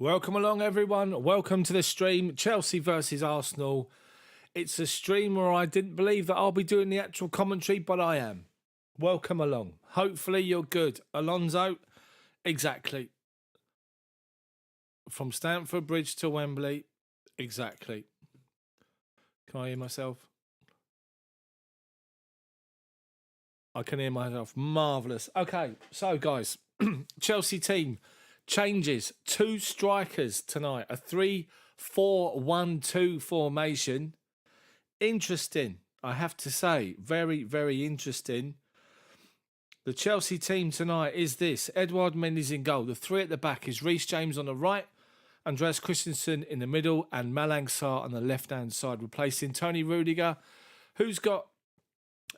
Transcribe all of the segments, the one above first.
Welcome along, everyone. Welcome to the stream. Chelsea versus Arsenal. It's a stream where I didn't believe that I'll be doing the actual commentary, but I am. Welcome along. Hopefully you're good. Alonso, exactly. From Stamford Bridge to Wembley, exactly. Can I hear myself? I can hear myself. Marvellous. Okay, so guys, Chelsea team changes. 2 strikers tonight. A 3-4-1-2 formation. Interesting, I have to say. Very, very interesting. The Chelsea team tonight is this. Edouard Mendy's in goal. The 3 at the back is Reece James on the right, Andreas Christensen in the middle, and Malang Sarr on the left-hand side, replacing Tony Rudiger, who's got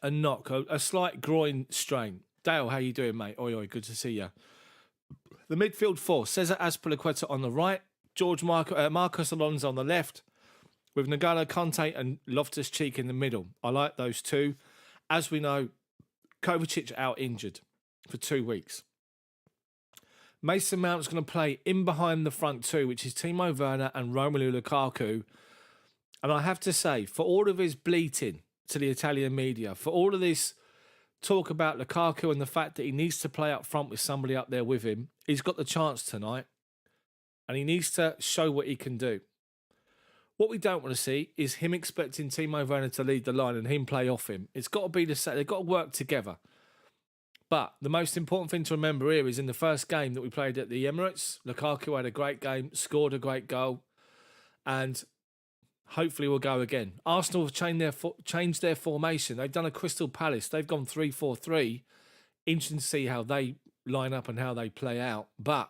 a knock, a slight groin strain. Dale, how you doing, mate? Oi, good to see you. The midfield 4, Cesar Azpilicueta on the right, Marcos Alonso on the left, with N'Golo Kante and Loftus-Cheek in the middle. I like those 2. As we know, Kovacic out injured for 2 weeks. Mason Mount's going to play in behind the front 2, which is Timo Werner and Romelu Lukaku. And I have to say, for all of his bleating to the Italian media, for all of this talk about Lukaku and the fact that he needs to play up front with somebody up there with him, he's got the chance tonight and he needs to show what he can do. What we don't want to see is him expecting Timo Werner to lead the line and him play off him. It's got to be the same. They've got to work together. But the most important thing to remember here is in the first game that we played at the Emirates, Lukaku had a great game, scored a great goal, and hopefully we'll go again. Arsenal have changed their formation. They've done a Crystal Palace. They've gone 3-4-3. Interesting to see how they line up and how they play out. But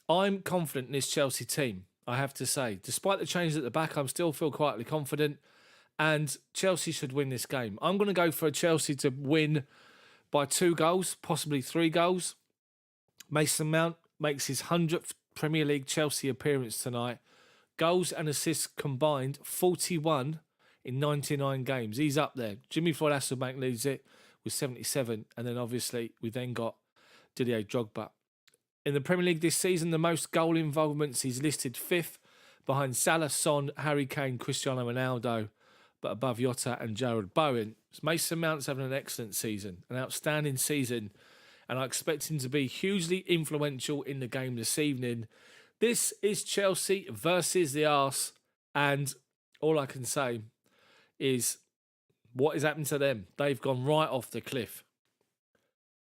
I'm confident in this Chelsea team, I have to say. Despite the changes at the back, I still feel quietly confident. And Chelsea should win this game. I'm going to go for Chelsea to win by 2 goals, possibly 3 goals. Mason Mount makes his 100th Premier League Chelsea appearance tonight. Goals and assists combined, 41 in 99 games. He's up there. Jimmy Floyd Hasselbank leads it with 77. And then obviously we then got Didier Drogba. In the Premier League this season, the most goal involvements, he's listed 5th behind Salah, Son, Harry Kane, Cristiano Ronaldo, but above Jota and Jarrod Bowen. Mason Mount's having an excellent season, an outstanding season, and I expect him to be hugely influential in the game this evening. This is Chelsea versus the Arse, and all I can say is what is happening to them? They've gone right off the cliff.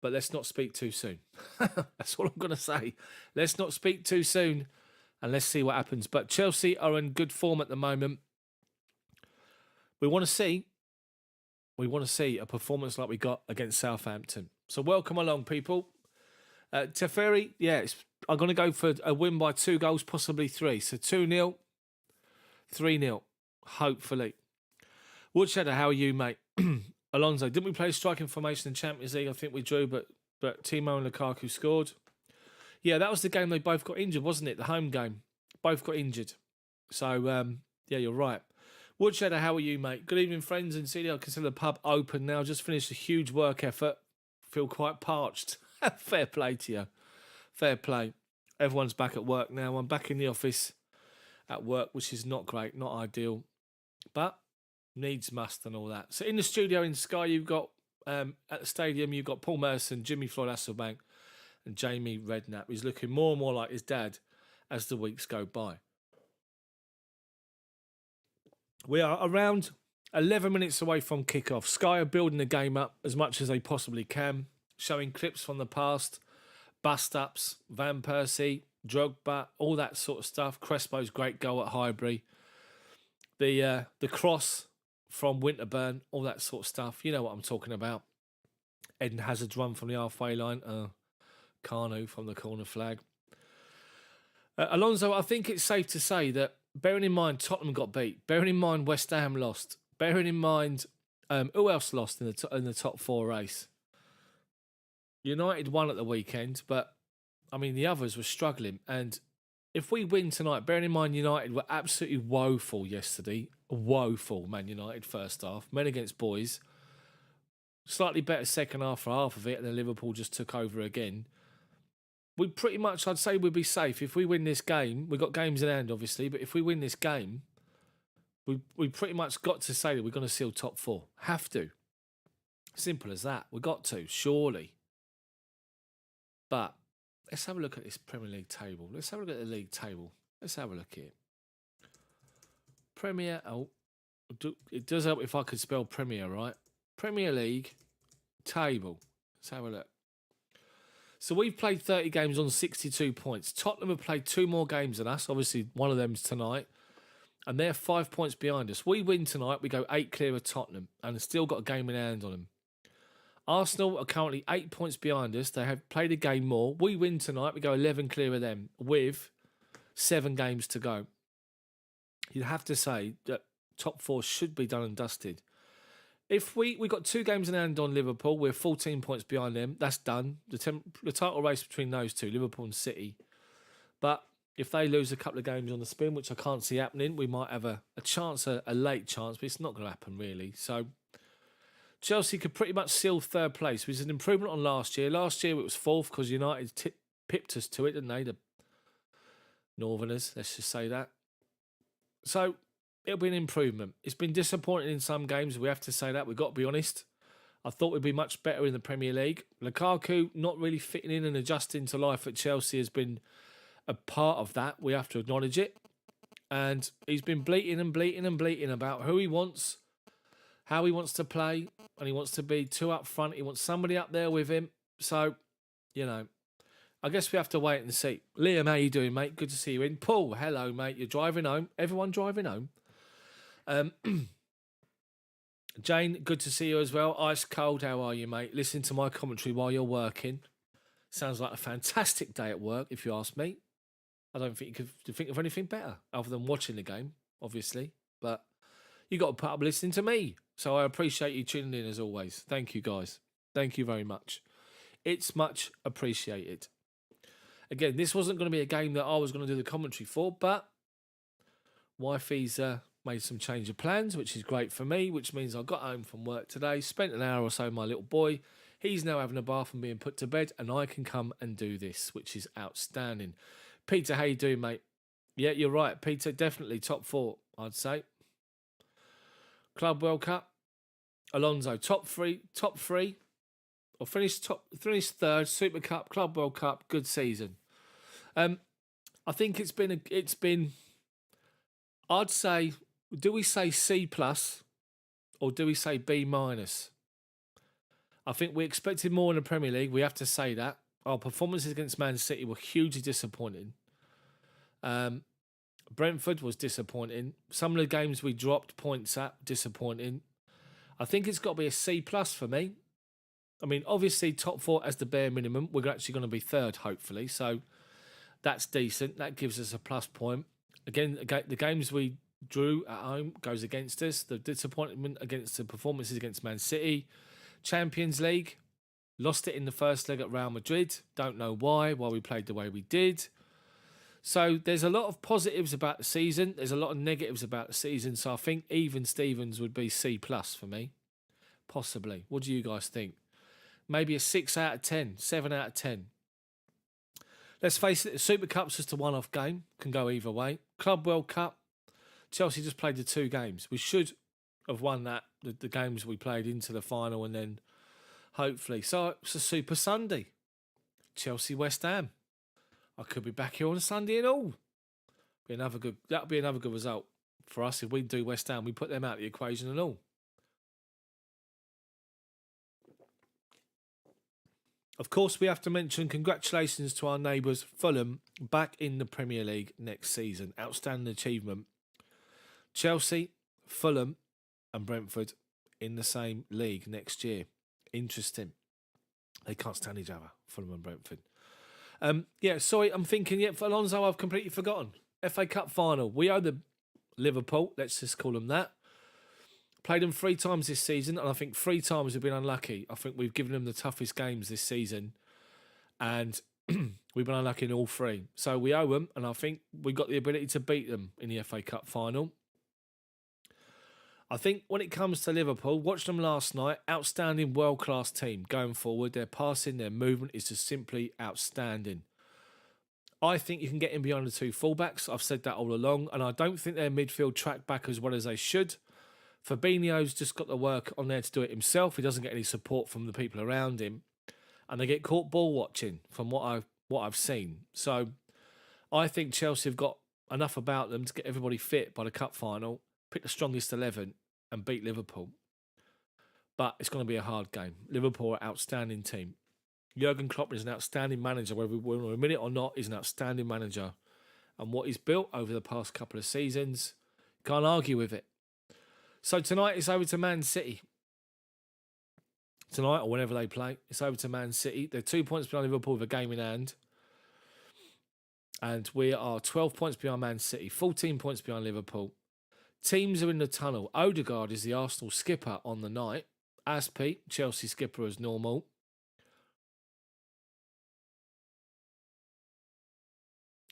But let's not speak too soon. That's all I'm going to say. Let's not speak too soon, and let's see what happens. But Chelsea are in good form at the moment. We want to see a performance like we got against Southampton. So welcome along, people. Teferi, I'm going to go for a win by 2 goals, possibly 3. So 2-0, 3-0, hopefully. Woodshadow, how are you, mate? Alonso, didn't we play striking formation in Champions League? I think we drew, but Timo and Lukaku scored. Yeah, that was the game they both got injured, wasn't it? The home game. Both got injured. So, you're right. Woodshadow, how are you, mate? Good evening, friends in CD. I consider the pub open now. Just finished a huge work effort. Feel quite parched. Fair play to you. Fair play. Everyone's back at work now. I'm back in the office at work, which is not great, not ideal. But needs must and all that. So in the studio in Sky, you've got, at the stadium, you've got Paul Merson, Jimmy Floyd Hasselbank, and Jamie Redknapp. He's looking more and more like his dad as the weeks go by. We are around 11 minutes away from kickoff. Sky are building the game up as much as they possibly can, showing clips from the past, bust-ups, Van Persie, Drogba, all that sort of stuff. Crespo's great goal at Highbury. The cross from Winterburn, all that sort of stuff. You know what I'm talking about. Eden Hazard's run from the halfway line. Carnu from the corner flag. Alonso, I think it's safe to say that, bearing in mind Tottenham got beat, bearing in mind West Ham lost, bearing in mind who else lost in the top 4 race? United won at the weekend, but I mean the others were struggling. And if we win tonight, bearing in mind United were absolutely woeful yesterday, woeful Man United first half, men against boys, slightly better second half for half of it, and then Liverpool just took over again. we pretty much, I'd say we'd be safe. If we win this game, we've got games in hand, obviously, but if we win this game, we pretty much got to say that we're going to seal top 4. Have to. Simple as that. We got to, surely. But let's have a look at this Premier League table. Let's have a look at the league table. Let's have a look here. Premier, it does help if I could spell Premier, right? Premier League table. Let's have a look. So we've played 30 games on 62 points. Tottenham have played 2 more games than us. Obviously, one of them's tonight. And they're 5 points behind us. We win tonight, we go 8 clear of Tottenham. And have still got a game in hand on them. Arsenal are currently 8 points behind us. They have played a game more. We win tonight, we go 11 clear of them with 7 games to go. You'd have to say that top 4 should be done and dusted. If we got 2 games in hand on Liverpool, we're 14 points behind them. That's done. The title race between those two, Liverpool and City. But if they lose a couple of games on the spin, which I can't see happening, we might have a chance, a late chance, but it's not going to happen really. So Chelsea could pretty much seal 3rd place, which is an improvement on last year. Last year it was 4th because United pipped us to it, didn't they? The Northerners, let's just say that. So it'll be an improvement. It's been disappointing in some games. We have to say that. We've got to be honest. I thought we'd be much better in the Premier League. Lukaku not really fitting in and adjusting to life at Chelsea has been a part of that. We have to acknowledge it. And he's been bleating about who he wants, how he wants to play, and he wants to be 2 up front. He wants somebody up there with him. So, I guess we have to wait and see. Liam, how you doing, mate? Good to see you in. Paul, hello, mate. You're driving home. Everyone driving home. Jane, good to see you as well. Ice cold, how are you, mate? Listen to my commentary while you're working. Sounds like a fantastic day at work, if you ask me. I don't think you could think of anything better other than watching the game, obviously. But you got to put up listening to me. So I appreciate you tuning in as always. Thank you, guys. Thank you very much. It's much appreciated. Again, this wasn't going to be a game that I was going to do the commentary for, but wifey's made some change of plans, which is great for me, which means I got home from work today, spent an hour or so with my little boy. He's now having a bath and being put to bed, and I can come and do this, which is outstanding. Peter, how you doing, mate? Yeah, you're right, Peter. Definitely top 4, I'd say. Club World Cup. Alonso, top three. Or finished 3rd, Super Cup, Club World Cup, good season. I think it's been. I'd say, do we say C+ or do we say B-? I think we expected more in the Premier League. We have to say that. Our performances against Man City were hugely disappointing. Brentford was disappointing. Some of the games we dropped points at, disappointing. I think it's got to be a C+ for me. I mean, obviously, top 4 as the bare minimum. We're actually going to be 3rd, hopefully. So that's decent. That gives us a plus point. Again, the games we drew at home goes against us. The disappointment against the performances against Man City. Champions League, lost it in the first leg at Real Madrid. Don't know why we played the way we did. So there's a lot of positives about the season. There's a lot of negatives about the season. So I think even Stevens would be C+ for me. Possibly. What do you guys think? Maybe a 6 out of 10, 7 out of 10. Let's face it, the Super Cup's just a one-off game. Can go either way. Club World Cup, Chelsea just played the 2 games. We should have won that, the games we played into the final, and then hopefully. So it's a Super Sunday. Chelsea West Ham. I could be back here on Sunday and all. That'll be another good result for us if we do West Ham. We put them out of the equation and all. Of course, we have to mention congratulations to our neighbours, Fulham, back in the Premier League next season. Outstanding achievement. Chelsea, Fulham and Brentford in the same league next year. Interesting. They can't stand each other, Fulham and Brentford. Sorry, I'm thinking, for Alonso, I've completely forgotten. FA Cup final. We owe the Liverpool, let's just call them that. Played them 3 times this season, and I think 3 times we've been unlucky. I think we've given them the toughest games this season, and we've been unlucky in all 3. So we owe them, and I think we got the ability to beat them in the FA Cup final. I think when it comes to Liverpool, watched them last night, outstanding world-class team going forward. Their passing, their movement is just simply outstanding. I think you can get in behind the two fullbacks. I've said that all along. And I don't think their midfield track back as well as they should. Fabinho's just got the work on there to do it himself. He doesn't get any support from the people around him. And they get caught ball watching from what I've seen. So I think Chelsea have got enough about them to get everybody fit by the cup final, pick the strongest 11 and beat Liverpool. But it's going to be a hard game. Liverpool are an outstanding team. Jurgen Klopp is an outstanding manager, whether we admit it or not, he's an outstanding manager. And what he's built over the past couple of seasons, can't argue with it. So tonight it's over to Man City. Tonight or whenever they play, it's over to Man City. They're 2 points behind Liverpool with a game in hand. And we are 12 points behind Man City, 14 points behind Liverpool. Teams are in the tunnel. Odegaard is the Arsenal skipper on the night. Azpi, Chelsea skipper as normal.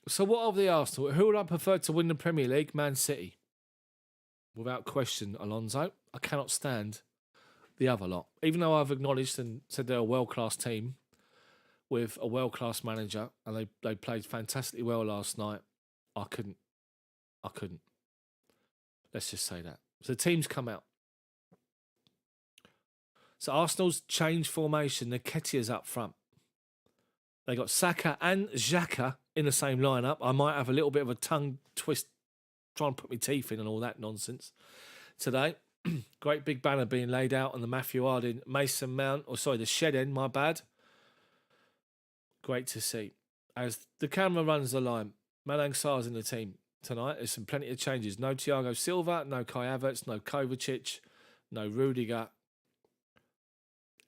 So what of the Arsenal? Who would I prefer to win the Premier League? Man City. Without question, Alonso. I cannot stand the other lot. Even though I've acknowledged and said they're a world-class team with a world-class manager and they played fantastically well last night, I couldn't. Let's just say that. So the teams come out. So Arsenal's changed formation. Nketiah's up front. They got Saka and Xhaka in the same lineup. I might have a little bit of a tongue twist, trying to put my teeth in and all that nonsense today. Great big banner being laid out on the Matthew Harding, Mason Mount, the shed end, my bad. Great to see. As the camera runs the line, Malang Sarr's in the team tonight. There's some plenty of changes. No Thiago Silva, no Kai Havertz, no Kovacic, no Rudiger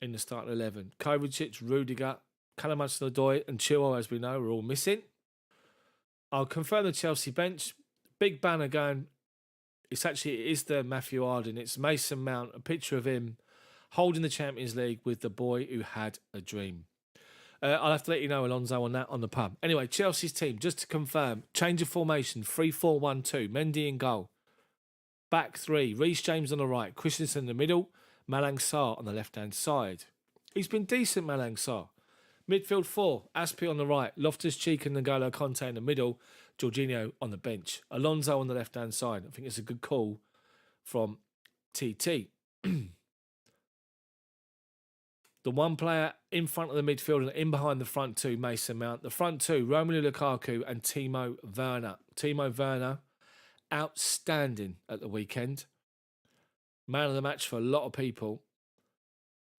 in the starting 11. Kovacic, Rudiger, Callum Hudson-Odoi and Chilwell, as we know, are all missing. I'll confirm the Chelsea bench. Big banner going. It is the Matthew Harding. It's Mason Mount, a picture of him holding the Champions League with the boy who had a dream. I'll have to let you know, Alonso, on that on the pub. Anyway, Chelsea's team, just to confirm, change of formation, 3-4-1-2, Mendy in goal. Back three, Reece James on the right, Christensen in the middle, Malang Sarr on the left-hand side. He's been decent, Malang Sarr. Midfield four, Azpi on the right, Loftus-Cheek and N'Golo Conte in the middle, Jorginho on the bench, Alonso on the left-hand side. I think it's a good call from TT. The one player in front of the midfield and in behind the front two, Mason Mount. The front two, Romelu Lukaku and Timo Werner. Timo Werner, outstanding at the weekend. Man of the match for a lot of people.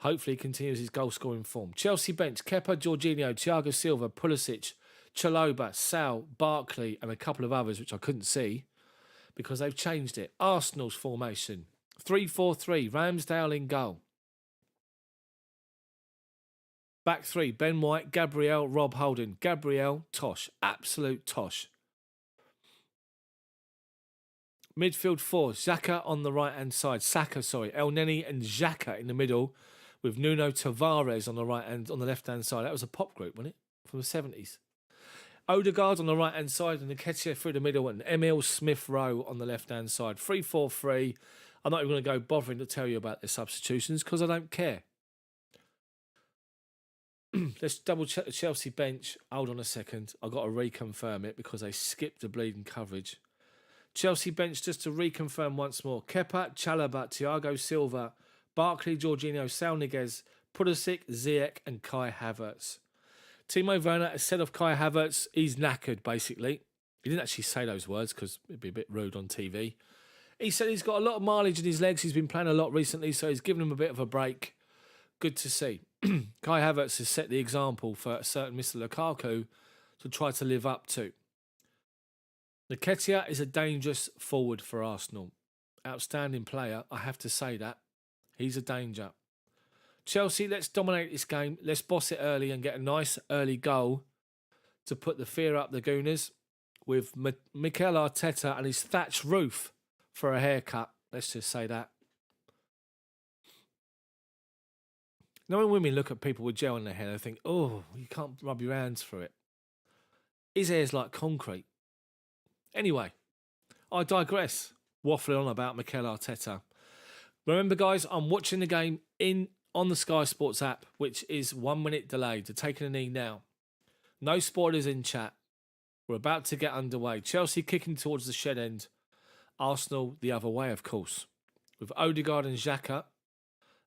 Hopefully he continues his goal-scoring form. Chelsea bench, Kepa, Jorginho, Thiago Silva, Pulisic, Chalobah, Sal, Barkley and a couple of others which I couldn't see because they've changed it. Arsenal's formation, 3-4-3, Ramsdale in goal. Back three, Ben White, Gabriel, Rob Holding. Gabriel, Tosh. Absolute Tosh. Midfield four, Xhaka on the right-hand side. El Neni and Xhaka in the middle with Nuno Tavares on the left-hand side. That was a pop group, wasn't it? From the 70s. Odegaard on the right-hand side and Nketiah through the middle and Emil Smith-Rowe on the left-hand side. 3-4-3. I'm not even going to go bothering to tell you about the substitutions because I don't care. Let's double check the Chelsea bench. Hold on a second. I've got to reconfirm it because they skipped the bleeding coverage. Chelsea bench, just to reconfirm once more. Kepa, Chalobah, Thiago Silva, Barkley, Jorginho, Sal Niguez, Pulisic, Ziyech and Kai Havertz. Timo Werner has said of Kai Havertz, he's knackered basically. He didn't actually say those words because it'd be a bit rude on TV. He said he's got a lot of mileage in his legs. He's been playing a lot recently, so he's given him a bit of a break. Good to see. Kai Havertz has set the example for a certain Mr. Lukaku to try to live up to. Nketiah is a dangerous forward for Arsenal. Outstanding player, I have to say that. He's a danger. Chelsea, let's dominate this game. Let's boss it early and get a nice early goal to put the fear up the Gooners with Mikel Arteta and his thatched roof for a haircut. Let's just say that. Now, when women look at people with gel in their hair, they think, oh, you can't rub your hands through it. His hair's like concrete. Anyway, I digress, waffling on about Mikel Arteta. Remember, guys, I'm watching the game on the Sky Sports app, which is 1 minute delayed. They're taking a knee now. No spoilers in chat. We're about to get underway. Chelsea kicking towards the shed end. Arsenal the other way, of course. With Odegaard and Xhaka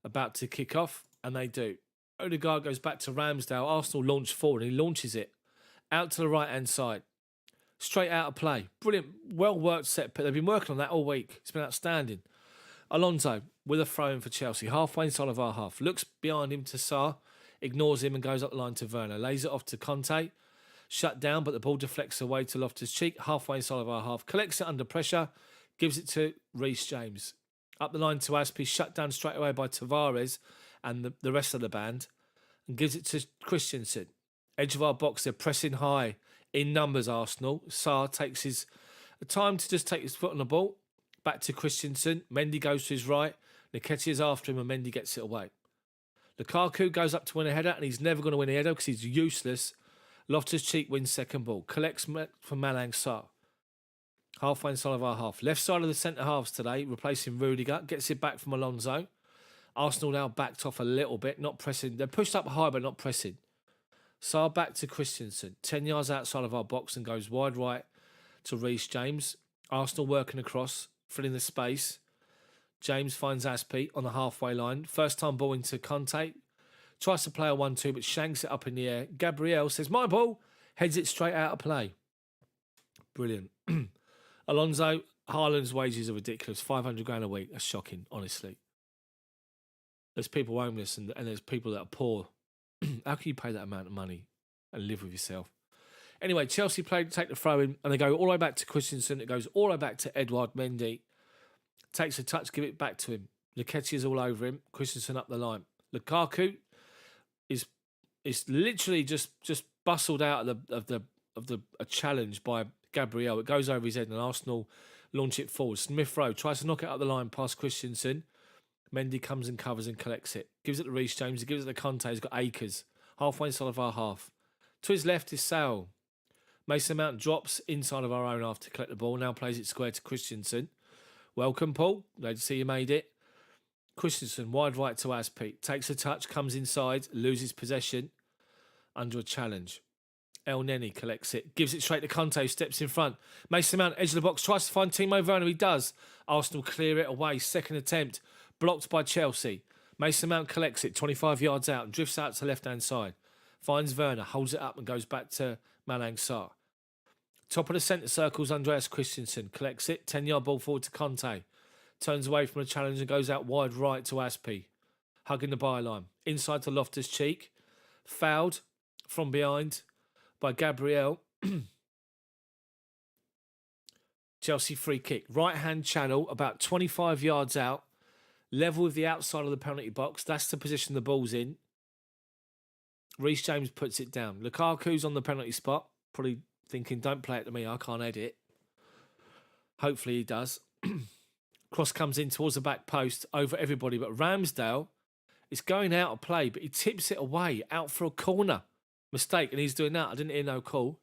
about to kick off, and they do. Odegaard goes back to Ramsdale. Arsenal launch forward, and he launches it out to the right-hand side. Straight out of play. Brilliant, well-worked set. They've been working on that all week. It's been outstanding. Alonso with a throw-in for Chelsea. Halfway inside of our half. Looks behind him to Sarr. Ignores him and goes up the line to Werner. Lays it off to Conte. Shut down, but the ball deflects away to Loftus-Cheek. Halfway inside of our half. Collects it under pressure. Gives it to Reece James. Up the line to Azpi. Shut down straight away by Tavares and the rest of the band. And gives it to Christensen. Edge of our box. They're pressing high. In numbers, Arsenal. Sarr takes his time to just take his foot on the ball. Back to Christensen. Mendy goes to his right. Nketiah's after him and Mendy gets it away. Lukaku goes up to win a header and he's never going to win a header because he's useless. Loftus-Cheek wins second ball. Collects from Malang Sarr. Halfway inside of our half. Left side of the centre halves today, replacing Rudiger. Gets it back from Alonso. Arsenal now backed off a little bit, not pressing. They're pushed up high but not pressing. Sarr back to Christensen, 10 yards outside of our box and goes wide right to Reece James. Arsenal working across, filling the space. James finds Azpi on the halfway line. First time ball into Conte. Tries to play a 1-2 but shanks it up in the air. Gabriel says, my ball. Heads it straight out of play. Brilliant. Alonso, Haaland's wages are ridiculous. 500 grand a week. That's shocking, honestly. There's people homeless and there's people that are poor. How can you pay that amount of money and live with yourself? Anyway, Chelsea take the throw in and they go all the way back to Christensen. It goes all the way back to Edouard Mendy. Takes a touch, give it back to him. Nketiah's all over him. Christensen up the line. Lukaku is literally just bustled out of a challenge by Gabriel. It goes over his head and Arsenal launch it forward. Smith Rowe tries to knock it up the line past Christensen. Mendy comes and covers and collects it. Gives it to Reece James. He gives it to Conte. He's got acres. Halfway inside of our half. To his left is Sal. Mason Mount drops inside of our own half to collect the ball. Now plays it square to Christensen. Welcome, Paul. Glad to see you made it. Christensen, wide right to Azpi. Takes a touch, comes inside, loses possession. Under a challenge. El Neni collects it. Gives it straight to Conte, steps in front. Mason Mount, edge of the box, tries to find Timo Werner. He does. Arsenal clear it away. Second attempt. Blocked by Chelsea. Mason Mount collects it 25 yards out and drifts out to the left-hand side. Finds Werner, holds it up and goes back to Malang Sarr. Top of the centre circles, Andreas Christensen collects it. 10-yard ball forward to Conte. Turns away from the challenge and goes out wide right to Azpi. Hugging the byline. Inside to Loftus-Cheek. Fouled from behind by Gabriel. Chelsea free kick. Right-hand channel, about 25 yards out. Level with the outside of the penalty box. That's the position the ball's in. Reece James puts it down. Lukaku's on the penalty spot. Probably thinking, don't play it to me. I can't edit. Hopefully he does. Cross comes in towards the back post over everybody. But Ramsdale is going out of play. But he tips it away out for a corner. Mistake. And he's doing that. I didn't hear no call.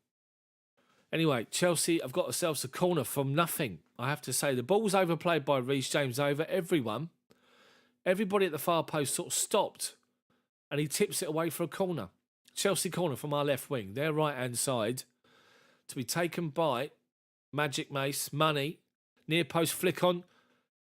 Anyway, Chelsea have got themselves a corner from nothing. I have to say. The ball's overplayed by Reece James over everyone. Everybody at the far post sort of stopped and he tips it away for a corner. Chelsea corner from our left wing, their right-hand side, to be taken by Magic Mace, Money, near post flick on,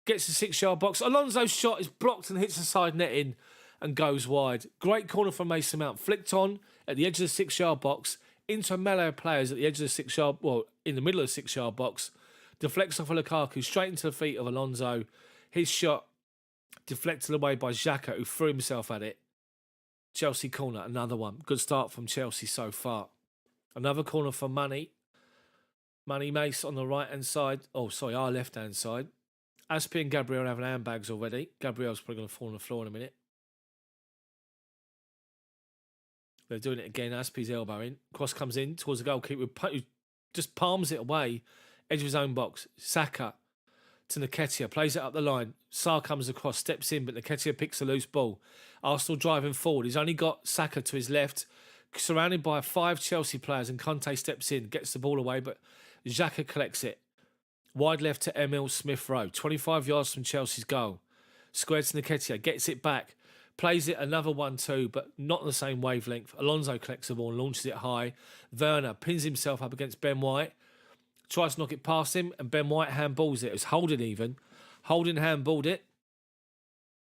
gets the 6-yard box. Alonso's shot is blocked and hits the side netting and goes wide. Great corner from Mason Mount, flicked on at the edge of the 6-yard box, into a melee of players at the edge of the 6-yard, well, in the middle of the 6-yard box, deflects off of Lukaku, straight into the feet of Alonso. His shot deflected away by Xhaka, who threw himself at it. Chelsea corner, another one. Good start from Chelsea so far. Another corner for Money. Money Mace on the right-hand side. Oh, sorry, our left-hand side. Azpi and Gabriel having handbags already. Gabriel's probably going to fall on the floor in a minute. They're doing it again. Azpi's elbowing. Cross comes in towards the goalkeeper who just palms it away. Edge of his own box. Saka to Nketiah, plays it up the line. Sarr comes across, steps in, but Nketiah picks a loose ball. Arsenal driving forward. He's only got Saka to his left, surrounded by 5 Chelsea players, and Conte steps in, gets the ball away, but Xhaka collects it. Wide left to Emil Smith Rowe, 25 yards from Chelsea's goal. Squares to Nketiah, gets it back, Plays it another 1-2, but not the same wavelength. Alonso collects the ball and launches it high. Werner pins himself up against Ben White. Tries to knock it past him, and Ben White handballs it. It was Holding even. Holding handballed it.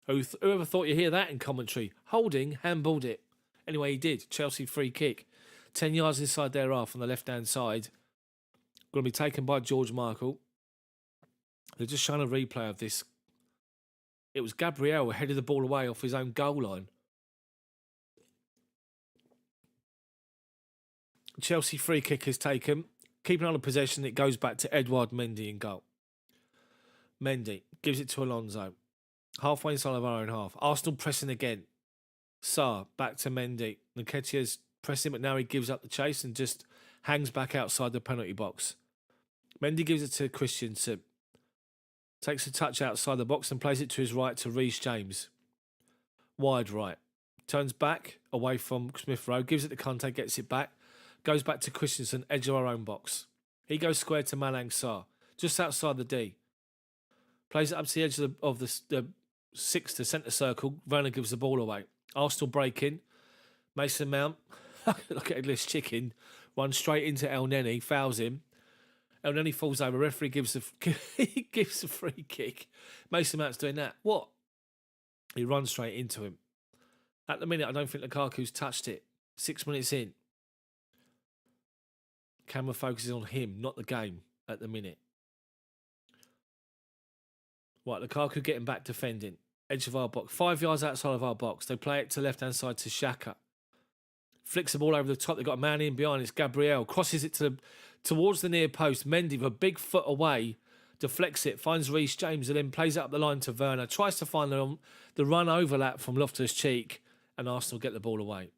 Whoever thought you'd hear that in commentary? Holding handballed it. Anyway, he did. Chelsea free kick. 10 yards inside their half on the left-hand side. Going to be taken by George Michael. They're just showing a replay of this. It was Gabriel who headed the ball away off his own goal line. Chelsea free kick is taken. Keeping on the possession, it goes back to Edouard Mendy in goal. Mendy gives it to Alonso. Halfway inside of our own half. Arsenal pressing again. Sarr back to Mendy. Nketiah's pressing, but now he gives up the chase and just hangs back outside the penalty box. Mendy gives it to Christensen. Takes a touch outside the box and plays it to his right to Reece James. Wide right. Turns back away from Smith Rowe. Gives it to Kante, gets it back. Goes back to Christensen, edge of our own box. He goes square to Malang Sarr, just outside the D. Plays it up to the edge of the 6 to centre circle. Werner gives the ball away. Arsenal break in. Mason Mount, look at this chicken, runs straight into El Neni, fouls him. El Neni falls over. Referee gives a free kick. Mason Mount's doing that. What? He runs straight into him. At the minute, I don't think Lukaku's touched it. 6 minutes in. Camera focuses on him, not the game at the minute. Right, Lukaku getting back defending. Edge of our box. 5 yards outside of our box. They play it to left-hand side to Xhaka. Flicks the ball over the top. They've got a man in behind. It's Gabriel. Crosses it towards the near post. Mendy with a big foot away. Deflects it. Finds Reece James and then plays it up the line to Werner. Tries to find the run overlap from Loftus-Cheek. And Arsenal get the ball away.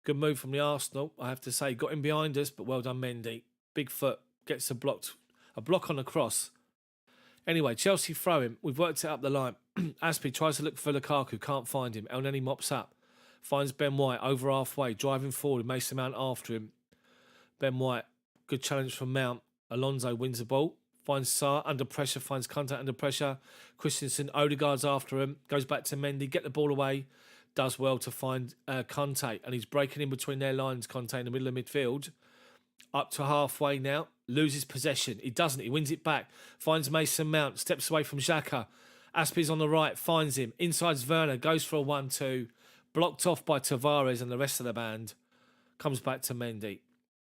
Good move from the Arsenal, I have to say. Got him behind us, but well done, Mendy. Big foot. Gets a block on the cross. Anyway, Chelsea throw him. We've worked it up the line. Azpi tries to look for Lukaku. Can't find him. El Neni mops up. Finds Ben White over halfway. Driving forward. Mason Mount after him. Ben White. Good challenge from Mount. Alonso wins the ball. Finds Sarr under pressure. Finds contact under pressure. Christensen. Odegaard's after him. Goes back to Mendy. Get the ball away. Does well to find Kante. And he's breaking in between their lines. Kante in the middle of midfield. Up to halfway now. Loses possession. He doesn't. He wins it back. Finds Mason Mount. Steps away from Xhaka. Aspi's on the right. Finds him. Inside's Werner. Goes for a 1-2. Blocked off by Tavares and the rest of the band. Comes back to Mendy.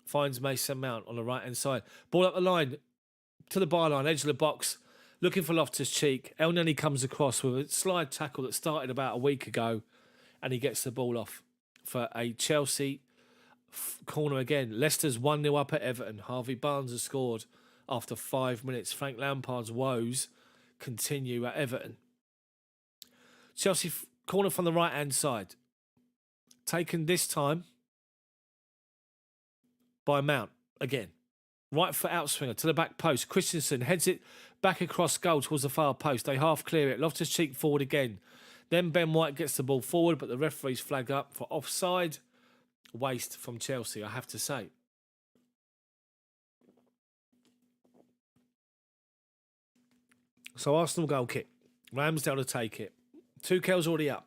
Finds Mason Mount on the right-hand side. Ball up the line. To the byline. Edge of the box. Looking for Loftus-Cheek. El Neni comes across with a slide tackle that started about a week ago. And he gets the ball off for a Chelsea corner again. Leicester's 1-0 up at Everton. Harvey Barnes has scored after 5 minutes. Frank Lampard's woes continue at Everton. Chelsea corner from the right-hand side. Taken this time by Mount again. Right foot outswinger to the back post. Christensen heads it back across goal towards the far post. They half clear it. Loftus-Cheek forward again. Then Ben White gets the ball forward, but the referees flag up for offside. Waste from Chelsea, I have to say. So Arsenal goal kick. Ramsdale to take it. Tuchel's already up.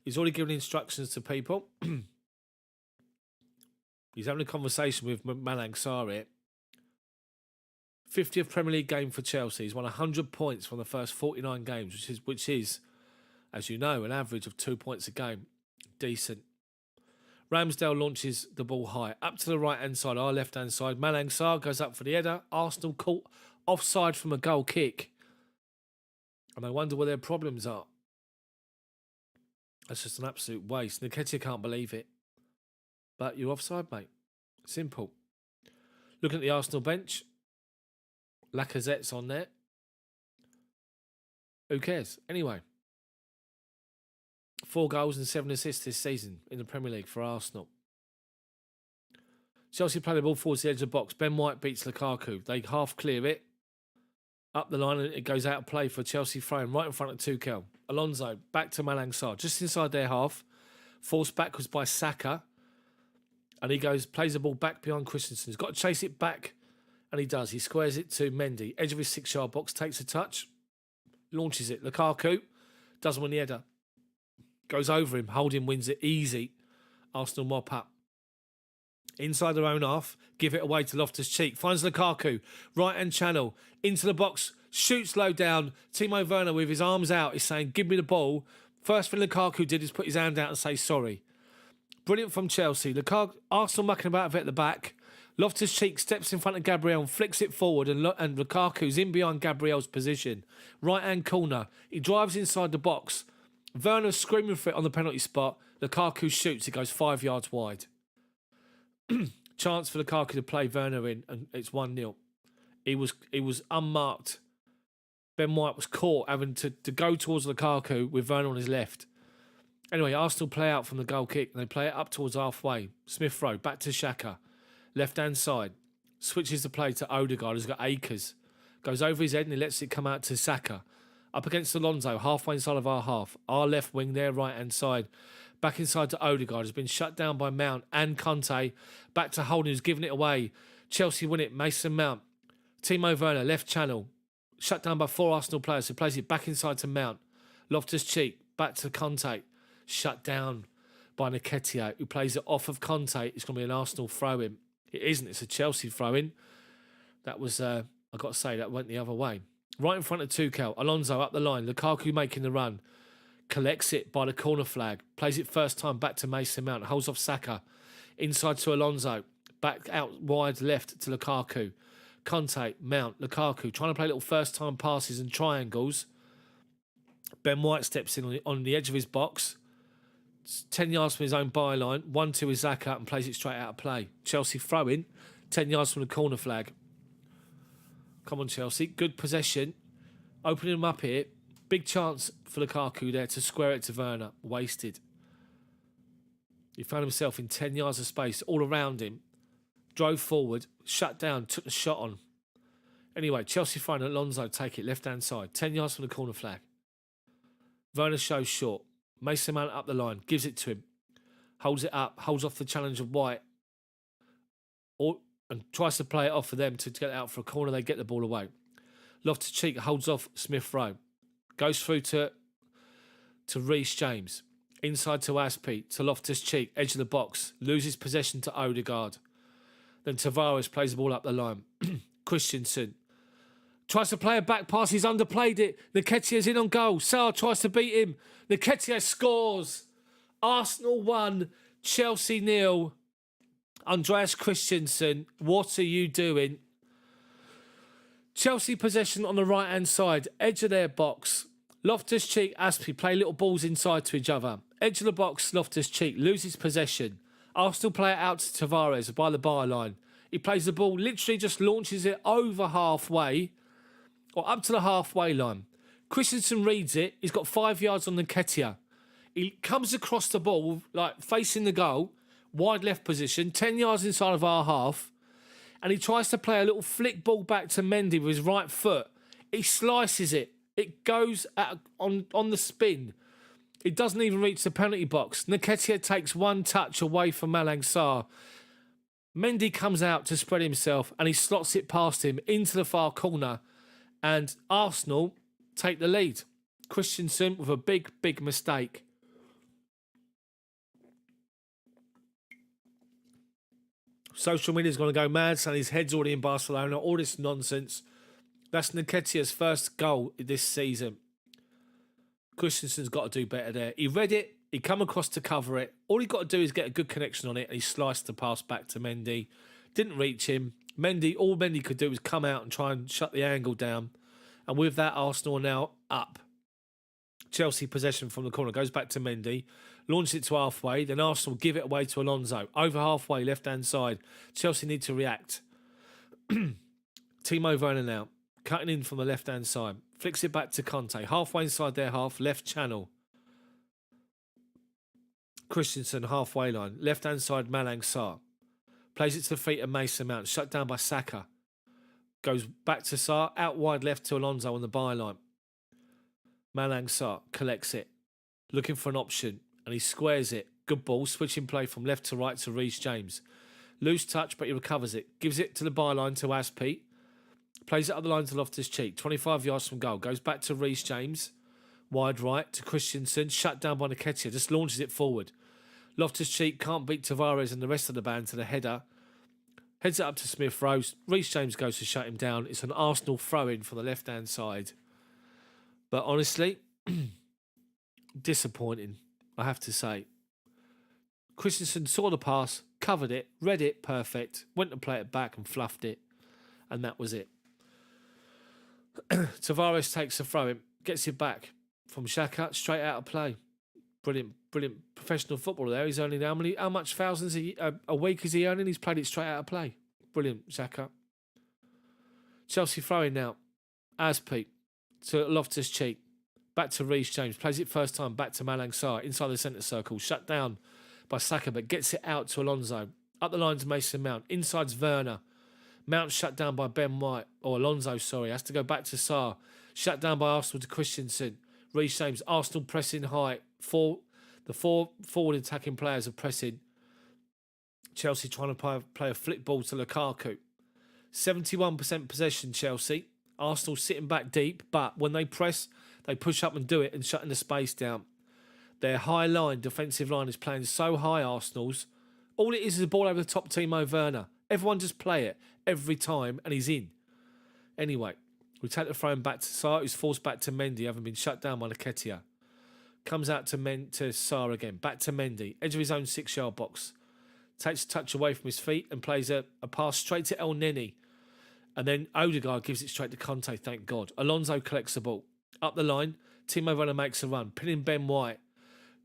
He's already given instructions to people. He's having a conversation with Malang Sarr here. 50th Premier League game for Chelsea. He's won 100 points from the first 49 games, which is, as you know, an average of 2 points a game. Decent. Ramsdale launches the ball high. Up to the right-hand side, our left-hand side. Malang Sarr goes up for the header. Arsenal caught offside from a goal kick. And I wonder where their problems are. That's just an absolute waste. Nketiah can't believe it. But you're offside, mate. Simple. Looking at the Arsenal bench. Lacazette's on there. Who cares? Anyway. 4 goals and 7 assists this season in the Premier League for Arsenal. Chelsea play the ball towards the edge of the box. Ben White beats Lukaku. They half clear it. Up the line and it goes out of play for Chelsea throwing right in front of Tuchel. Alonso back to Malang Sarr. Just inside their half. Forced backwards by Saka. And he plays the ball back behind Christensen. He's got to chase it back. And he does. He squares it to Mendy. Edge of his 6-yard box, takes a touch, launches it. Lukaku doesn't win the header. Goes over him. Holding wins it easy. Arsenal mop up. Inside their own half. Give it away to Loftus-Cheek. Finds Lukaku. Right-hand channel. Into the box. Shoots low down. Timo Werner with his arms out is saying, give me the ball. First thing Lukaku did is put his hand out and say sorry. Brilliant from Chelsea. Arsenal mucking about a bit at the back. Loftus-Cheek steps in front of Gabriel and flicks it forward, and Lukaku's in behind Gabriel's position. Right-hand corner. He drives inside the box. Werner's screaming for it on the penalty spot. Lukaku shoots. It goes 5 yards wide. Chance for Lukaku to play Werner in, and it's 1-0. He was unmarked. Ben White was caught having to go towards Lukaku with Werner on his left. Anyway, Arsenal play out from the goal kick, and they play it up towards halfway. Smith Rowe, back to Xhaka. Left-hand side. Switches the play to Odegaard, who's got acres. Goes over his head and he lets it come out to Saka. Up against Alonso, halfway inside of our half. Our left wing, their right-hand side. Back inside to Odegaard. Has been shut down by Mount and Conte. Back to Holding, who's giving it away. Chelsea win it. Mason Mount. Timo Werner, left channel. Shut down by 4 Arsenal players who plays it back inside to Mount. Loftus-Cheek, back to Conte. Shut down by Nketiah, who plays it off of Conte. It's going to be an Arsenal throw-in. It isn't. It's a Chelsea throw-in. That was, I've got to say, that went the other way. Right in front of Tuchel. Alonso up the line. Lukaku making the run. Collects it by the corner flag. Plays it first time back to Mason Mount. Holds off Saka. Inside to Alonso. Back out wide left to Lukaku. Conte, Mount, Lukaku. Trying to play little first time passes and triangles. Ben White steps in on the edge of his box. 10 yards from his own byline. 1-2 is Xhaka and plays it straight out of play. Chelsea throw-in. 10 yards from the corner flag. Come on, Chelsea. Good possession. Opening them up here. Big chance for Lukaku there to square it to Werner. Wasted. He found himself in 10 yards of space all around him. Drove forward. Shut down. Took the shot on. Anyway, Chelsea find Alonso take it left-hand side. 10 yards from the corner flag. Werner shows short. Mason Mount up the line. Gives it to him. Holds it up. Holds off the challenge of White. And tries to play it off for them to get it out for a corner. They get the ball away. Loftus-Cheek holds off Smith Rowe. Goes through to Reece James. Inside to Azpi. To Loftus-Cheek. Edge of the box. Loses possession to Odegaard. Then Tavares plays the ball up the line. Christensen. Tries to play a back pass. He's underplayed it. Nketiah's in on goal. Sarr tries to beat him. Nketiah scores. Arsenal 1. Chelsea 0. Andreas Christensen, what are you doing? Chelsea possession on the right-hand side. Edge of their box. Loftus-Cheek, Azpi play little balls inside to each other. Edge of the box, Loftus-Cheek loses possession. Arsenal play it out to Tavares by the byline. He plays the ball, literally just launches it over halfway or up to the halfway line. Christensen reads it. He's got 5 yards on Nketiah. He comes across the ball, like facing the goal. Wide left position, 10 yards inside of our half. And he tries to play a little flick ball back to Mendy with his right foot. He slices it. It goes on the spin. It doesn't even reach the penalty box. Nketiah takes one touch away from Malang Sarr. Mendy comes out to spread himself and he slots it past him into the far corner. And Arsenal take the lead. Christensen with a big, big mistake. Social media's going to go mad, saying his head's already in Barcelona. All this nonsense. That's Nketiah's first goal this season. Christensen's got to do better there. He read it. He come across to cover it. All he got to do is get a good connection on it, and he sliced the pass back to Mendy. Didn't reach him. All Mendy could do was come out and try and shut the angle down. And with that, Arsenal are now up. Chelsea possession from the corner goes back to Mendy. Launch it to halfway. Then Arsenal give it away to Alonso. Over halfway, left-hand side. Chelsea need to react. Timo Werner now. Cutting in from the left-hand side. Flicks it back to Conte. Halfway inside their half. Left channel. Christensen, halfway line. Left-hand side, Malang Sarr. Plays it to the feet of Mason Mount. Shut down by Saka. Goes back to Sarr. Out wide left to Alonso on the byline. Malang Sarr collects it. Looking for an option. And he squares it. Good ball. Switching play from left to right to Reece James. Loose touch, but he recovers it. Gives it to the byline to Azpi. Plays it up the line to Loftus-Cheek. 25 yards from goal. Goes back to Reece James. Wide right to Christensen. Shut down by Nketiah. Just launches it forward. Loftus-Cheek can't beat Tavares and the rest of the band to the header. Heads it up to Smith-Rowe. Reece James goes to shut him down. It's an Arsenal throw-in from the left-hand side. But honestly, disappointing, I have to say. Christensen saw the pass, covered it, read it, perfect, went to play it back and fluffed it, and that was it. Tavares takes the throw-in, gets it back from Xhaka, straight out of play. Brilliant professional footballer there. He's earning how much thousands a week is he earning? He's played it straight out of play. Brilliant, Xhaka. Chelsea throwing now. Azpi to Loftus-Cheek. Back to Reece James. Plays it first time back to Malang Sarr. Inside the centre circle. Shut down by Saka, but gets it out to Alonso. Up the line to Mason Mount. Inside's Werner. Mount shut down by Ben White. Or Alonso, sorry. Has to go back to Sarr. Shut down by Arsenal to Christensen. Reece James. Arsenal pressing high. The four forward attacking players are pressing. Chelsea trying to play a flick ball to Lukaku. 71% possession, Chelsea. Arsenal sitting back deep, but when they press, they push up and do it and shutting the space down. Their high line, defensive line, is playing so high, Arsenal's. All it is a ball over the top, Timo Werner. Everyone just play it every time, and he's in. Anyway, we take the throw back to Sarr, who's forced back to Mendy, having been shut down by Nketiah. Comes out to Sarr again. Back to Mendy. Edge of his own 6-yard box. Takes a touch away from his feet and plays a pass straight to El Neni. And then Odegaard gives it straight to Conte, thank God. Alonso collects the ball. Up the line. Timo Werner makes a run. Pinning Ben White.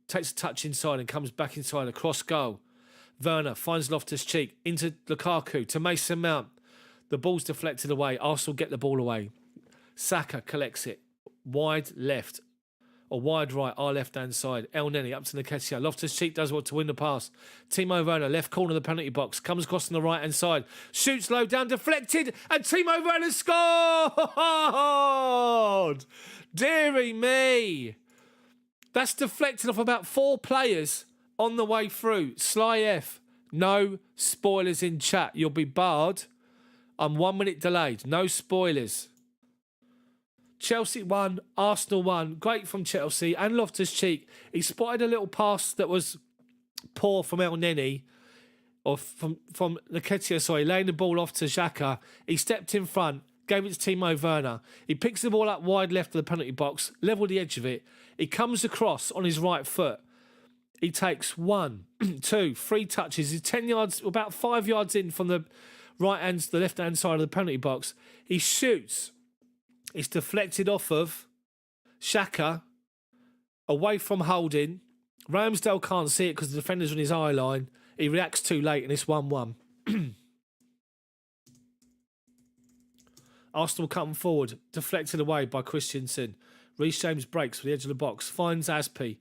Takes a touch inside and comes back inside. Across goal. Werner finds Loftus-Cheek. Into Lukaku. To Mason Mount. The ball's deflected away. Arsenal get the ball away. Saka collects it. Wide left. Or wide right, our left-hand side. El Neni up to Nketiah. Loftus-Cheek does well to win the pass. Timo Werner, left corner of the penalty box. Comes across on the right-hand side. Shoots low down, deflected. And Timo Werner scored! Deary me. That's deflected off about 4 players on the way through. Sly F. No spoilers in chat. You'll be barred. I'm 1 minute delayed. No spoilers. Chelsea won, Arsenal won. Great from Chelsea and Loftus-Cheek. He spotted a little pass that was poor from El Neni, or from Nketiah, sorry, laying the ball off to Xhaka. He stepped in front, gave it to Timo Werner. He picks the ball up wide left of the penalty box, levelled the edge of it. He comes across on his right foot. He takes 1, 2, 3 touches. He's 10 yards, about 5 yards in from the the left-hand side of the penalty box. He shoots. It's deflected off of Xhaka, away from Holding. Ramsdale can't see it because the defender's on his eye line. He reacts too late and it's 1-1. Arsenal come forward, deflected away by Christensen. Reece James breaks for the edge of the box, finds Azpi.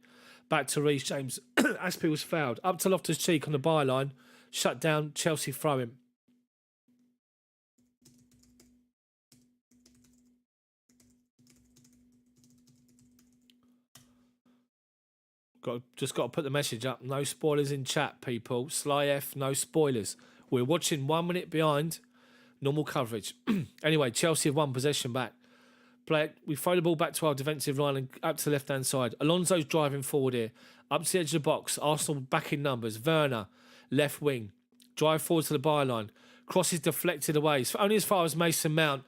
Back to Reece James. Azpi was fouled. Up to Loftus-Cheek on the byline. Shut down, Chelsea throw him. Just got to put the message up. No spoilers in chat, people. Sly F, no spoilers. We're watching 1 minute behind normal coverage. Anyway, Chelsea have won possession back. We throw the ball back to our defensive line and up to the left-hand side. Alonso's driving forward here. Up to the edge of the box. Arsenal back in numbers. Werner, left wing. Drive forward to the byline. Crosses deflected away. Only as far as Mason Mount.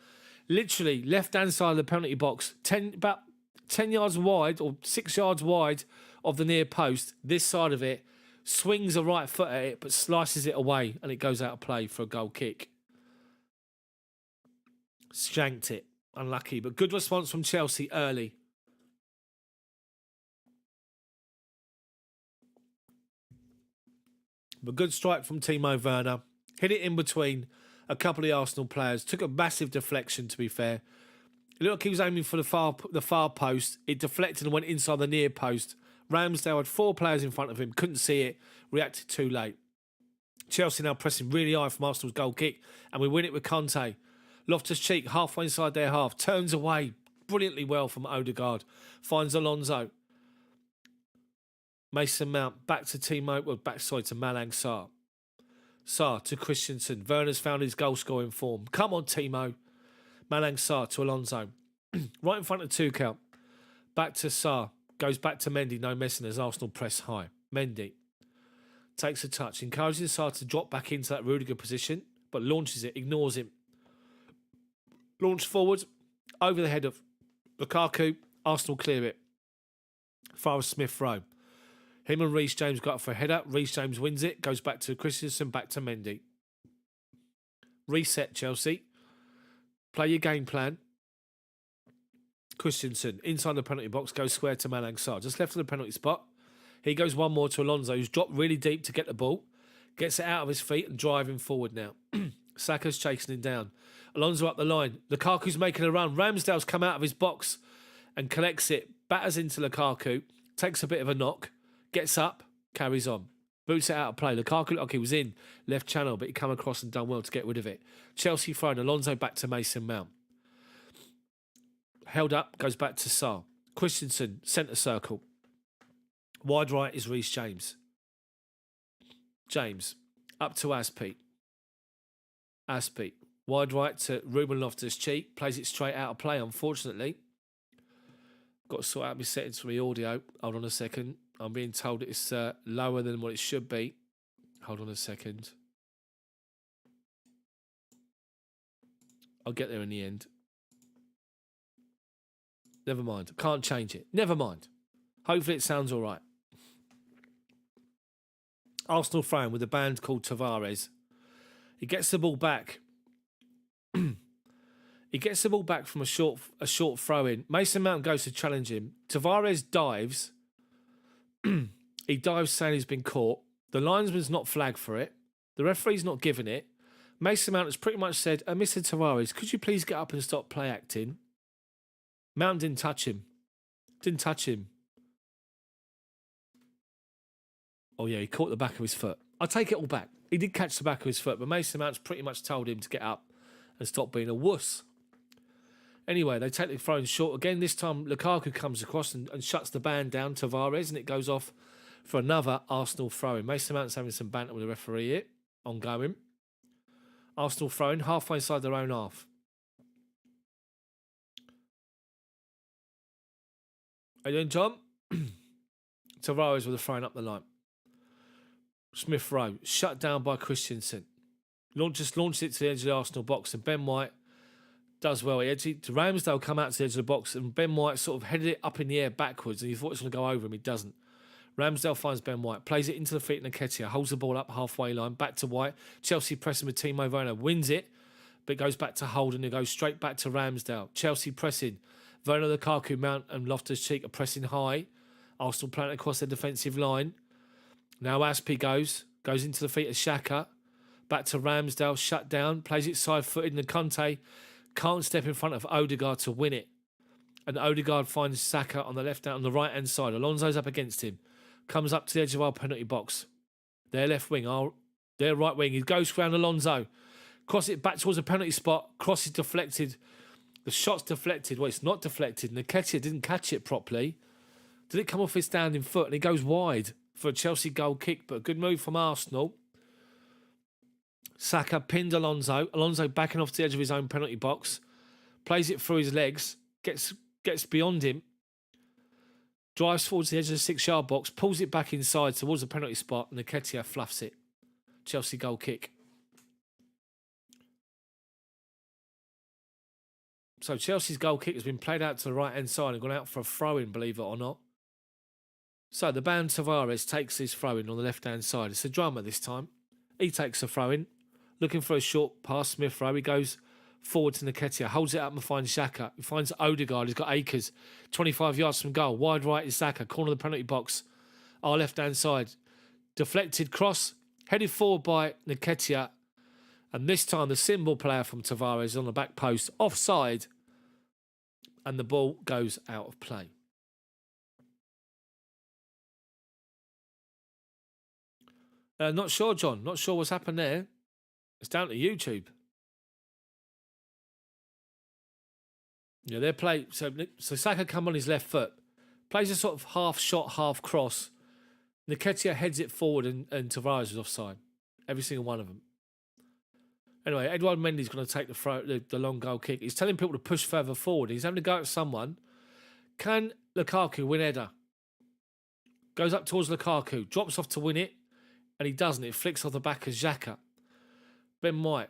Literally, left-hand side of the penalty box. About 10 yards wide or 6 yards wide of the near post. This side of it. Swings a right foot at it, but slices it away and it goes out of play for a goal kick. Shanked it. Unlucky, but good response from Chelsea early. But good strike from Timo Werner. Hit it in between a couple of the Arsenal players. Took a massive deflection, to be fair. It looked like he was aiming for the far post. It deflected and went inside the near post. Ramsdale had 4 players in front of him. Couldn't see it. Reacted too late. Chelsea now pressing really high from Arsenal's goal kick. And we win it with Conte. Loftus-Cheek halfway inside their half. Turns away brilliantly well from Odegaard. Finds Alonso. Mason Mount back to Malang Sarr. Sarr to Christensen. Werner's found his goal-scoring form. Come on, Timo. Malang Sarr to Alonso. Right in front of Tuchel. Back to Sarr. Goes back to Mendy. No messing as Arsenal press high. Mendy takes a touch. Encouraging Sarr to drop back into that Rudiger position. But launches it. Ignores him. Launch forward. Over the head of Lukaku. Arsenal clear it. Far as Smith Rowe. Him and Reece James got up for a header. Reece James wins it. Goes back to Christensen. Back to Mendy. Reset Chelsea. Play your game plan. Christensen inside the penalty box. Goes square to Malang Sarr. Just left of the penalty spot. He goes one more to Alonso, who's dropped really deep to get the ball. Gets it out of his feet and driving forward now. Saka's chasing him down. Alonso up the line. Lukaku's making a run. Ramsdale's come out of his box and collects it. Batters into Lukaku. Takes a bit of a knock. Gets up. Carries on. Boots it out of play. Lukaku looked like he was in left channel, but he come across and done well to get rid of it. Chelsea thrown. Alonso back to Mason Mount. Held up. Goes back to Sarr. Christensen. Centre circle. Wide right is Reece James. James. Up to Azpi. Wide right to Ruben Loftus-Cheek. Plays it straight out of play, unfortunately. Got to sort out my settings for my audio. Hold on a second. I'm being told it's lower than what it should be. Hold on a second. I'll get there in the end. Never mind. Can't change it. Never mind. Hopefully it sounds all right. Arsenal throw-in with a band called Tavares. He gets the ball back. He gets the ball back from a short throw-in. Mason Mount goes to challenge him. Tavares dives. He dives saying he's been caught. The linesman's not flagged for it. The referee's not given it. Mason Mount has pretty much said, Mr. Tavares, could you please get up and stop play acting? Mount didn't touch him. Oh yeah, he caught the back of his foot. I take it all back. He did catch the back of his foot, but Mason Mount's pretty much told him to get up and stop being a wuss. Anyway, they take the throw-in short again. This time, Lukaku comes across and shuts the band down, Tavares, and it goes off for another Arsenal throw-in. Mason Mount's having some banter with the referee here, ongoing. Arsenal throw-in halfway inside their own half. How you doing, John? Tavares with a throw-in up the line. Smith Rowe, shut down by Christensen. Just launched it to the edge of the Arsenal box, and Ben White does well. Ramsdale come out to the edge of the box, and Ben White sort of headed it up in the air backwards, and he thought it was going to go over him. He doesn't. Ramsdale finds Ben White, plays it into the feet of Nketiah, holds the ball up halfway line, back to White. Chelsea pressing with Timo Werner, wins it, but goes back to Holden and goes straight back to Ramsdale. Chelsea pressing. Werner, Lukaku, Mount and Loftus-Cheek are pressing high. Arsenal planting across their defensive line. Now Azpi goes into the feet of Xhaka. Back to Ramsdale, shut down, plays it side-footed, and Conte can't step in front of Odegaard to win it. And Odegaard finds Saka on the right-hand side. Alonso's up against him. Comes up to the edge of our penalty box. Their left wing, their right wing. He goes round Alonso. Cross it back towards the penalty spot. Cross is deflected. The shot's deflected. Well, it's not deflected. Nketiah didn't catch it properly. Did it come off his standing foot? And he goes wide for a Chelsea goal kick. But a good move from Arsenal. Saka pinned Alonso. Alonso backing off the edge of his own penalty box. Plays it through his legs. Gets beyond him. Drives towards the edge of the 6-yard box. Pulls it back inside towards the penalty spot. And Nketiah fluffs it. Chelsea goal kick. So Chelsea's goal kick has been played out to the right-hand side and gone out for a throw-in, believe it or not. So the band Tavares takes his throw-in on the left-hand side. It's a drama this time. He takes a throw-in. Looking for a short pass, Smith Rowe. He goes forward to Nketiah. Holds it up and finds Xhaka. He finds Odegaard. He's got Akers. 25 yards from goal. Wide right is Saka. Corner of the penalty box. Our left-hand side. Deflected cross. Headed forward by Nketiah. And this time the symbol player from Tavares is on the back post. Offside. And the ball goes out of play. Not sure, John. Not sure what's happened there. It's down to YouTube. Yeah, they play. So Saka come on his left foot. Plays a sort of half shot, half cross. Nketiah heads it forward and Tavares is offside. Every single one of them. Anyway, Edouard Mendy's going to take the long goal kick. He's telling people to push further forward. He's having to go at someone. Can Lukaku win header? Goes up towards Lukaku, drops off to win it, and he doesn't. It flicks off the back of Xhaka. Ben White,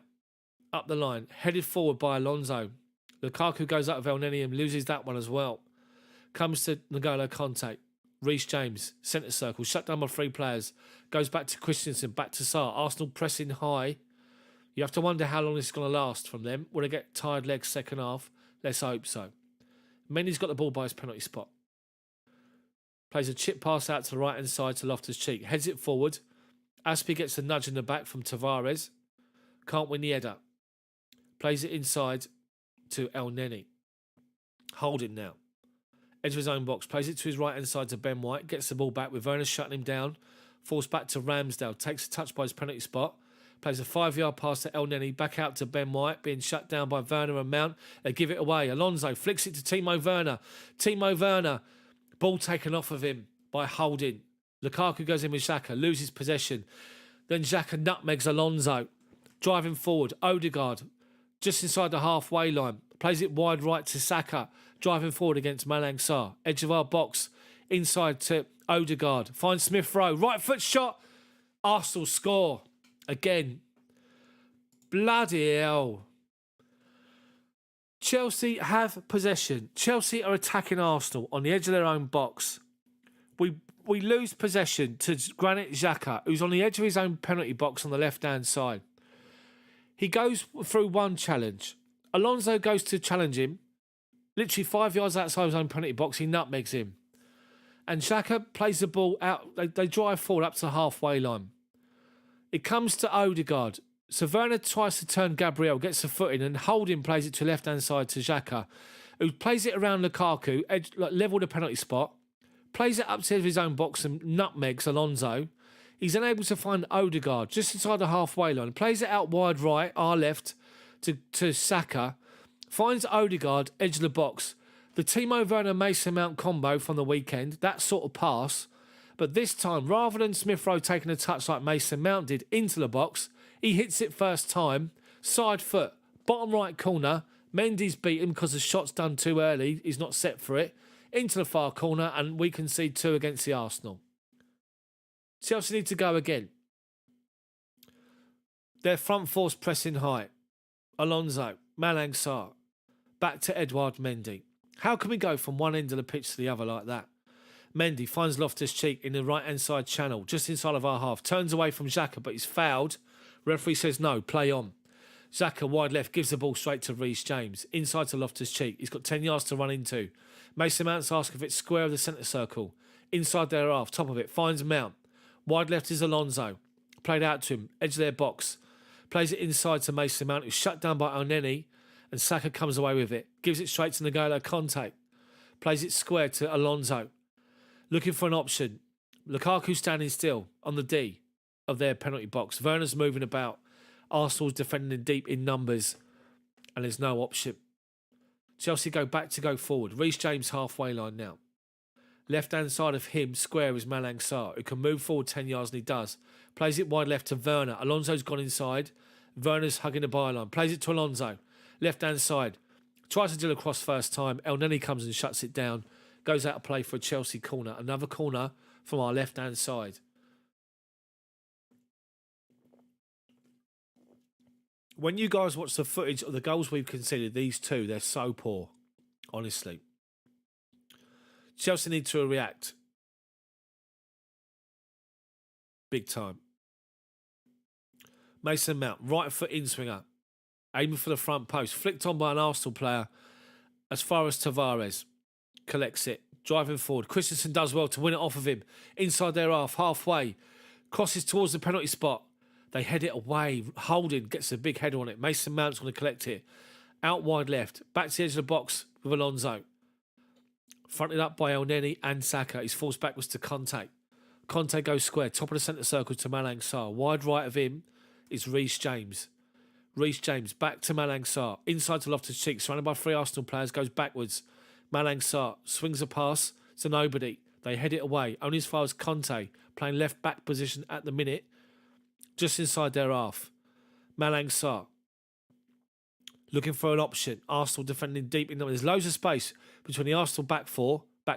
up the line, headed forward by Alonso. Lukaku goes up with El Neni and loses that one as well. Comes to N'Golo Kante. Reece James, centre circle, shut down by 3 players. Goes back to Christensen, back to Sarr. Arsenal pressing high. You have to wonder how long this is going to last from them. Will they get tired legs second half? Let's hope so. Mendy's got the ball by his penalty spot. Plays a chip pass out to the right-hand side to Loftus-Cheek. Heads it forward. Azpi gets a nudge in the back from Tavares. Can't win the header. Plays it inside to El Neni. Holding now. Edge of his own box. Plays it to his right-hand side to Ben White. Gets the ball back with Werner shutting him down. Falls back to Ramsdale. Takes a touch by his penalty spot. Plays a 5-yard pass to El Neni. Back out to Ben White. Being shut down by Werner and Mount. They give it away. Alonso flicks it to Timo Werner. Timo Werner. Ball taken off of him by Holding. Lukaku goes in with Xhaka. Loses possession. Then Xhaka nutmegs Alonso. Driving forward. Odegaard. Just inside the halfway line. Plays it wide right to Saka. Driving forward against Malang Sarr. Edge of our box. Inside to Odegaard. Finds Smith Rowe. Right foot shot. Arsenal score. Again. Bloody hell. Chelsea have possession. Chelsea are attacking Arsenal on the edge of their own box. We lose possession to Granit Xhaka, who's on the edge of his own penalty box on the left-hand side. He goes through one challenge. Alonso goes to challenge him. Literally 5 yards outside his own penalty box, he nutmegs him. And Xhaka plays the ball out. They drive forward up to the halfway line. It comes to Odegaard. So Werner tries to turn Gabriel, gets the foot in, and Holding plays it to the left-hand side to Xhaka, who plays it around Lukaku, level the penalty spot, plays it up to his own box and nutmegs Alonso. He's unable to find Odegaard just inside the halfway line. Plays it out wide right, our left, to Saka. Finds Odegaard, edge of the box. The Timo Werner Mason Mount combo from the weekend, that sort of pass. But this time, rather than Smith Rowe taking a touch like Mason Mount did into the box, he hits it first time, side foot, bottom right corner. Mendy's beaten because the shot's done too early. He's not set for it. Into the far corner, and we concede 2 against the Arsenal. Chelsea need to go again. Their front four's pressing high. Alonso, Malang Sarr, back to Edouard Mendy. How can we go from one end of the pitch to the other like that? Mendy finds Loftus-Cheek in the right-hand side channel, just inside of our half. Turns away from Xhaka, but he's fouled. Referee says no, play on. Xhaka, wide left, gives the ball straight to Reece James. Inside to Loftus-Cheek. He's got 10 yards to run into. Mason Mount's asking if it's square of the centre circle. Inside their half, top of it, finds Mount. Wide left is Alonso. Played out to him, edge of their box. Plays it inside to Mason Mount, who's shut down by El Neni, and Saka comes away with it. Gives it straight to N'Golo Kante. Plays it square to Alonso. Looking for an option. Lukaku standing still on the D of their penalty box. Werner's moving about. Arsenal's defending deep in numbers, and there's no option. Chelsea go back to go forward. Reece James halfway line now. Left-hand side of him, square, is Malang Sarr, who can move forward 10 yards, and he does. Plays it wide left to Werner. Alonso's gone inside. Werner's hugging the byline. Plays it to Alonso. Left-hand side. Tries to deal across first time. El Neni comes and shuts it down. Goes out of play for a Chelsea corner. Another corner from our left-hand side. When you guys watch the footage of the goals we've conceded, these two, they're so poor, honestly. Chelsea need to react. Big time. Mason Mount, right foot in swinger. Aiming for the front post. Flicked on by an Arsenal player as far as Tavares. Collects it. Driving forward. Christensen does well to win it off of him. Inside their half, halfway. Crosses towards the penalty spot. They head it away. Holding gets a big header on it. Mason Mount's going to collect it. Out wide left. Back to the edge of the box with Alonso. Fronted up by El Neni and Saka. He's forced backwards to Conte. Conte goes square. Top of the centre circle to Malang Sarr. Wide right of him is Reece James. Reece James back to Malang Sarr. Inside to Loftus-Cheek. Surrounded by 3 Arsenal players. Goes backwards. Malang Sarr swings a pass to nobody. They head it away. Only as far as Conte. Playing left back position at the minute. just inside their half. Malang Sarr looking for an option. Arsenal defending deep in them. There's loads of space between the Arsenal back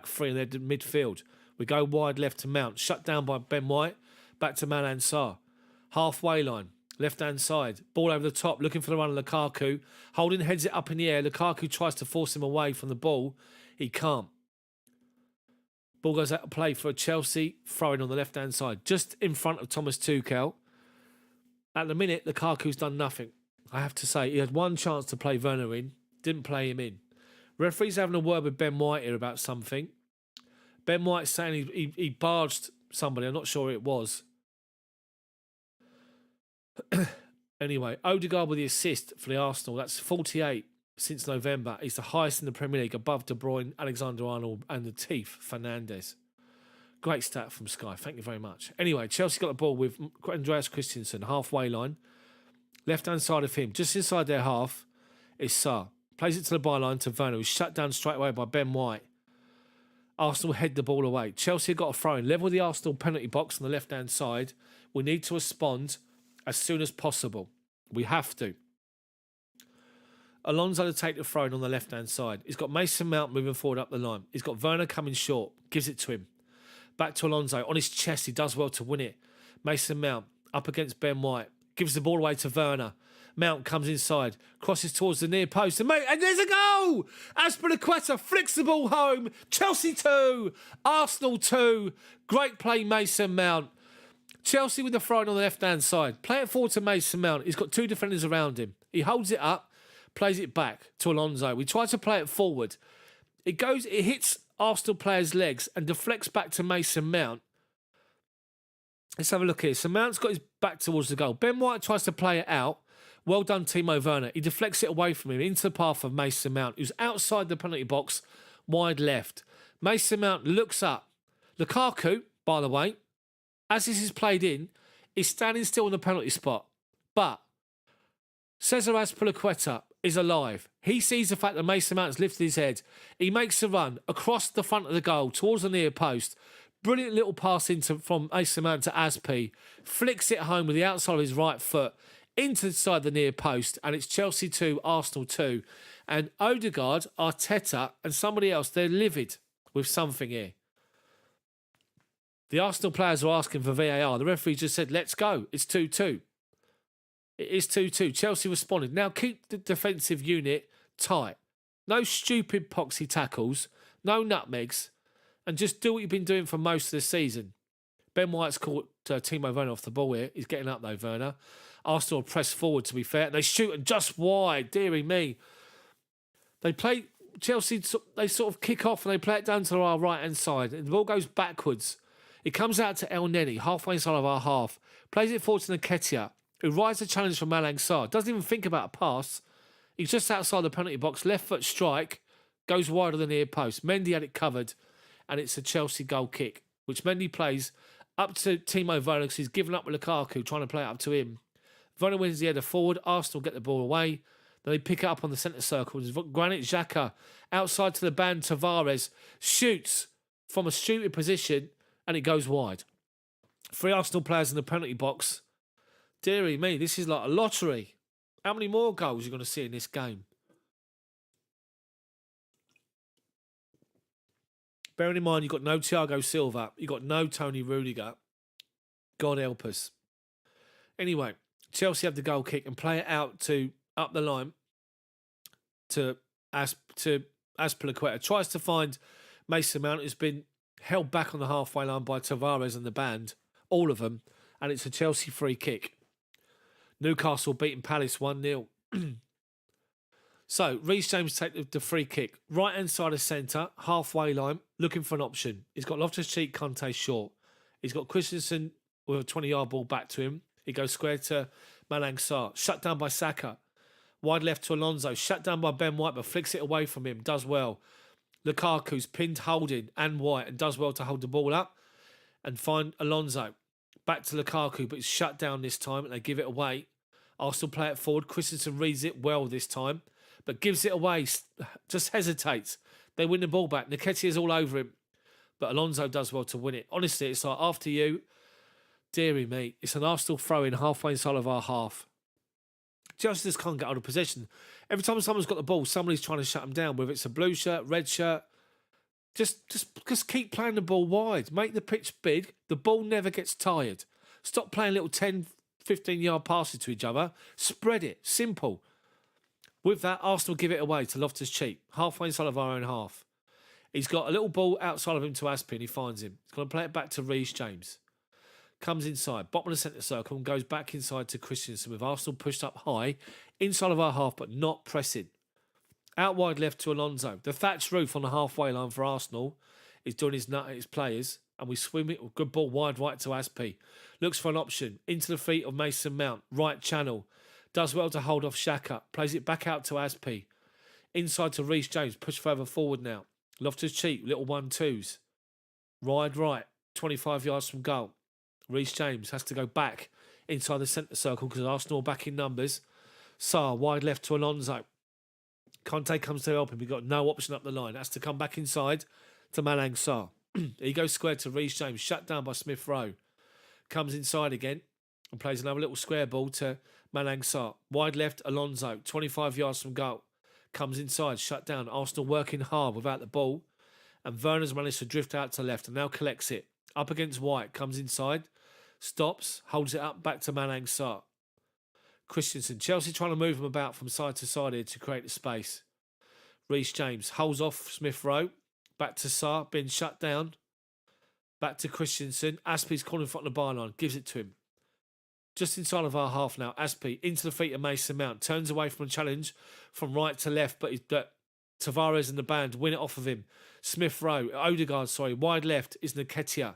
three and their midfield. We go wide left to Mount. Shut down by Ben White. Back to Malang Sarr. Halfway line. Left-hand side. Ball over the top. Looking for the run of Lukaku. Holding heads it up in the air. Lukaku tries to force him away from the ball. He can't. Ball goes out of play for a Chelsea throwing on the left-hand side. Just in front of Thomas Tuchel. At the minute, Lukaku's done nothing. I have to say, he had one chance to play Werner in. Didn't play him in. Referee's having a word with Ben White here about something. Ben White's saying he barged somebody. I'm not sure who it was. Anyway, Odegaard with the assist for the Arsenal. That's 48 since November. He's the highest in the Premier League, above De Bruyne, Alexander-Arnold and the Teeth, Fernandes. Great stat from Sky. Thank you very much. Anyway, Chelsea got the ball with Andreas Christensen, halfway line. Left-hand side of him, just inside their half, is Sarr. Plays it to the byline to Werner, who's shut down straight away by Ben White. Arsenal head the ball away. Chelsea got a throw-in. Level with the Arsenal penalty box on the left-hand side. We need to respond as soon as possible. We have to. Alonso to take the throw-in on the left-hand side. He's got Mason Mount moving forward up the line. He's got Werner coming short. Gives it to him. Back to Alonso. On his chest, he does well to win it. Mason Mount up against Ben White. Gives the ball away to Werner. Mount comes inside. Crosses towards the near post. And there's a goal! Azpilicueta flicks the ball home. Chelsea 2. Arsenal 2. Great play, Mason Mount. Chelsea with the throw on the left-hand side. Play it forward to Mason Mount. He's got two defenders around him. He holds it up. Plays it back to Alonso. We try to play it forward. It hits Arsenal players' legs and deflects back to Mason Mount. Let's have a look here. So Mount's got his back towards the goal. Ben White tries to play it out. Well done, Timo Werner. He deflects it away from him into the path of Mason Mount, who's outside the penalty box, wide left. Mason Mount looks up. Lukaku, by the way, as this is played in, is standing still in the penalty spot. But Cesar Azpilicueta is alive. He sees the fact that Mason Mount has lifted his head. He makes a run across the front of the goal towards the near post. Brilliant little pass from Mason Mount to Azpi. Flicks it home with the outside of his right foot inside the near post. And it's Chelsea 2, Arsenal 2. And Odegaard, Arteta and somebody else, they're livid with something here. The Arsenal players are asking for VAR. The referee just said, let's go. It's 2-2. It is 2-2. Chelsea responded. Now keep the defensive unit tight. No stupid poxy tackles. No nutmegs. And just do what you've been doing for most of the season. Ben White's caught Timo Werner off the ball here. He's getting up though, Werner. Arsenal press forward, to be fair. They shoot and just wide. Dearie me. Chelsea, they sort of kick off and they play it down to our right-hand side. And the ball goes backwards. It comes out to El Neni, halfway inside of our half. Plays it forward to Nketiah, who rides the challenge from Malang Sarr. Doesn't even think about a pass. He's just outside the penalty box. Left foot strike. Goes wide of the near post. Mendy had it covered. And it's a Chelsea goal kick, which Mendy plays up to Timo Werner because he's given up with Lukaku, trying to play it up to him. Werner wins the header forward. Arsenal get the ball away. Then they pick it up on the centre circle. Granit Xhaka outside to the band. Tavares shoots from a stupid position and it goes wide. 3 Arsenal players in the penalty box. Dearie me, this is like a lottery. How many more goals are you going to see in this game? Bearing in mind, you've got no Thiago Silva. You've got no Tony Rudiger. God help us. Anyway, Chelsea have the goal kick and play it out up the line to Azpilicueta. Tries to find Mason Mount, who's been held back on the halfway line by Tavares and the band. All of them. And it's a Chelsea free kick. Newcastle beating Palace 1-0. So, Reece James take the free kick. Right-hand side of centre, halfway line, looking for an option. He's got Loftus-Cheek, Conte short. He's got Christensen with a 20-yard ball back to him. He goes square to Malang Sarr. Shut down by Saka. Wide left to Alonso. Shut down by Ben White, but flicks it away from him. Does well. Lukaku's pinned Holding and White and does well to hold the ball up and find Alonso. Back to Lukaku, but it's shut down this time and they give it away. Arsenal play it forward. Christensen reads it well this time, but gives it away. Just hesitates. They win the ball back. Nketiah's all over him, but Alonso does well to win it. Honestly, it's like after you, Deary me. It's an Arsenal throw-in halfway inside of our half. Chelsea just can't get out of possession. Every time someone's got the ball, somebody's trying to shut them down, whether it's a blue shirt, red shirt. Just keep playing the ball wide. Make the pitch big. The ball never gets tired. Stop playing little 10, 15-yard passes to each other. Spread it. Simple. With that, Arsenal give it away to Loftus-Cheek, halfway inside of our own half. He's got a little ball outside of him to Azpilicueta and he finds him. He's going to play it back to Reece James. Comes inside, bottom of the centre circle and goes back inside to Christensen with Arsenal pushed up high, inside of our half but not pressing. Out wide left to Alonso. The thatched roof on the halfway line for Arsenal is doing his nut at his players and we swim it with good ball wide right to Azpi. Looks for an option, into the feet of Mason Mount, right channel. Does well to hold off Xhaka, plays it back out to Azpi. Inside to Reece James, push further forward now. Loftus-Cheek, little 1-2s. Ride right, 25 yards from goal. Reece James has to go back inside the centre circle because Arsenal are back in numbers. Sarr, wide left to Alonso. Conte comes to help him. We've got no option up the line. Has to come back inside to Malang Sarr. He goes square to Reece James, shut down by Smith Rowe. Comes inside again and plays another little square ball to Malang Sarr. Wide left, Alonso, 25 yards from goal. Comes inside, shut down. Arsenal working hard without the ball. And Werner's managed to drift out to left and now collects it. Up against White, comes inside, stops, holds it up back to Malang Sarr. Christensen, Chelsea trying to move him about from side to side here to create the space. Reece James holds off Smith Rowe, back to Sarr, been shut down. Back to Christensen, Aspie's calling in front of the byline, gives it to him. Just inside of our half now, Azpi into the feet of Mason Mount, turns away from a challenge from right to left, but Tavares and the band win it off of him. Smith Rowe, Odegaard, wide left is Nketiah.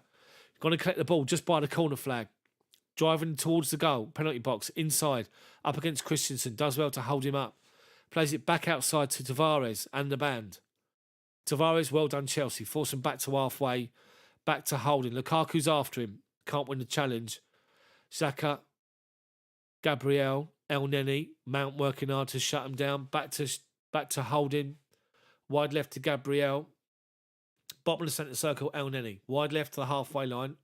Going to collect the ball just by the corner flag. Driving towards the goal, penalty box, inside, up against Christensen, does well to hold him up. Plays it back outside to Tavares and the band. Tavares, well done Chelsea, force him back to halfway, back to holding. Lukaku's after him, can't win the challenge. Xhaka, Gabriel, El Neni, Mount working hard to shut him down. Back to holding. Wide left to Gabriel. Bottom of the centre circle, El Neni. Wide left to the halfway line,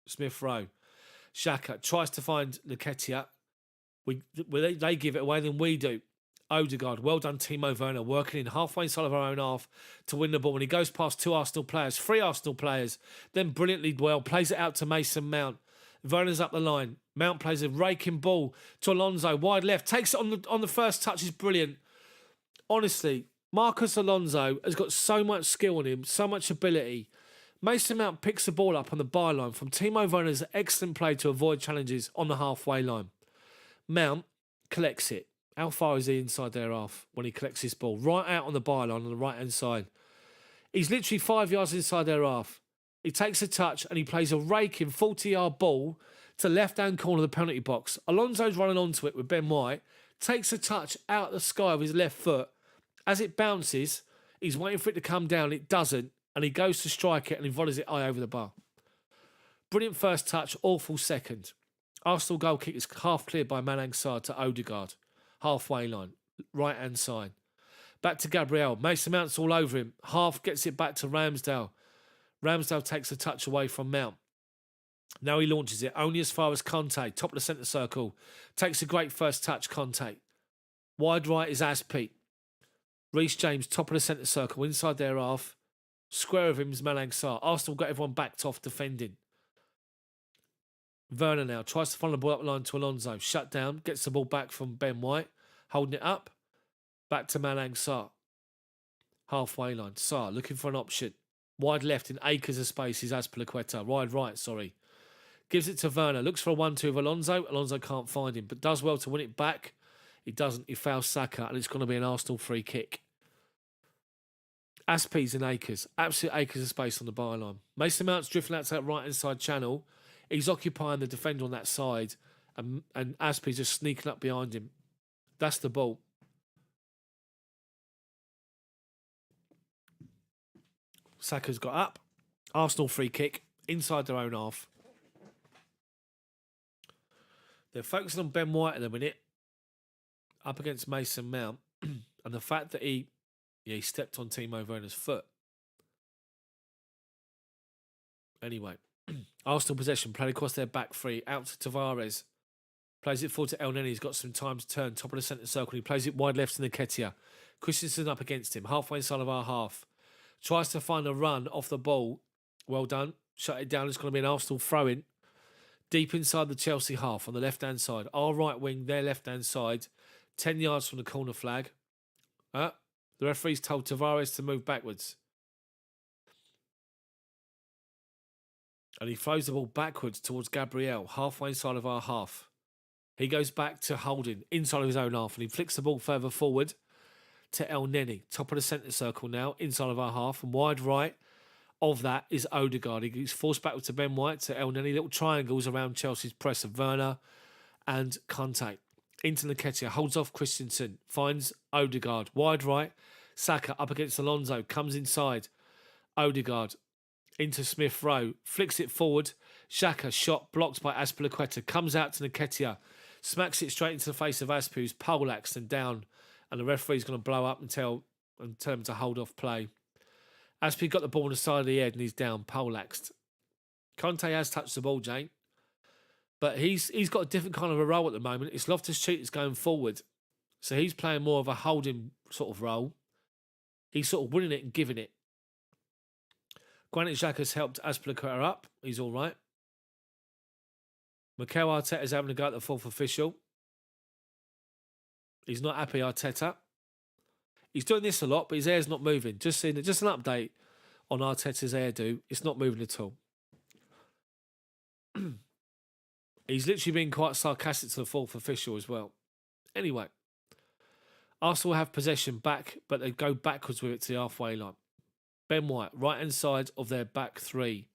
Smith Rowe. Xhaka tries to find Nketiah. They give it away, then we do. Odegaard, well done Timo Werner, working in halfway inside of our own half to win the ball. And he goes past three Arsenal players, then brilliantly well, plays it out to Mason Mount. Werner's up the line. Mount plays a raking ball to Alonso, wide left, takes it on the first touch, is brilliant. Honestly, Marcus Alonso has got so much skill on him, so much ability. Mason Mount picks the ball up on the byline from Timo Werner's excellent play to avoid challenges on the halfway line. Mount collects it. How far is he inside their half when he collects this ball? Right out on the byline on the right-hand side. He's literally 5 yards inside their half. He takes a touch and he plays a raking 40-yard ball to left-hand corner of the penalty box. Alonso's running onto it with Ben White. Takes a touch out the sky with his left foot. As it bounces, he's waiting for it to come down. It doesn't. And he goes to strike it and he volleys it high over the bar. Brilliant first touch, awful second. Arsenal goal kick is half cleared by Malang Sarr to Odegaard. Halfway line, right-hand side. Back to Gabriel. Mason Mount's all over him. Half gets it back to Ramsdale. Ramsdale takes a touch away from Mount. Now he launches it only as far as Conte, top of the centre circle. Takes a great first touch, Conte. Wide right is Azpi. Reece James, top of the centre circle, inside their half. Square of him is Malang Sarr. Arsenal got everyone backed off defending. Werner now tries to follow the ball up the line to Alonso. Shut down, gets the ball back from Ben White. Holding it up. Back to Malang Sarr. Halfway line. Sarr looking for an option. Wide left in acres of space is Azpilicueta. Wide right, Gives it to Werner. Looks for a 1-2 with Alonso. Alonso can't find him, but does well to win it back. He doesn't. He fouls Saka, and it's going to be an Arsenal free kick. Aspie's in acres. Absolute acres of space on the byline. Mason Mount's drifting out to that right-hand side channel. He's occupying the defender on that side, and Aspie's just sneaking up behind him. That's the ball. Saka's got up. Arsenal free kick inside their own half. They're focusing on Ben White at the minute, up against Mason Mount, and the fact that he stepped on Timo Werner's foot. Anyway, Arsenal possession, played across their back three, out to Tavares. Plays it forward to El Neni. He's got some time to turn, top of the centre circle. He plays it wide left to Nketiah. Christensen up against him, halfway inside of our half. Tries to find a run off the ball. Well done. Shut it down. It's going to be an Arsenal throw-in. Deep inside the Chelsea half on the left-hand side. Our right wing, their left-hand side. 10 yards from the corner flag. The referee's told Tavares to move backwards. And he throws the ball backwards towards Gabriel, halfway inside of our half. He goes back to Holding, inside of his own half, and he flicks the ball further forward to El Neni, top of the centre circle now, inside of our half, and wide right of that is Odegaard. He's forced backwards to Ben White, to El Neni, little triangles around Chelsea's press of Werner and Conte. Into Nketiah, holds off Christensen, finds Odegaard, wide right, Saka up against Alonso, comes inside, Odegaard into Smith Rowe, flicks it forward, Xhaka, shot blocked by Azpilicueta, comes out to Nketiah, smacks it straight into the face of Aspi, who's poleaxed and down, and the referee's going to blow up and tell him to hold off play. Aspi got the ball on the side of the head and he's down, poleaxed. Conte has touched the ball, Jane, but he's got a different kind of a role at the moment. It's Loftus-Cheek that's going forward, so he's playing more of a holding sort of role. He's sort of winning it and giving it. Granit Xhaka's helped Azpilicueta up. He's all right. Mikel Arteta's having a go at the fourth official. He's not happy, Arteta. He's doing this a lot, but his hair's not moving. Just an update on Arteta's hairdo. It's not moving at all. He's literally been quite sarcastic to the fourth official as well. Anyway, Arsenal have possession back, but they go backwards with it to the halfway line. Ben White, right-hand side of their back three.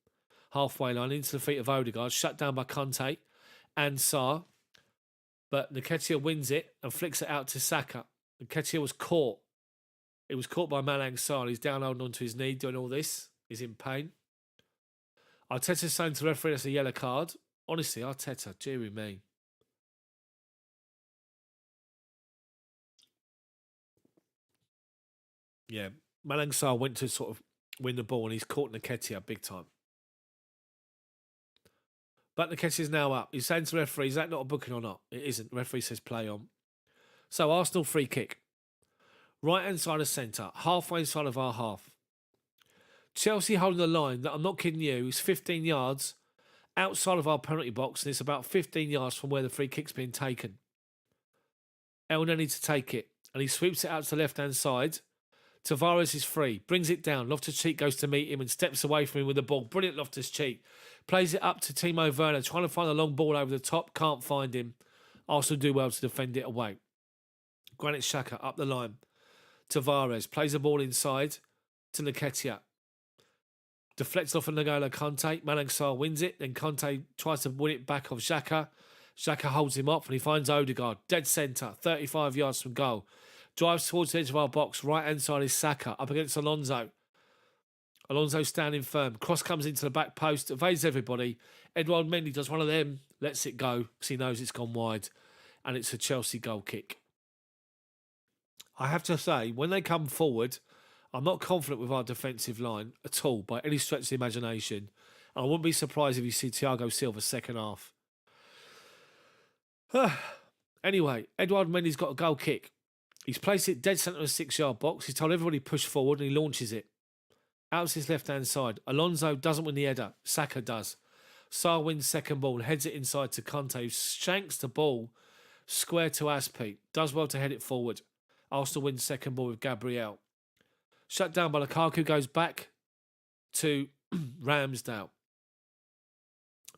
Halfway line, into the feet of Odegaard, shut down by Conte and Sarr. But Nketiah wins it and flicks it out to Saka. Nketiah was caught. It was caught by Malang Sarr. He's down holding onto his knee, doing all this. He's in pain. Arteta's saying to the referee that's a yellow card. Honestly, Arteta, dearie me. Yeah, Malang Sarr went to sort of win the ball and he's caught Nketiah big time. But Nketiah's now up. He's saying to the referee, is that not a booking or not? It isn't. The referee says play on. So Arsenal free kick. Right-hand side of centre. Halfway inside of our half. Chelsea holding the line that, I'm not kidding you, is 15 yards outside of our penalty box, and it's about 15 yards from where the free kick's been taken. El Neni to take it, and he sweeps it out to the left-hand side. Tavares is free, brings it down. Loftus-Cheek goes to meet him and steps away from him with the ball. Brilliant Loftus-Cheek. Plays it up to Timo Werner, trying to find a long ball over the top. Can't find him. Arsenal do well to defend it away. Granit Xhaka up the line. Tavares plays the ball inside to Nketiah. Deflects off of N'Golo Kante. Malang Sarr wins it. Then Kante tries to win it back off Xhaka. Xhaka holds him off and he finds Odegaard. Dead centre, 35 yards from goal. Drives towards the edge of our box. Right-hand side is Saka up against Alonso. Alonso standing firm. Cross comes into the back post. Evades everybody. Edouard Mendy does one of them. Lets it go because he knows it's gone wide. And it's a Chelsea goal kick. I have to say, when they come forward, I'm not confident with our defensive line at all by any stretch of the imagination. And I wouldn't be surprised if you see Thiago Silva second half. Anyway, Edouard Mendy's got a goal kick. He's placed it dead centre of the 6-yard box. He's told everybody push forward and he launches it. Out to his left-hand side. Alonso doesn't win the header. Saka does. Sarr wins second ball and heads it inside to Conte, who shanks the ball square to Aspi. Does well to head it forward. Arsenal wins second ball with Gabriel. Shut down by Lukaku, goes back to Ramsdale.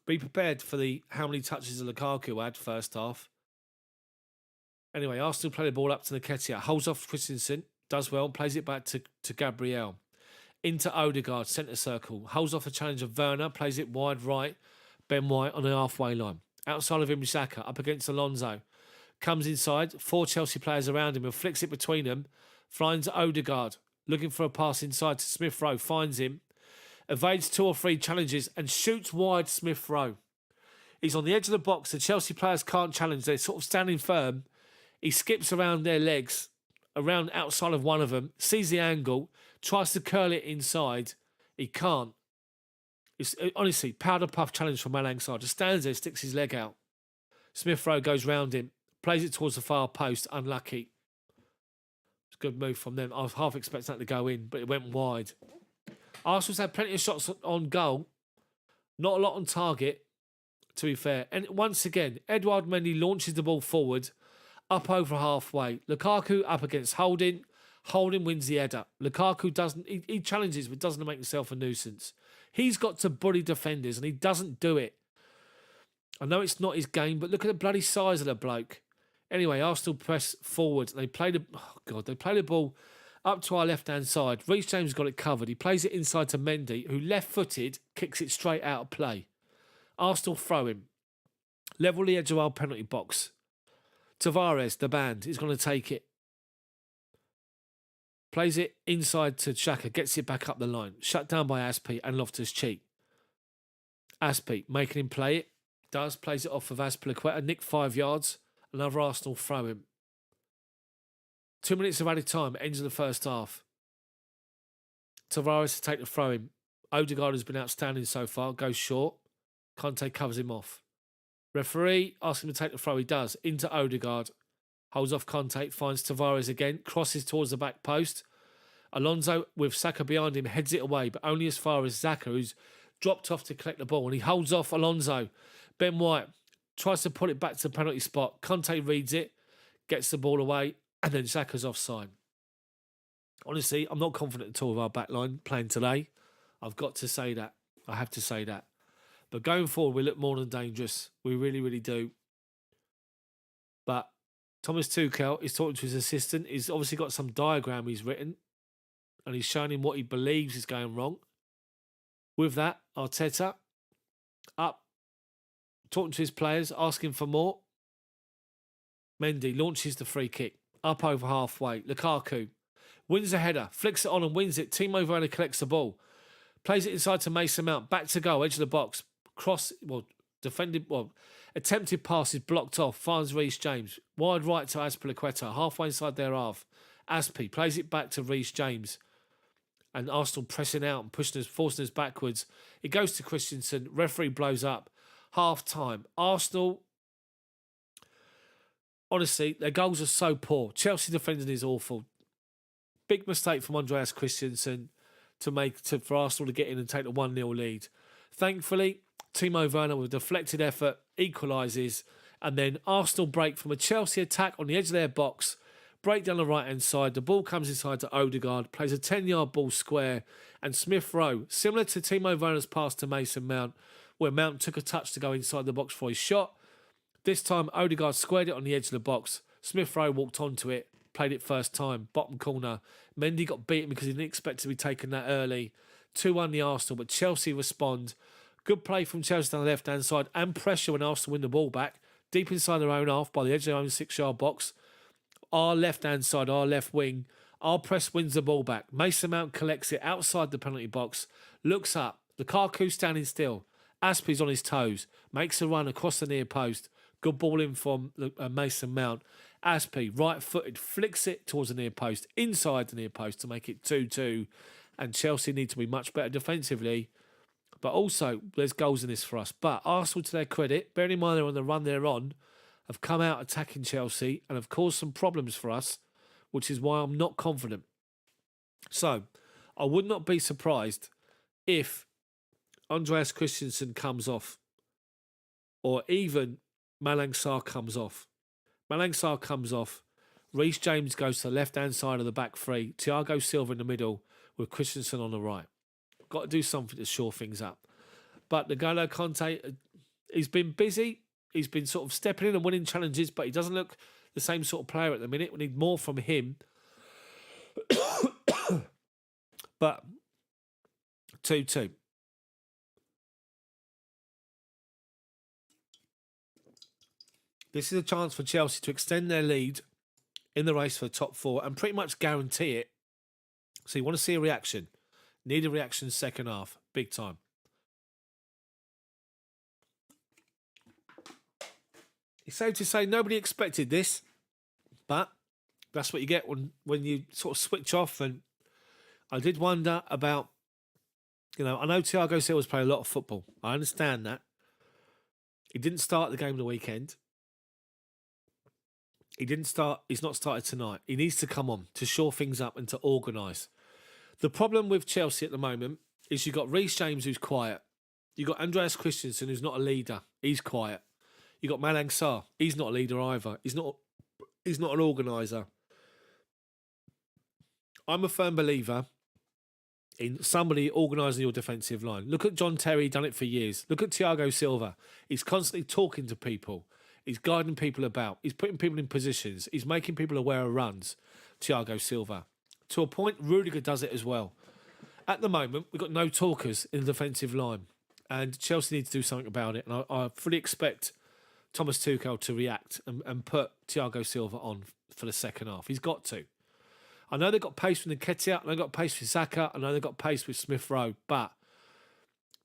Be prepared for the how many touches Lukaku had first half. Anyway, Arsenal play the ball up to Nketiah. Holds off Christensen. Does well. Plays it back to Gabriel. Into Odegaard, centre circle. Holds off a challenge of Werner. Plays it wide right. Ben White on the halfway line. Outside of him, Xhaka up against Alonso. Comes inside. 4 Chelsea players around him and flicks it between them. Finds Odegaard. Looking for a pass inside to Smith Rowe. Finds him. Evades 2 or 3 challenges and shoots wide Smith Rowe. He's on the edge of the box. The Chelsea players can't challenge. They're sort of standing firm. He skips around their legs, around outside of one of them, sees the angle, tries to curl it inside. He can't. It's honestly powder puff challenge from Malang Sarr. Just stands there, sticks his leg out. Smith Rowe goes round him, plays it towards the far post. Unlucky. It's a good move from them. I was half expecting that to go in, but it went wide. Arsenal's had plenty of shots on goal. Not a lot on target, to be fair. And once again, Edouard Mendy launches the ball forward, up over halfway. Lukaku up against Holding. Holding wins the header. Lukaku doesn't. He challenges, but doesn't make himself a nuisance. He's got to bully defenders, and he doesn't do it. I know it's not his game, but look at the bloody size of the bloke. Anyway, Arsenal press forward. They play the ball up to our left-hand side. Reece James got it covered. He plays it inside to Mendy, who left-footed kicks it straight out of play. Arsenal throw him. Level the edge of our penalty box. Tavares, the band, is going to take it. Plays it inside to Xhaka, gets it back up the line. Shut down by Azpi and Loftus-Cheek. Azpi, making him play it. Plays it off of Azpilicueta. Nick 5 yards. Another Arsenal throw him. 2 minutes of added time. Ends of the first half. Tavares to take the throw in. Odegaard has been outstanding so far. Goes short. Conte covers him off. Referee asks him to take the throw. He does. Into Odegaard. Holds off Conte. Finds Tavares again. Crosses towards the back post. Alonso, with Saka behind him, heads it away, but only as far as Xhaka, who's dropped off to collect the ball. And he holds off Alonso. Ben White tries to put it back to the penalty spot. Conte reads it. Gets the ball away. And then Xhaka's offside. Honestly, I'm not confident at all with our backline playing today. I've got to say that. I have to say that. But going forward, we look more than dangerous. We really, really do. But Thomas Tuchel is talking to his assistant. He's obviously got some diagram he's written. And he's showing him what he believes is going wrong. With that, Arteta up, talking to his players, asking for more. Mendy launches the free kick. Up over halfway. Lukaku wins the header. Flicks it on and wins it. Timo Werner collects the ball. Plays it inside to Mason Mount. Back to goal. Edge of the box. Attempted pass is blocked off. Finds Reece James. Wide right to Azpilicueta. Halfway inside their half. Azpi plays it back to Reece James. And Arsenal pressing out and forcing us backwards. It goes to Christensen. Referee blows up. Half time. Arsenal, honestly, their goals are so poor. Chelsea defending is awful. Big mistake from Andreas Christensen for Arsenal to get in and take the 1-0 lead. Thankfully, Timo Werner with a deflected effort equalises, and then Arsenal break from a Chelsea attack on the edge of their box, break down the right-hand side. The ball comes inside to Odegaard, plays a 10-yard ball square, and Smith Rowe, similar to Timo Werner's pass to Mason Mount, where Mount took a touch to go inside the box for his shot. This time, Odegaard squared it on the edge of the box. Smith Rowe walked onto it, played it first time, bottom corner. Mendy got beaten because he didn't expect to be taken that early. 2-1 the Arsenal, but Chelsea respond. Good play from Chelsea down the left-hand side and pressure when Arsenal win the ball back. Deep inside their own half by the edge of their own 6-yard box. Our left-hand side, our left wing, our press wins the ball back. Mason Mount collects it outside the penalty box. Looks up. Lukaku standing still. Azpi's on his toes. Makes a run across the near post. Good ball in from Mason Mount. Azpi, right-footed, flicks it towards the near post, inside the near post to make it 2-2. And Chelsea need to be much better defensively. But also, there's goals in this for us. But Arsenal, to their credit, bearing in mind they're on the run they're on, have come out attacking Chelsea and have caused some problems for us, which is why I'm not confident. So, I would not be surprised if Andreas Christensen comes off, or even Malang Sarr comes off. Malang Sarr comes off. Reece James goes to the left-hand side of the back three. Thiago Silva in the middle with Christensen on the right. Got to do something to shore things up. But N'Golo Conte, he's been busy. He's been sort of stepping in and winning challenges, but he doesn't look the same sort of player at the minute. We need more from him. But 2-2. This is a chance for Chelsea to extend their lead in the race for the top four and pretty much guarantee it. So you want to see a reaction. Need a reaction second half. Big time. It's safe to say nobody expected this, but that's what you get when you sort of switch off. And I did wonder about You know, I know Thiago Silva's played a lot of football. I understand that. He didn't start the game of the weekend. He's not started tonight. He needs to come on to shore things up and to organise. The problem with Chelsea at the moment is you've got Reece James, who's quiet. You've got Andreas Christensen, who's not a leader. He's quiet. You've got Malang Sarr. He's not a leader either. He's not an organiser. I'm a firm believer in somebody organising your defensive line. Look at John Terry, done it for years. Look at Thiago Silva. He's constantly talking to people. He's guiding people about. He's putting people in positions. He's making people aware of runs, Thiago Silva. To a point, Rudiger does it as well. At the moment, we've got no talkers in the defensive line. And Chelsea need to do something about it. And I fully expect Thomas Tuchel to react and put Thiago Silva on for the second half. He's got to. I know they've got pace with Nketiah. I know they've got pace with Saka. I know they've got pace with Smith Rowe. But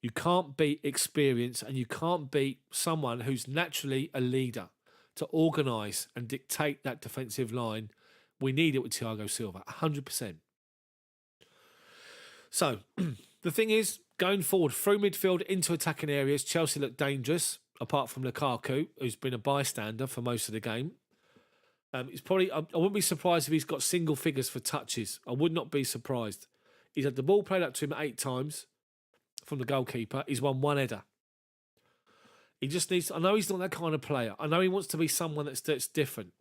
you can't beat experience and you can't beat someone who's naturally a leader to organise and dictate that defensive line. We need it with Thiago Silva, 100%. So, the thing is, going forward, through midfield into attacking areas, Chelsea look dangerous, apart from Lukaku, who's been a bystander for most of the game. It's probably, I wouldn't be surprised if he's got single figures for touches. I would not be surprised. He's had the ball played up to him 8 times from the goalkeeper. He's won 1 header. He just needs, I know he's not that kind of player. I know he wants to be someone that's different.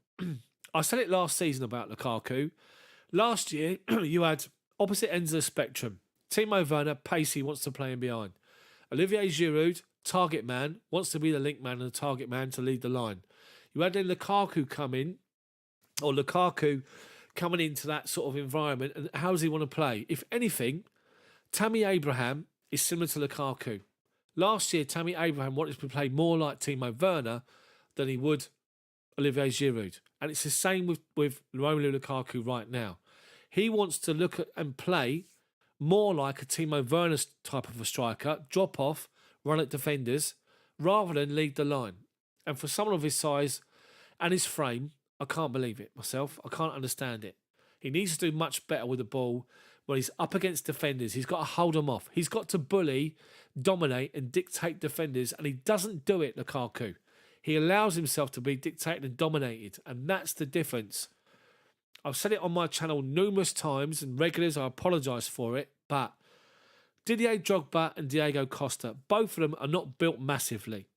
I said it last season about Lukaku. Last year, you had opposite ends of the spectrum. Timo Werner, pacey, wants to play in behind. Olivier Giroud, target man, wants to be the link man and the target man to lead the line. You had then Lukaku coming into that sort of environment, and how does he want to play? If anything, Tammy Abraham is similar to Lukaku. Last year, Tammy Abraham wanted to play more like Timo Werner than he would Olivier Giroud. And it's the same with Romelu Lukaku right now. He wants to look at and play more like a Timo Werner type of a striker, drop off, run at defenders, rather than lead the line. And for someone of his size and his frame, I can't believe it myself. I can't understand it. He needs to do much better with the ball when he's up against defenders. He's got to hold them off. He's got to bully, dominate and dictate defenders, and he doesn't do it, Lukaku. He allows himself to be dictated and dominated, and that's the difference. I've said it on my channel numerous times, and regulars, I apologise for it, but Didier Drogba and Diego Costa, both of them are not built massively.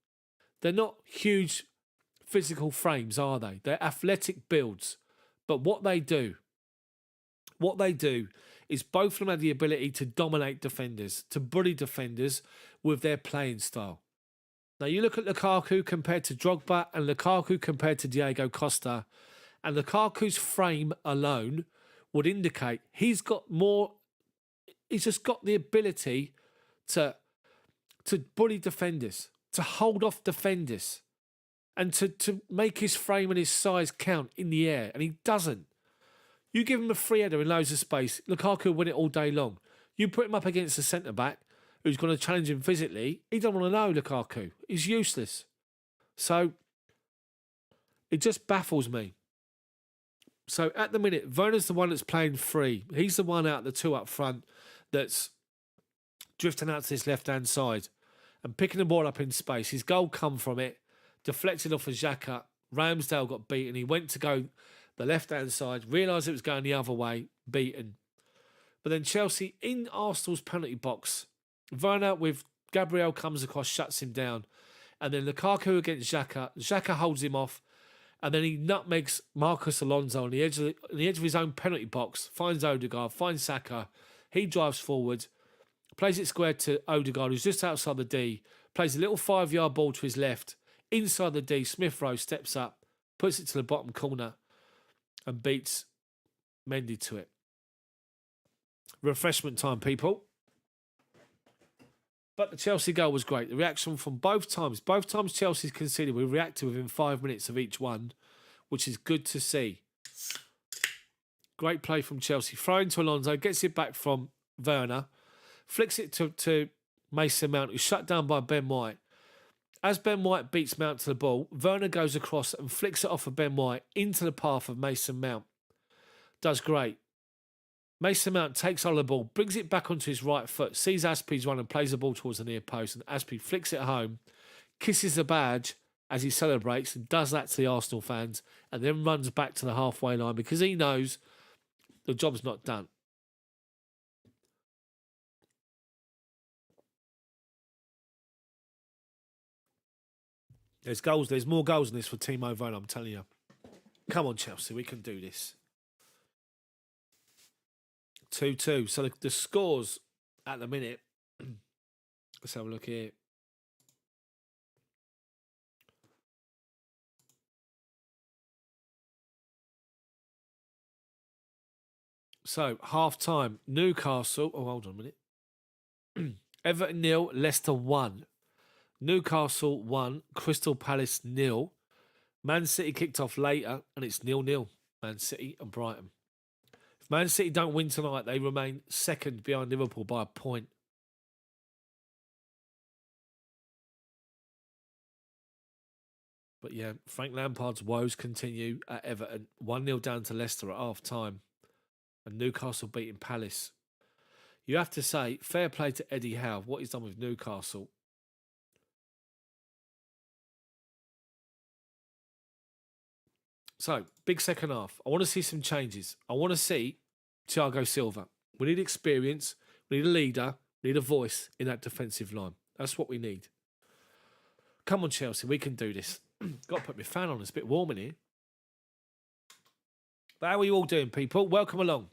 They're not huge physical frames, are they? They're athletic builds. But what they do is both of them have the ability to dominate defenders, to bully defenders with their playing style. Now, you look at Lukaku compared to Drogba and Lukaku compared to Diego Costa, and Lukaku's frame alone would indicate he's just got the ability to bully defenders, to hold off defenders, and to make his frame and his size count in the air, and he doesn't. You give him a free header in loads of space, Lukaku will win it all day long. You put him up against a centre-back who's going to challenge him physically, he don't want to know Lukaku. He's useless. So, it just baffles me. So, at the minute, Werner's the one that's playing free. He's the one out of the 2 up front that's drifting out to this left-hand side and picking the ball up in space. His goal come from it, deflected off of Xhaka. Ramsdale got beaten. He went to go the left-hand side, realised it was going the other way, beaten. But then Chelsea in Arsenal's penalty box, Werner with Gabriel comes across, shuts him down. And then Lukaku against Xhaka. Xhaka holds him off. And then he nutmegs Marcus Alonso on the edge of his own penalty box, finds Odegaard, finds Saka. He drives forward, plays it square to Odegaard, who's just outside the D, plays a little 5-yard ball to his left. Inside the D, Smith Rowe steps up, puts it to the bottom corner and beats Mendy to it. Refreshment time, people. But the Chelsea goal was great. The reaction from both times Chelsea's conceded, we reacted within 5 minutes of each one, which is good to see. Great play from Chelsea. Throw into Alonso, gets it back from Werner, flicks it to Mason Mount, who's shut down by Ben White. As Ben White beats Mount to the ball, Werner goes across and flicks it off of Ben White into the path of Mason Mount. Does great. Mason Mount takes on the ball, brings it back onto his right foot, sees Azpi's run and plays the ball towards the near post, and Azpi flicks it home, kisses the badge as he celebrates and does that to the Arsenal fans, and then runs back to the halfway line because he knows the job's not done. There's goals. There's more goals in this for Timo Werner, I'm telling you. Come on, Chelsea. We can do this. 2-2. So the scores at the minute. Let's have a look here. So, half-time. Newcastle. Oh, hold on a minute. Everton 0, Leicester 1. Newcastle 1, Crystal Palace 0. Man City kicked off later, and it's 0-0. Man City and Brighton. If Man City don't win tonight, they remain second behind Liverpool by a point. But yeah, Frank Lampard's woes continue at Everton. 1-0 down to Leicester at half-time. And Newcastle beating Palace. You have to say, fair play to Eddie Howe, what he's done with Newcastle. So, big second half. I want to see some changes. I want to see Thiago Silva. We need experience. We need a leader. We need a voice in that defensive line. That's what we need. Come on, Chelsea. We can do this. Got to put my fan on. It's a bit warm in here. But how are you all doing, people? Welcome along.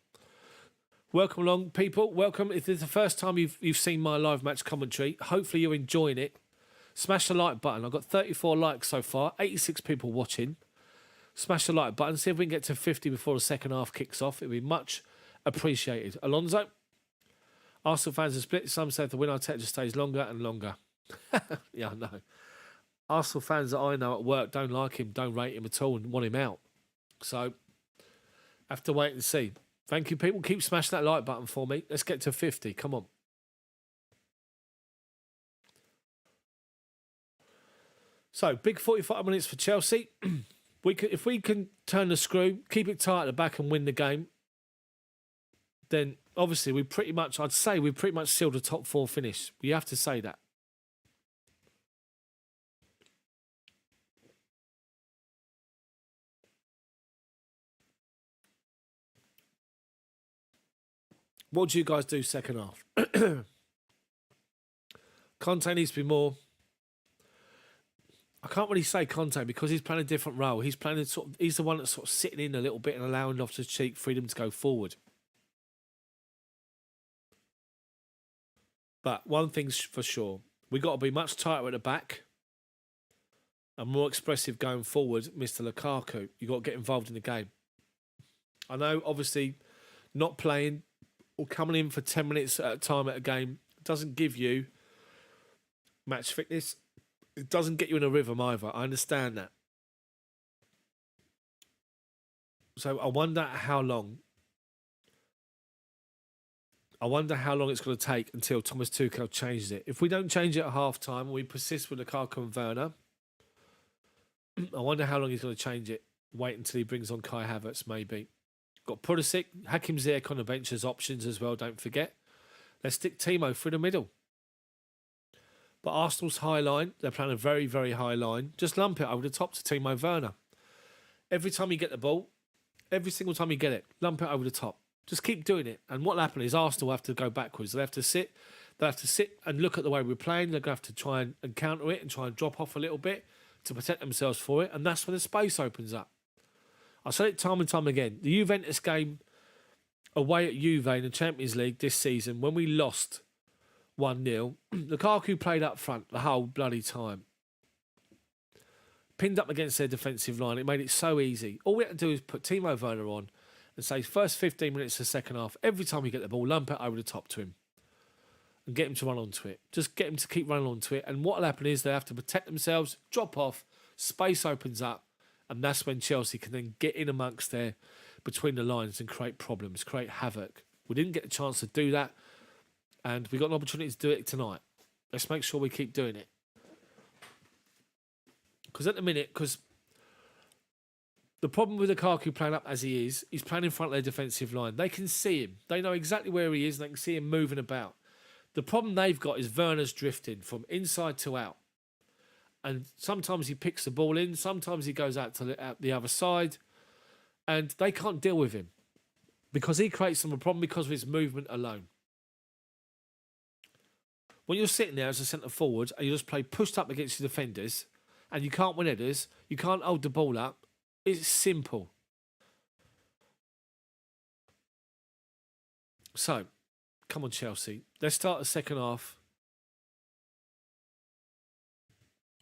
Welcome along, people. Welcome. If it's the first time you've seen my live match commentary, hopefully you're enjoying it. Smash the like button. I've got 34 likes so far. 86 people watching. Smash the like button. See if we can get to 50 before the second half kicks off. It'd be much appreciated. Alonso, Arsenal fans are split. Some say the win Arteta just stays longer and longer. Yeah, I know. Arsenal fans that I know at work don't like him, don't rate him at all and want him out. So, have to wait and see. Thank you, people. Keep smashing that like button for me. Let's get to 50. Come on. So, big 45 minutes for Chelsea. If we can turn the screw, keep it tight at the back and win the game, then obviously I'd say we pretty much sealed a top 4 finish. You have to say that. What do you guys do second half? Conte needs to be more. I can't really say Conte because he's playing a different role. He's playing he's the one that's sort of sitting in a little bit and allowing Loftus-Cheek freedom to go forward. But one thing's for sure, we've got to be much tighter at the back and more expressive going forward, Mr. Lukaku. You've got to get involved in the game. I know, obviously, not playing or coming in for 10 minutes at a time at a game doesn't give you match fitness. It doesn't get you in a rhythm either. I understand that. So I wonder how long it's going to take until Thomas Tuchel changes it. If we don't change it at half-time and we persist with Lukaku and Werner, I wonder how long he's going to change it. Wait until he brings on Kai Havertz, maybe. Got Pulisic, Hakim Ziyech on the bench as options as well, don't forget. Let's stick Timo through the middle. But Arsenal's high line, they're playing a very, very high line. Just lump it over the top to Timo Werner. Every time you get the ball, every single time you get it, lump it over the top. Just keep doing it. And what will happen is Arsenal have to go backwards. They have to sit and look at the way we're playing. They're going to have to try and counter it and try and drop off a little bit to protect themselves for it. And that's when the space opens up. I said it time and time again. The Juventus game away at Juve in the Champions League this season, when we lost 1-0, Lukaku played up front the whole bloody time. Pinned up against their defensive line. It made it so easy. All we had to do is put Timo Werner on and say, first 15 minutes of the second half, every time you get the ball, lump it over the top to him and get him to run onto it. Just get him to keep running onto it. And what will happen is they have to protect themselves, drop off, space opens up, and that's when Chelsea can then get in amongst there between the lines and create problems, create havoc. We didn't get a chance to do that, and we got an opportunity to do it tonight. Let's make sure we keep doing it. Because at the minute, The problem with Lukaku playing up as he is, he's playing in front of their defensive line. They can see him. They know exactly where he is and they can see him moving about. The problem they've got is Werner's drifting from inside to out. And sometimes he picks the ball in, sometimes he goes out to the other side, and they can't deal with him because he creates them a problem because of his movement alone. When you're sitting there as a centre forward and you just play pushed up against your defenders and you can't win headers, you can't hold the ball up, it's simple. So, come on, Chelsea. Let's start the second half.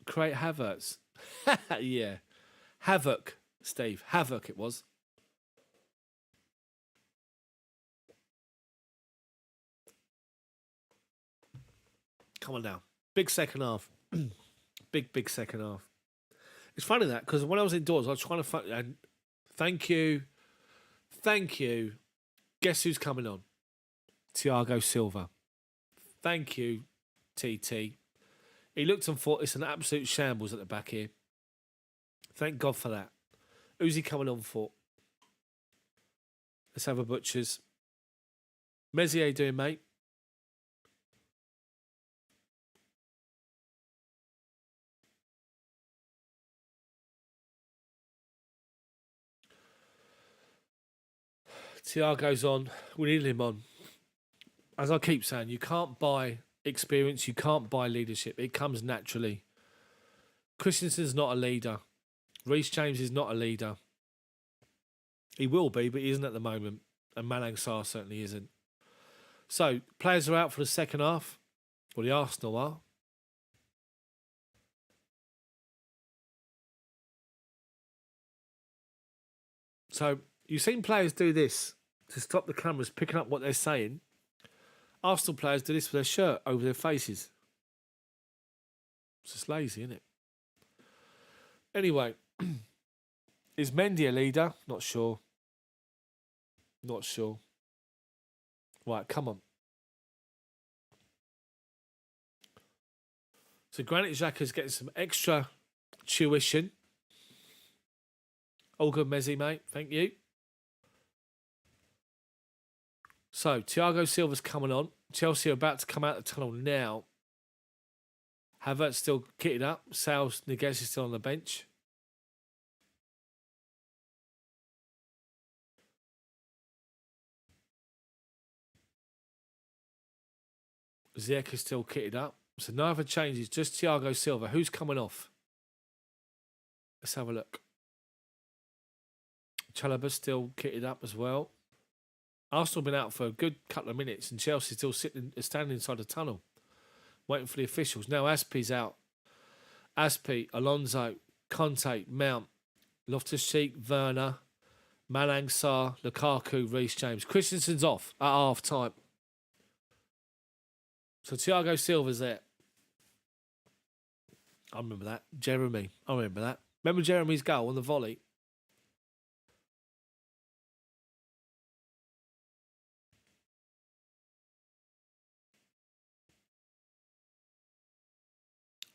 Create Havertz. Yeah. Havoc, Steve. Havoc it was. Come on now. Big second half. big second half. It's funny that, because when I was indoors, I was trying to find... And thank you. Guess who's coming on? Thiago Silva. Thank you, TT. He looked and thought it's an absolute shambles at the back here. Thank God for that. Who's he coming on for? Let's have a butchers. Mezzi, how you doing, mate? Thiago's on. We need him on. As I keep saying, you can't buy experience, you can't buy leadership. It comes naturally. Christensen's not a leader. Reece James is not a leader. He will be, but he isn't at the moment. And Malang Sarr certainly isn't. So, players are out for the second half. Well, the Arsenal are. So, you've seen players do this to stop the cameras picking up what they're saying. Arsenal players do this with their shirt over their faces. It's just lazy, isn't it? Anyway, is Mendy a leader? Not sure. Right, come on. So Granit Xhaka's getting some extra tuition. All good, Mezzi, mate. Thank you. So, Thiago Silva's coming on. Chelsea are about to come out of the tunnel now. Havertz still kitted up. Sales Niguez is still on the bench. Ziyech is still kitted up. So, no other changes. Just Thiago Silva. Who's coming off? Let's have a look. Chalobah's still kitted up as well. Arsenal been out for a good couple of minutes and Chelsea still standing inside the tunnel waiting for the officials. Now Azpi's out. Azpi, Alonso, Conte, Mount, Loftus-Cheek, Werner, Malang Sarr, Lukaku, Reece James. Christensen's off at half time. So Thiago Silva's there. I remember that. Jeremy. I remember that. Remember Jeremy's goal on the volley?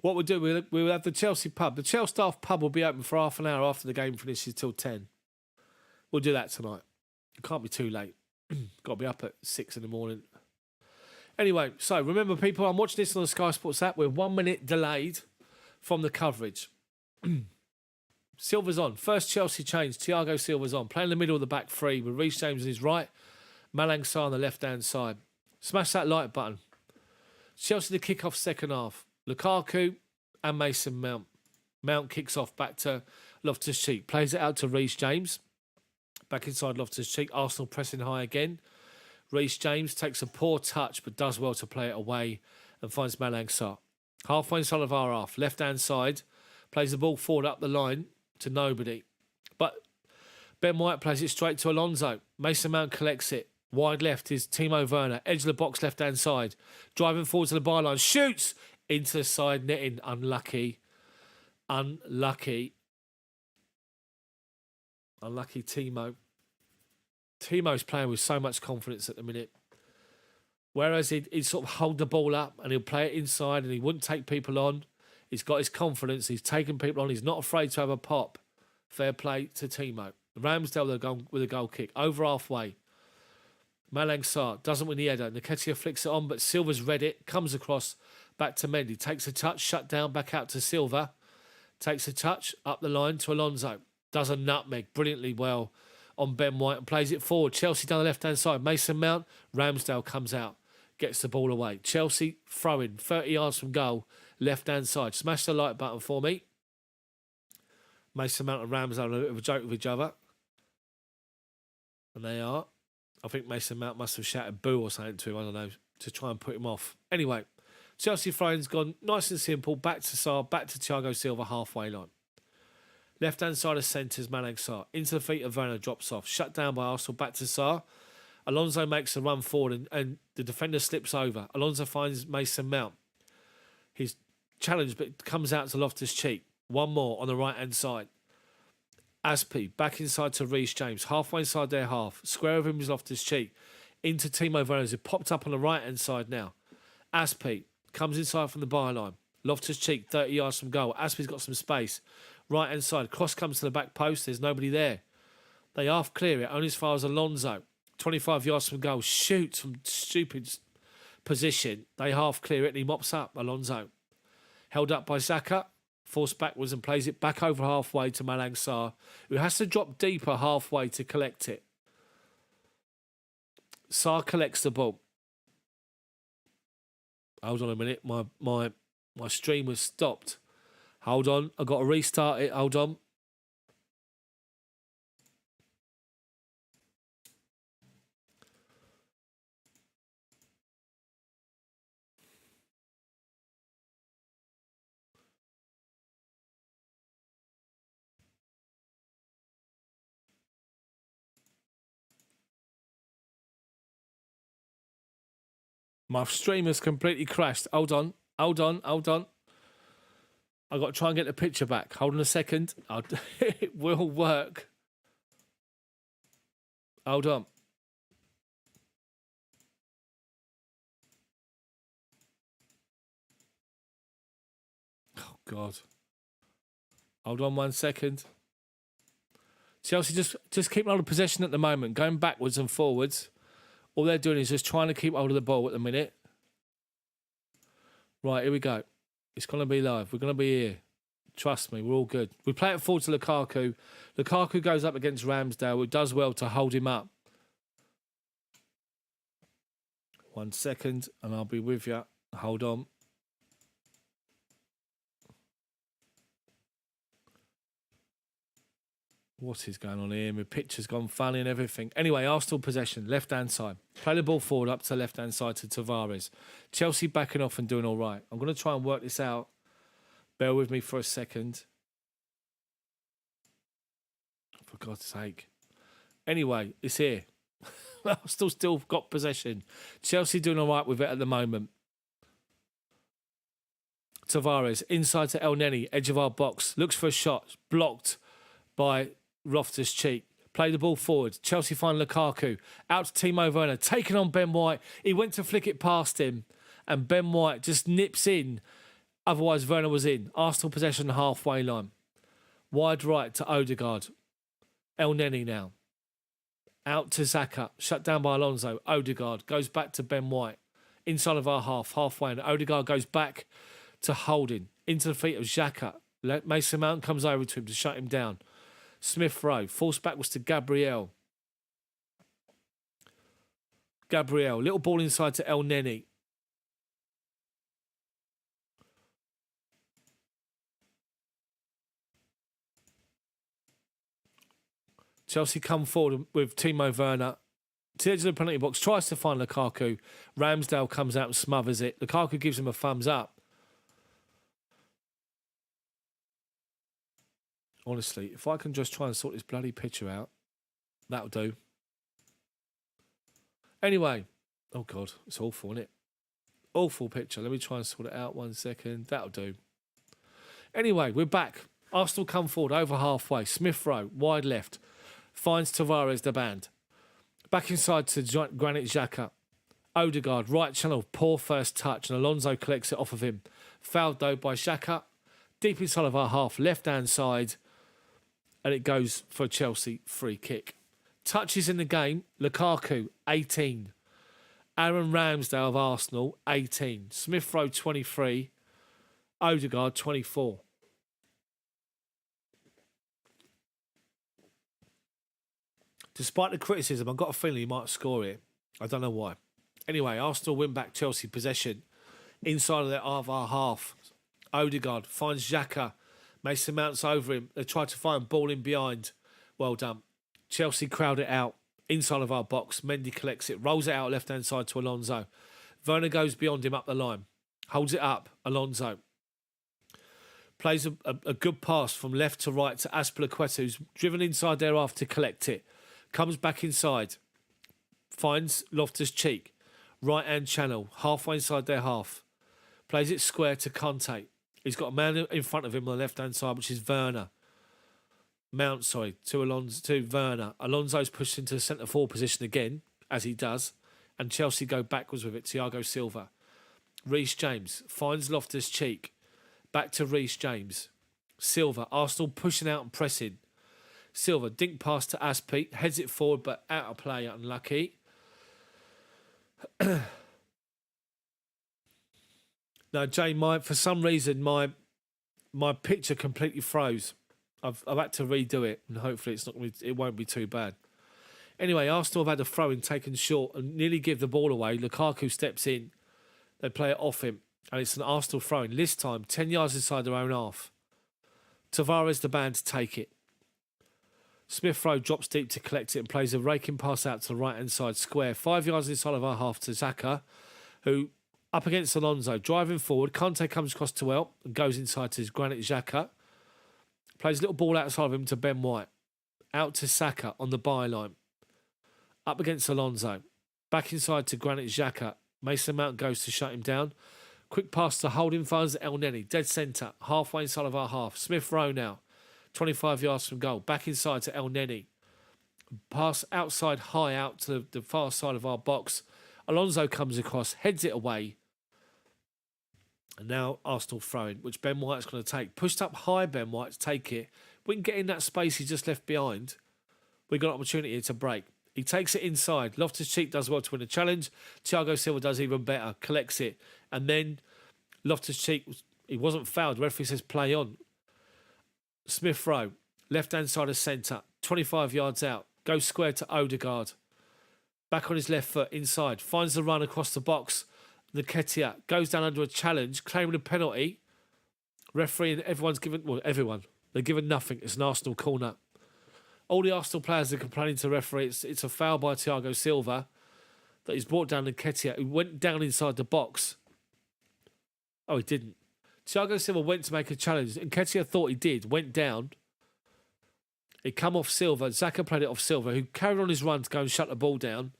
What we'll do, we'll have the Chelsea pub. The Chelsea staff pub will be open for half an hour after the game finishes till 10. We'll do that tonight. It can't be too late. Got to be up at 6 in the morning. Anyway, so remember, people, I'm watching this on the Sky Sports app. We're 1 minute delayed from the coverage. Silva's on. First Chelsea change. Thiago Silva's on. Playing in the middle of the back three with Reece James on his right. Malang Sarr on the left-hand side. Smash that like button. Chelsea to kick off second half. Lukaku and Mason Mount. Mount kicks off back to Loftus-Cheek. Plays it out to Reece James. Back inside Loftus-Cheek. Arsenal pressing high again. Reece James takes a poor touch but does well to play it away and finds Malang Sarr. Halfway inside of our half. Left-hand side. Plays the ball forward up the line to nobody. But Ben White plays it straight to Alonso. Mason Mount collects it. Wide left is Timo Werner. Edge of the box left-hand side. Driving forward to the byline. Shoots! Into the side netting. Unlucky Timo. Timo's playing with so much confidence at the minute. Whereas he'd sort of hold the ball up and he'll play it inside and he wouldn't take people on. He's got his confidence. He's taking people on. He's not afraid to have a pop. Fair play to Timo. Ramsdale with a goal kick. Over halfway. Malang Sarr doesn't win the header. Nketiah flicks it on, but Silva's read it. Comes across, back to Mendy. Takes a touch, shut down, back out to Silva. Takes a touch, up the line to Alonso. Does a nutmeg brilliantly well on Ben White and plays it forward. Chelsea down the left-hand side. Mason Mount. Ramsdale comes out. Gets the ball away. Chelsea throwing 30 yards from goal. Left-hand side. Smash the like button for me. Mason Mount and Ramsdale are a bit of a joke with each other. And they are. I think Mason Mount must have shouted boo or something to him, I don't know, to try and put him off. Anyway, Chelsea throwing's gone nice and simple. Back to Sarr, back to Thiago Silva, halfway line. Left-hand side of centres, Malang Sarr. Into the feet of Werner, drops off. Shut down by Arsenal, back to Sarr. Alonso makes a run forward and the defender slips over. Alonso finds Mason Mount. He's challenged, but comes out to Loftus-Cheek. One more on the right-hand side. Azpi, back inside to Reece James. Halfway inside their half. Square of him is Loftus-Cheek. Into Timo Werner. He's popped up on the right-hand side now. Azpi comes inside from the byline. Loftus-Cheek, 30 yards from goal. Azpi's got some space. Right-hand side. Cross comes to the back post. There's nobody there. They half clear it, only as far as Alonso. 25 yards from goal. Shoots from stupid position. They half clear it and he mops up Alonso. Held up by Xhaka. Forced backwards and plays it back over halfway to Malang Sarr, who has to drop deeper halfway to collect it. Sarr collects the ball. Hold on a minute. My stream was stopped. Hold on. I've got to restart it. Hold on. My stream has completely crashed. Hold on. I've got to try and get the picture back. Hold on a second. It will work. Hold on. Oh, God. Hold on 1 second. Chelsea just keep hold of possession at the moment, going backwards and forwards. All they're doing is just trying to keep hold of the ball at the minute. Right, here we go. It's going to be live. We're going to be here. Trust me, we're all good. We play it forward to Lukaku. Lukaku goes up against Ramsdale, who does well to hold him up. 1 second, and I'll be with you. Hold on. What is going on here? My picture's gone funny and everything. Anyway, Arsenal possession, left-hand side. Play the ball forward up to the left-hand side to Tavares. Chelsea backing off and doing all right. I'm going to try and work this out. Bear with me for a second. For God's sake. Anyway, it's here. Arsenal still got possession. Chelsea doing all right with it at the moment. Tavares, inside to El Neni, edge of our box. Looks for a shot. Blocked by Loftus-Cheek. Play the ball forward. Chelsea find Lukaku. Out to Timo Werner. Taking on Ben White. He went to flick it past him. And Ben White just nips in. Otherwise, Werner was in. Arsenal possession halfway line. Wide right to Odegaard. El Neni now. Out to Xhaka. Shut down by Alonso. Odegaard goes back to Ben White. Inside of our half. Halfway. And Odegaard goes back to Holding. Into the feet of Xhaka. Mason Mount comes over to him to shut him down. Smith Rowe, forced backwards to Gabriel. Little ball inside to El Neni. Chelsea come forward with Timo Werner. To the edge of the penalty box, tries to find Lukaku. Ramsdale comes out and smothers it. Lukaku gives him a thumbs up. Honestly, if I can just try and sort this bloody picture out, that'll do. Anyway, oh God, it's awful, isn't it? Awful picture. Let me try and sort it out 1 second. That'll do. Anyway, we're back. Arsenal come forward over halfway. Smith Rowe, wide left. Finds Tavares the band. Back inside to Granit Xhaka. Odegaard, right channel, poor first touch, and Alonso collects it off of him. Fouled though by Xhaka. Deep inside of our half, left-hand side. and it goes for a Chelsea free kick. Touches in the game, Lukaku, 18. Aaron Ramsdale of Arsenal, 18. Smith Rowe, 23. Odegaard, 24. Despite the criticism, I've got a feeling he might score it. I don't know why. Anyway, Arsenal win back Chelsea possession inside of their half. Odegaard finds Xhaka. Mason Mount's over him. They try to find ball in behind. Well done. Chelsea crowd it out inside of our box. Mendy collects it, rolls it out left-hand side to Alonso. Werner goes beyond him up the line. Holds it up. Alonso plays a good pass from left to right to Azpilicueta, who's driven inside their half to collect it. Comes back inside. Finds Loftus-Cheek. Right-hand channel. Halfway inside their half. Plays it square to Conte. He's got a man in front of him on the left-hand side, which is Werner. To Werner. Alonso's pushed into the centre-forward position again, as he does, and Chelsea go backwards with it. Thiago Silva. Reece James finds Loftus-Cheek. Back to Reece James. Silva. Arsenal pushing out and pressing. Silva, dink pass to Aspi. Heads it forward, but out of play. Unlucky. Now, Jay, for some reason, my picture completely froze. I've had to redo it, and hopefully it won't be too bad. Anyway, Arsenal have had a throw-in taken short and nearly give the ball away. Lukaku steps in. They play it off him, and it's an Arsenal throw-in. This time, 10 yards inside their own half. Tavares the man to take it. Smith Rowe drops deep to collect it and plays a raking pass out to the right-hand side square. 5 yards inside of our half to Xhaka, who, up against Alonso, driving forward. Conte comes across to help and goes inside to his Granit Xhaka. Plays a little ball outside of him to Ben White. Out to Saka on the byline. Up against Alonso. Back inside to Granit Xhaka. Mason Mount goes to shut him down. Quick pass to holding funds El Neni. Dead centre. Halfway inside of our half. Smith Rowe now. 25 yards from goal. Back inside to El Neni. Pass outside high out to the far side of our box. Alonso comes across. Heads it away. And now Arsenal throwing, which Ben White's going to take. Pushed up high, Ben White to take it. We can get in that space he just left behind. We got an opportunity to break. He takes it inside. Loftus-Cheek does well to win the challenge. Thiago Silva does even better. Collects it. And then Loftus-Cheek, he wasn't fouled. The referee says play on. Smith Rowe, left-hand side of centre. 25 yards out. Goes square to Odegaard. Back on his left foot, inside. Finds the run across the box. Nketiah goes down under a challenge, claiming a penalty. Referee and everyone's given... Well, everyone. They're given nothing. It's an Arsenal corner. All the Arsenal players are complaining to the referee. It's a foul by Thiago Silva that he's brought down Nketiah, who went down inside the box. Oh, he didn't. Thiago Silva went to make a challenge. Nketiah thought he did. Went down. It come off Silva. Xhaka played it off Silva, who carried on his run to go and shut the ball down.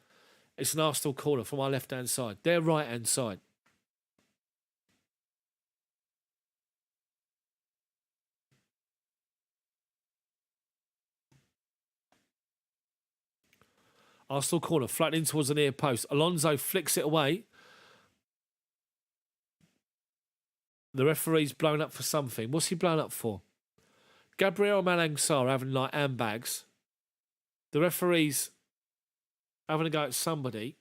It's an Arsenal corner from our left-hand side. Their right-hand side. Arsenal corner, flattening towards the near post. Alonso flicks it away. The referee's blown up for something. What's he blown up for? Gabriel Malang Sarr having like handbags. The referee's having a go at somebody.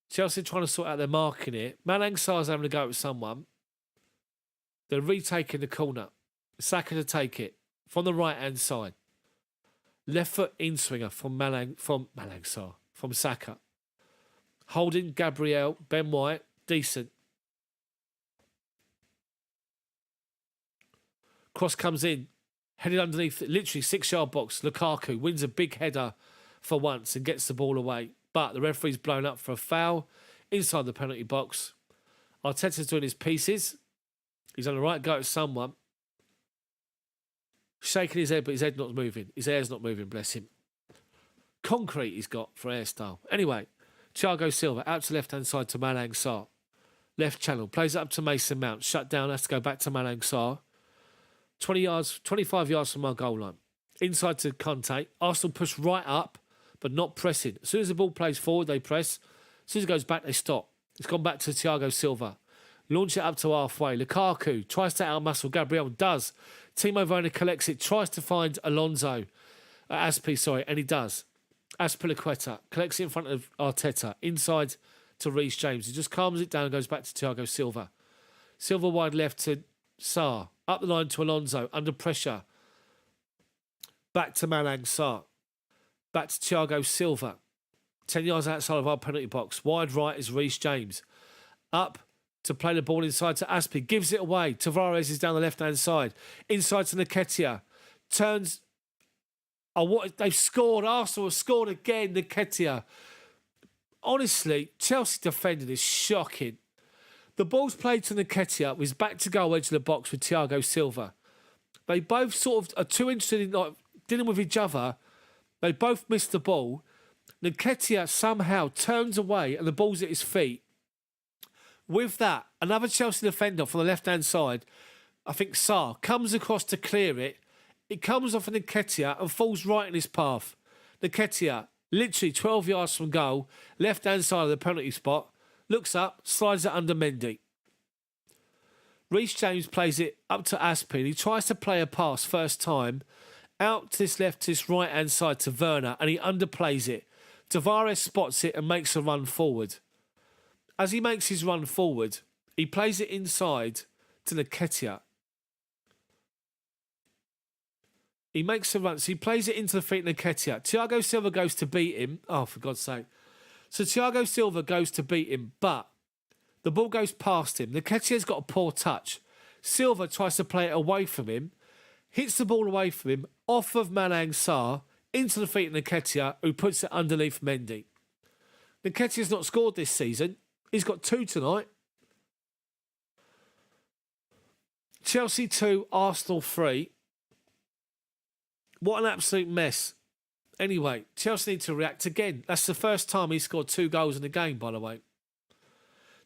Chelsea trying to sort out their marking here. Malang Sarr's having a go at someone. They're retaking the corner. Saka to take it from the right-hand side. Left foot in swinger from Saka. Holding Gabriel, Ben White, decent. Cross comes in, headed underneath, literally 6-yard box. Lukaku wins a big header for once and gets the ball away. But the referee's blown up for a foul inside the penalty box. Arteta's doing his pieces. He's on the right go at someone. Shaking his head, but his head's not moving. His hair's not moving, bless him. Concrete he's got for hairstyle. Anyway, Thiago Silva out to left-hand side to Malang Sarr. Left channel, plays it up to Mason Mount. Shut down, has to go back to Malang Sarr. 25 yards from our goal line. Inside to Conte. Arsenal push right up, but not pressing. As soon as the ball plays forward, they press. As soon as it goes back, they stop. It's gone back to Thiago Silva. Launch it up to halfway. Lukaku tries to outmuscle Gabriel. Does. Timo Werner collects it. Tries to find and he does. Azpilicueta collects it in front of Arteta. Inside to Reece James. He just calms it down and goes back to Thiago Silva. Silva wide left to Sarr. Up the line to Alonso. Under pressure. Back to Malang Sarr. Back to Thiago Silva. 10 yards outside of our penalty box. Wide right is Reece James. Up to play the ball inside to Aspi. Gives it away. Tavares is down the left-hand side. Inside to Nketiah. Turns. They've scored. Arsenal have scored again. Nketiah. Honestly, Chelsea defending is shocking. The ball's played to Nketiah. He's back to goal edge of the box with Thiago Silva. They both sort of are too interested in dealing with each other. They both missed the ball. Nketiah somehow turns away and the ball's at his feet. With that, another Chelsea defender from the left-hand side, I think Sarr, comes across to clear it. It comes off of Nketiah and falls right in his path. Nketiah, literally 12 yards from goal, left-hand side of the penalty spot, looks up, slides it under Mendy. Reece James plays it up to Aspi. He tries to play a pass first time, out to this left, to this right-hand side to Werner, and he underplays it. Tavares spots it and makes a run forward. As he makes his run forward, he plays it inside to Nketiah. He makes a run, so he plays it into the feet of Nketiah. Thiago Silva goes to beat him. Oh, for God's sake. So Thiago Silva goes to beat him, but the ball goes past him. Nketiah's got a poor touch. Silva tries to play it away from him, hits the ball away from him, off of Malang Sarr, into the feet of Nketiah, who puts it underneath Mendy. Nketiah's not scored this season. He's got 2 tonight. Chelsea 2, Arsenal 3. What an absolute mess. Anyway, Chelsea need to react again. That's the first time he scored 2 goals in the game, by the way.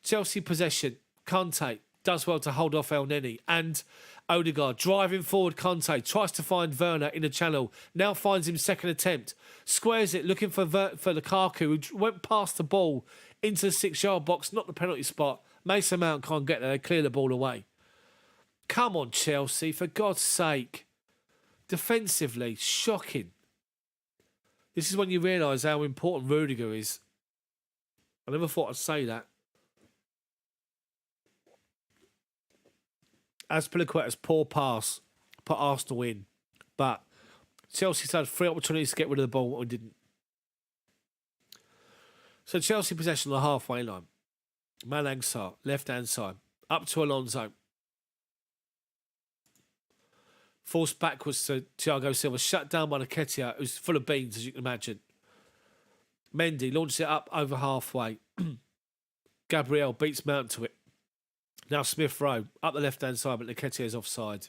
Chelsea possession. Kante does well to hold off El Neni. And Odegaard driving forward. Kante tries to find Werner in the channel. Now finds him second attempt. Squares it, looking for Lukaku, who went past the ball into the 6-yard box, not the penalty spot. Mason Mount can't get there. They clear the ball away. Come on, Chelsea, for God's sake. Defensively, shocking. This is when you realise how important Rudiger is. I never thought I'd say that. Azpilicueta's poor pass put Arsenal in. But Chelsea's had 3 opportunities to get rid of the ball and didn't. So Chelsea possession on the halfway line. Malang Sarr, left-hand side. Up to Alonso. Forced backwards to Thiago Silva. Shut down by Nketiah, who's full of beans, as you can imagine. Mendy launches it up over halfway. Gabriel beats Mount to it. Now Smith Rowe, up the left-hand side, but Nketiah is offside.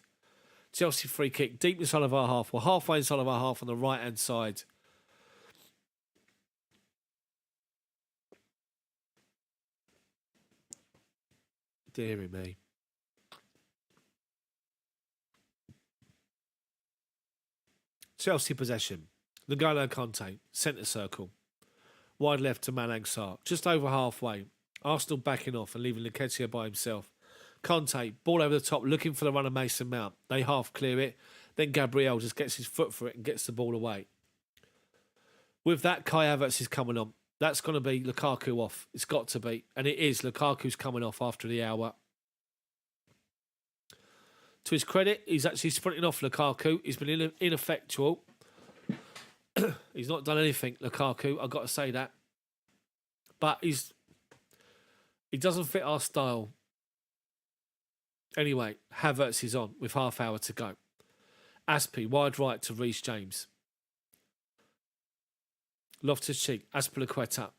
Chelsea free kick, deep inside of our half. We're halfway inside of our half on the right-hand side. Deary me. Chelsea possession. N'Golo Kante, centre circle. Wide left to Malang Sarr. Just over halfway. Arsenal backing off and leaving Nketiah by himself. Kante, ball over the top, looking for the run of Mason Mount. They half clear it. Then Gabriel just gets his foot for it and gets the ball away. With that, Kai Havertz is coming on. That's going to be Lukaku off. It's got to be. And it is. Lukaku's coming off after the hour. To his credit, he's actually sprinting off Lukaku. He's been ineffectual. He's not done anything, Lukaku. I've got to say that. But he doesn't fit our style. Anyway, Havertz is on with half hour to go. Aspi, wide right to Reece James. Loftus-Cheek, Azpilicueta.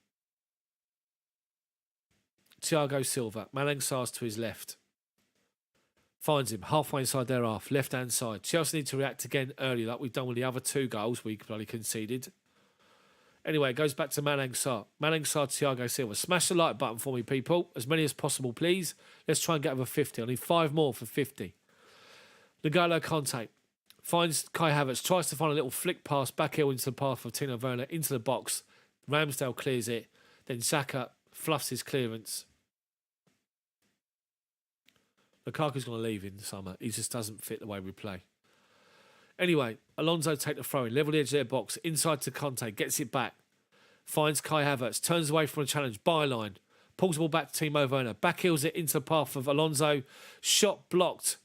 Thiago Silva, Malang Sarr to his left. Finds him halfway inside their half, left-hand side. Chelsea need to react again early, like we've done with the other 2 goals we bloody conceded. Anyway, it goes back to Malang Sarr. Malang Sarr, Thiago Silva. Smash the like button for me, people. As many as possible, please. Let's try and get over 50. I need 5 more for 50. N'Golo Kante finds Kai Havertz, tries to find a little flick pass back here into the path of Timo Werner, into the box. Ramsdale clears it. Then Saka fluffs his clearance. Lukaku's going to leave in the summer. He just doesn't fit the way we play. Anyway, Alonso take the throw in, level the edge of their box, inside to Conte, gets it back, finds Kai Havertz, turns away from a challenge, byline, pulls the ball back to Timo Werner, backheels it into the path of Alonso, shot blocked,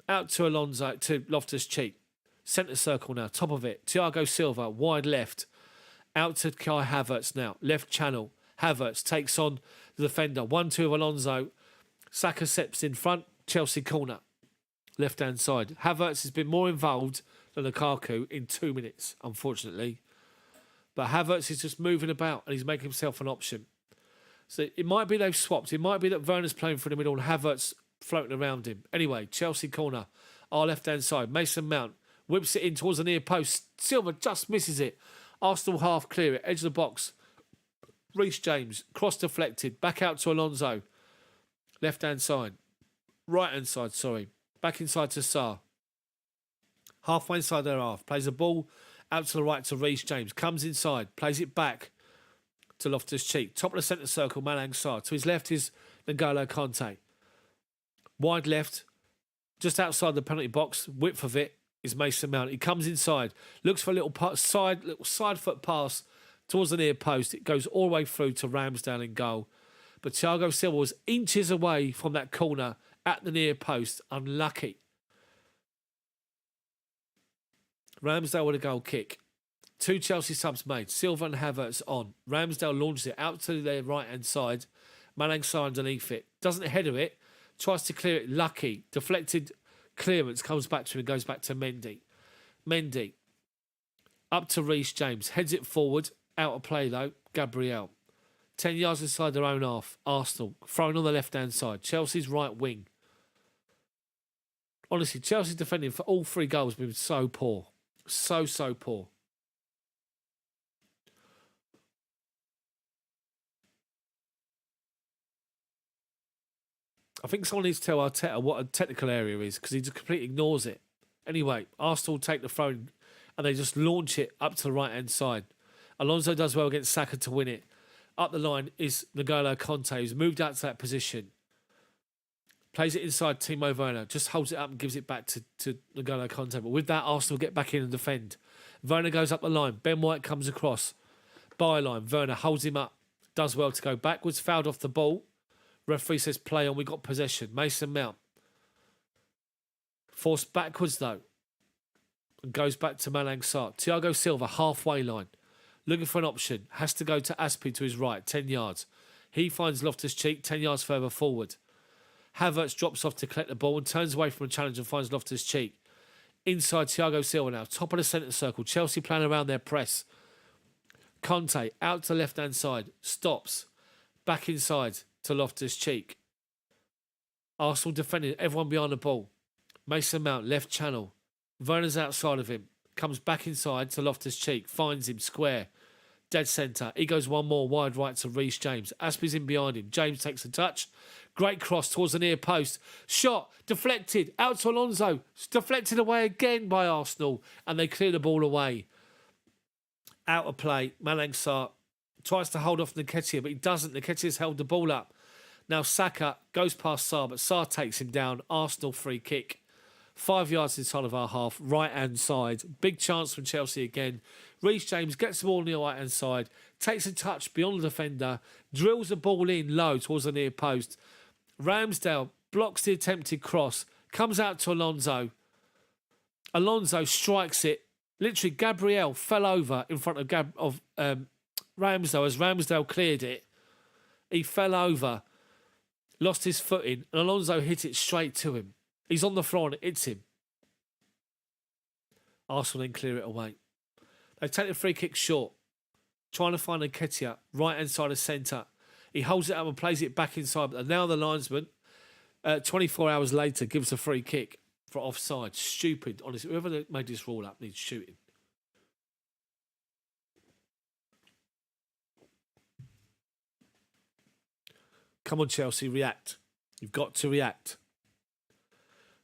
out to Alonso, to Loftus-Cheek, centre circle now, top of it, Thiago Silva, wide left, out to Kai Havertz now, left channel, Havertz takes on the defender, 1-2 of Alonso, Saka steps in front, Chelsea corner. Left-hand side. Havertz has been more involved than Lukaku in 2 minutes, unfortunately. But Havertz is just moving about and he's making himself an option. So it might be they've swapped. It might be that Werner's playing for the middle and Havertz floating around him. Anyway, Chelsea corner. Our left-hand side. Mason Mount whips it in towards the near post. Silva just misses it. Arsenal half clear it. Edge of the box. Reece James. Cross deflected. Back out to Alonso. Left-hand side. Right-hand side, sorry. Back inside to Sarr. Halfway inside their half. Plays the ball out to the right to Reece James. Comes inside. Plays it back to Loftus-Cheek. Top of the centre circle, Malang Sarr. To his left is N'Golo Kante. Wide left. Just outside the penalty box. Width of it is Mason Mount. He comes inside. Looks for a little side foot pass towards the near post. It goes all the way through to Ramsdale in goal. But Thiago Silva was inches away from that corner at the near post. Unlucky. Ramsdale with a goal kick. 2 Chelsea subs made. Silva and Havertz on. Ramsdale launches it out to their right-hand side. Malang Sarr underneath it. Doesn't header it. Tries to clear it. Lucky. Deflected clearance. Comes back to him and goes back to Mendy. Mendy. Up to Reece James. Heads it forward. Out of play though. Gabriel. 10 yards inside their own half. Arsenal. Thrown on the left-hand side. Chelsea's right wing. Honestly, Chelsea's defending for all 3 goals has been so poor. So poor. I think someone needs to tell Arteta what a technical area is because he just completely ignores it. Anyway, Arsenal take the throw and they just launch it up to the right-hand side. Alonso does well against Saka to win it. Up the line is N'Golo Kante, who's moved out to that position. Plays it inside Timo Werner. Just holds it up and gives it back to N'Golo Kante. But with that, Arsenal get back in and defend. Werner goes up the line. Ben White comes across. Byline. Werner holds him up. Does well to go backwards. Fouled off the ball. Referee says play on. We got possession. Mason Mount. Forced backwards though. And goes back to Malang Sarr. Thiago Silva, halfway line. Looking for an option. Has to go to Azpilicueta to his right. 10 yards. He finds Loftus-Cheek 10 yards further forward. Havertz drops off to collect the ball and turns away from a challenge and finds Loftus-Cheek. Inside Thiago Silva now, top of the centre circle. Chelsea playing around their press. Conte out to the left-hand side. Stops. Back inside to Loftus-Cheek. Arsenal defending, everyone behind the ball. Mason Mount, left channel. Werner's outside of him. Comes back inside to Loftus-Cheek. Finds him square. Dead centre. He goes one more wide right to Reece James. Aspie's in behind him. James takes a touch. Great cross towards the near post. Shot. Deflected. Out to Alonso. It's deflected away again by Arsenal. And they clear the ball away. Out of play. Malang Sarr tries to hold off Nketiah, but he doesn't. Nketiah's held the ball up. Now Saka goes past Sarr, but Sarr takes him down. Arsenal free kick. 5 yards inside of our half. Right-hand side. Big chance from Chelsea again. Reece James gets the ball on the right-hand side. Takes a touch beyond the defender. Drills the ball in low towards the near post. Ramsdale blocks the attempted cross. Comes out to Alonso. Alonso strikes it. Literally, Gabriel fell over in front of Ramsdale as Ramsdale cleared it. He fell over, lost his footing, and Alonso hit it straight to him. He's on the floor and it hits him. Arsenal then clear it away. They take the free kick short, trying to find Nketiah, right-hand side of centre. He holds it up and plays it back inside, but now the linesman, 24 hours later, gives a free kick for offside. Stupid, honestly. Whoever made this rule up needs shooting. Come on, Chelsea, react. You've got to react.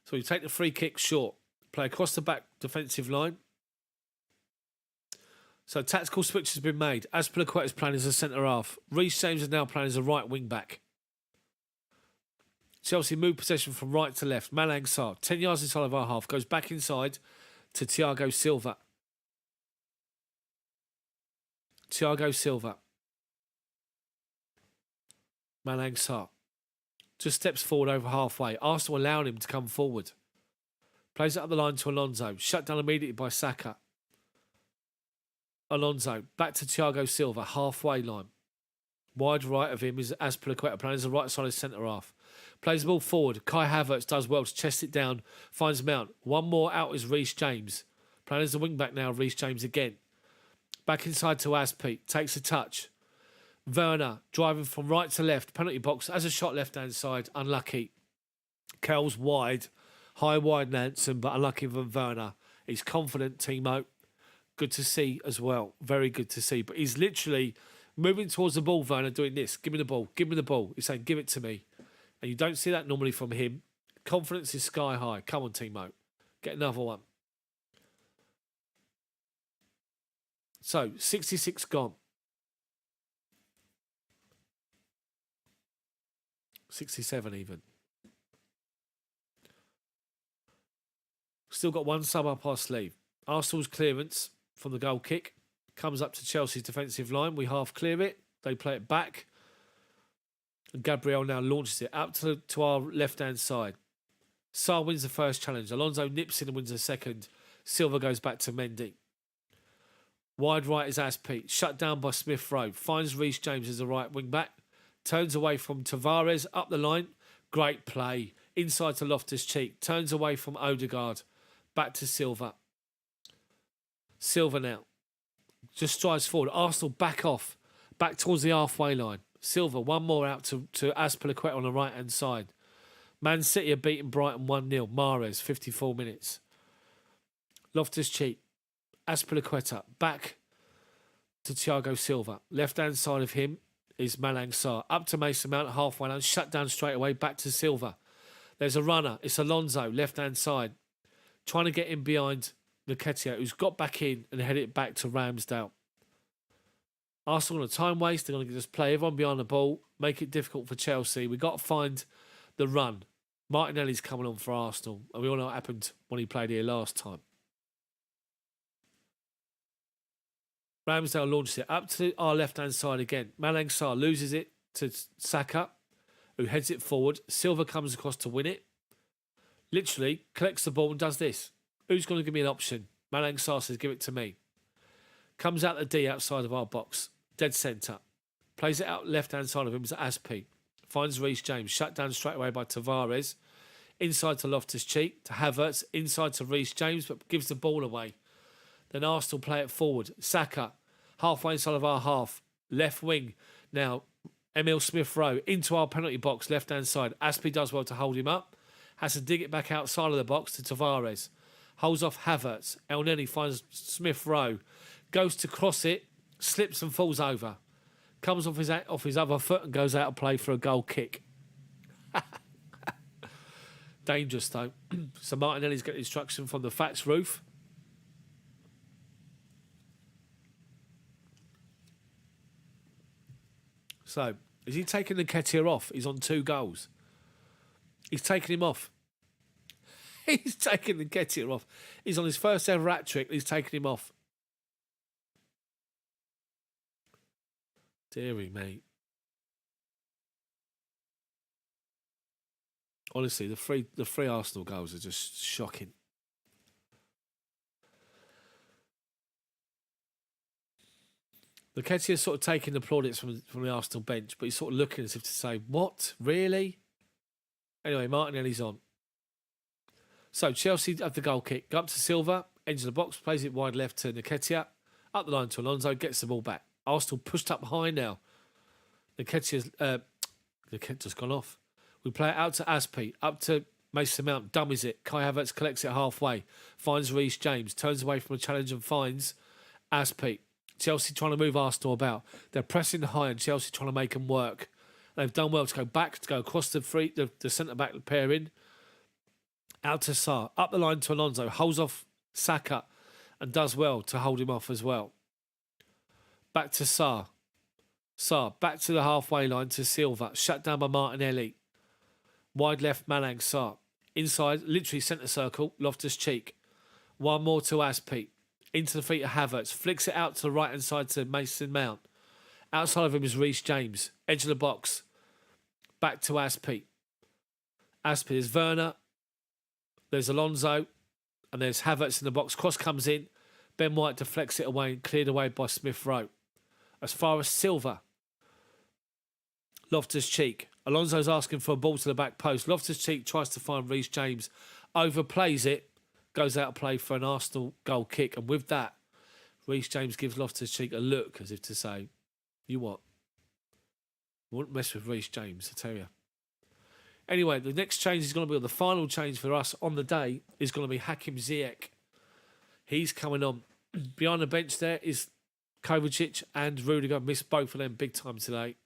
So you take the free kick short, play across the back defensive line. So tactical switch has been made. Azpilicueta is playing as a centre half. Reece James is now playing as a right wing back. Chelsea move possession from right to left. Malang Sarr, 10 yards inside of our half, goes back inside to Thiago Silva. Thiago Silva. Malang Sarr. Just steps forward over halfway. Arsenal allowing him to come forward. Plays it up the line to Alonso. Shut down immediately by Saka. Alonso. Back to Thiago Silva. Halfway line. Wide right of him is Azpilicueta. Playing as the right side of centre half. Plays the ball forward. Kai Havertz does well to chest it down. Finds Mount. One more out is Reece James. Playing as the wing back now. Reece James again. Back inside to Azpi. Takes a touch. Werner driving from right to left. Penalty box. Has a shot left hand side. Unlucky. Chels wide. High wide Nansen, but unlucky for Werner. He's confident, Timo. Good to see as well. Very good to see. But he's literally moving towards the ball, Werner, doing this. Give me the ball. Give me the ball. He's saying, give it to me. And you don't see that normally from him. Confidence is sky high. Come on, Timo. Get another one. So, 66 gone. 67 even. Still got one sub up our sleeve. Arsenal's clearance from the goal kick comes up to Chelsea's defensive line. We half clear it. They play it back. And Gabriel now launches it out to our left-hand side. Sarr wins the first challenge. Alonso nips in and wins the second. Silva goes back to Mendy. Wide right is Azpi. Shut down by Smith Rowe. Finds Reece James as the right wing back. Turns away from Tavares up the line. Great play. Inside to Loftus-Cheek. Turns away from Odegaard. Back to Silva. Silva now. Just strides forward. Arsenal back off. Back towards the halfway line. Silva, one more out to Azpilicueta on the right-hand side. Man City are beating Brighton 1-0. Mahrez, 54 minutes. Loftus-Cheek. Azpilicueta. Back to Thiago Silva. Left-hand side of him is Malang Sarr. Up to Mason Mount, halfway line. Shut down straight away. Back to Silva. There's a runner. It's Alonso, left-hand side. Trying to get in behind Nketiah, who's got back in and headed it back to Ramsdale. Arsenal on a time waste. They're going to just play everyone behind the ball, make it difficult for Chelsea. We've got to find the run. Martinelli's coming on for Arsenal, and we all know what happened when he played here last time. Ramsdale launches it up to our left-hand side again. Malang Sarr loses it to Saka, who heads it forward. Silva comes across to win it. Literally collects the ball and does this. Who's going to give me an option? Malang Sarr says, give it to me. Comes out the D outside of our box. Dead centre. Plays it out left-hand side of him to Azpi. Finds Reece James. Shut down straight away by Tavares. Inside to Loftus-Cheek. To Havertz. Inside to Reece James, but gives the ball away. Then Arsenal play it forward. Saka. Halfway inside of our half. Left wing. Now, Emil Smith-Rowe into our penalty box. Left-hand side. Azpi does well to hold him up. Has to dig it back outside of the box to Tavares. Holds off Havertz. El Neni finds Smith-Rowe. Goes to cross it. Slips and falls over. Comes off his other foot and goes out of play for a goal kick. Dangerous though. So Martinelli's got instruction from the Fats roof. So, is he taking Nketiah off? He's on 2 goals. He's taking him off. He's taking Nketiah off. He's on his first ever hat-trick. He's taking him off. Deary me. Honestly, the three Arsenal goals are just shocking. Nketiah's sort of taking the plaudits from the Arsenal bench, but he's sort of looking as if to say, what? Really? Anyway, Martinelli's on. So Chelsea have the goal kick. Go up to Silva, edge of the box, plays it wide left to Nketiah. Up the line to Alonso, gets the ball back. Arsenal pushed up high now. Nketiah's gone off. We play it out to Azpi, up to Mason Mount, dummies it. Kai Havertz collects it halfway, finds Reece James, turns away from a challenge and finds Azpi. Chelsea trying to move Arsenal about. They're pressing high and Chelsea trying to make them work. They've done well to go back, to go across the centre-back pairing. Out to Sarr, up the line to Alonso, holds off Saka and does well to hold him off as well. Back to Sarr. Sarr, back to the halfway line to Silva, shut down by Martinelli. Wide left, Malang Sarr. Inside, literally centre circle, Loftus-Cheek. One more to Azpi. Into the feet of Havertz. Flicks it out to the right-hand side to Mason Mount. Outside of him is Reece James. Edge of the box. Back to Azpi. Azpi, there's Werner. There's Alonso. And there's Havertz in the box. Cross comes in. Ben White deflects it away and cleared away by Smith Rowe. As far as Silva. Loftus-Cheek. Alonso's asking for a ball to the back post. Loftus-Cheek tries to find Reece James. Overplays it. Goes out of play for an Arsenal goal kick. And with that, Reece James gives Loftus-Cheek a look as if to say, you what? You wouldn't mess with Reece James, I tell you. Anyway, the next change is going to be, or the final change for us on the day, is going to be Hakim Ziyech. He's coming on. Behind the bench there is Kovacic and Rudiger. Missed both of them big time today.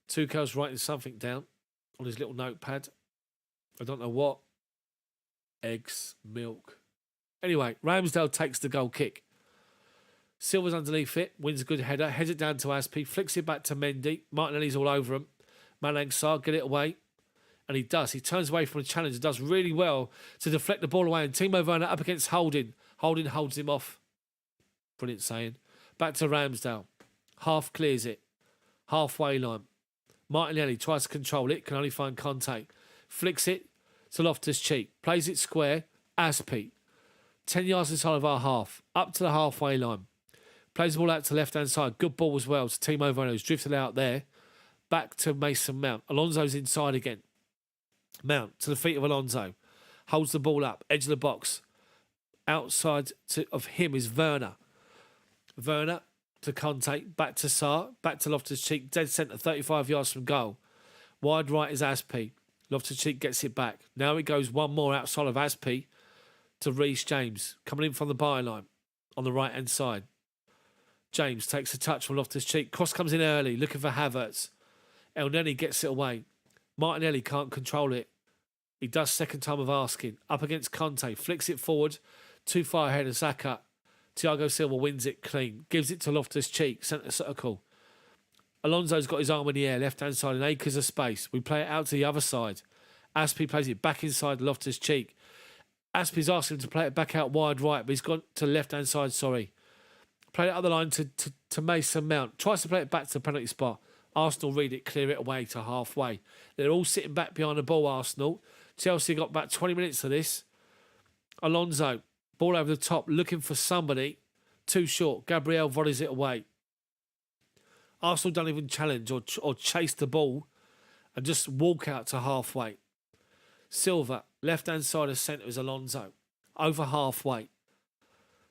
Tuchel's writing something down on his little notepad. I don't know what. Eggs, milk. Anyway, Ramsdale takes the goal kick. Silva's underneath it, wins a good header, heads it down to Azpi, flicks it back to Mendy. Martinelli's all over him. Malang Sarr, get it away. And he does. He turns away from the challenge and does really well to deflect the ball away. And Timo Werner up against Holding. Holding holds him off. Brilliant saying. Back to Ramsdale. Half clears it. Halfway line. Martinelli tries to control it, can only find Conte. Flicks it to Loftus-Cheek. Plays it square. Azpi. 10 yards inside of our half. Up to the halfway line. Plays the ball out to left-hand side. Good ball as well to Timo Werner, who's drifted out there. Back to Mason Mount. Alonso's inside again. Mount to the feet of Alonso. Holds the ball up. Edge of the box. Outside of him is Werner. Werner to Conte. Back to Sarr. Back to Loftus-Cheek. Dead centre, 35 yards from goal. Wide right is Azpi. Loftus-Cheek gets it back. Now it goes one more outside of Azpi to Reece James. Coming in from the byline on the right-hand side. James takes a touch from Loftus-Cheek. Cross comes in early, looking for Havertz. El Neni gets it away. Martinelli can't control it. He does second time of asking. Up against Conte. Flicks it forward. Too far ahead of Xhaka. Thiago Silva wins it clean. Gives it to Loftus-Cheek. Centre circle. Alonso's got his arm in the air. Left-hand side in acres of space. We play it out to the other side. Azpi plays it back inside Loftus-Cheek. Azpi's asking him to play it back out wide right, but he's gone to the left-hand side, sorry. Play it up the line to Mason Mount. Tries to play it back to the penalty spot. Arsenal read it, clear it away to halfway. They're all sitting back behind the ball, Arsenal. Chelsea got about 20 minutes of this. Alonso, ball over the top, looking for somebody. Too short. Gabriel volleys it away. Arsenal don't even challenge or chase the ball and just walk out to halfway. Silva, left-hand side of centre is Alonso. Over halfway.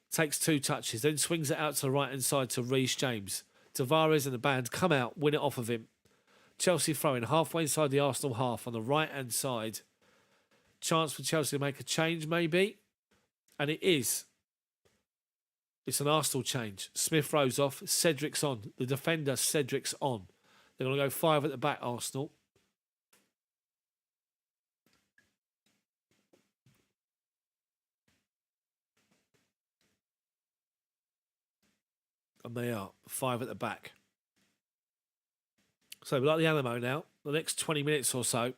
Takes two touches, then swings it out to the right-hand side to Reece James. Tavares and the band come out, win it off of him. Chelsea throwing halfway inside the Arsenal half on the right-hand side. Chance for Chelsea to make a change, maybe. And it is. It's an Arsenal change. Smith Rowe's off. Cedric's on. The defender, Cedric's on. They're going to go 5 at the back, Arsenal. And they are 5 at the back. So we like the Alamo now. The next 20 minutes or so,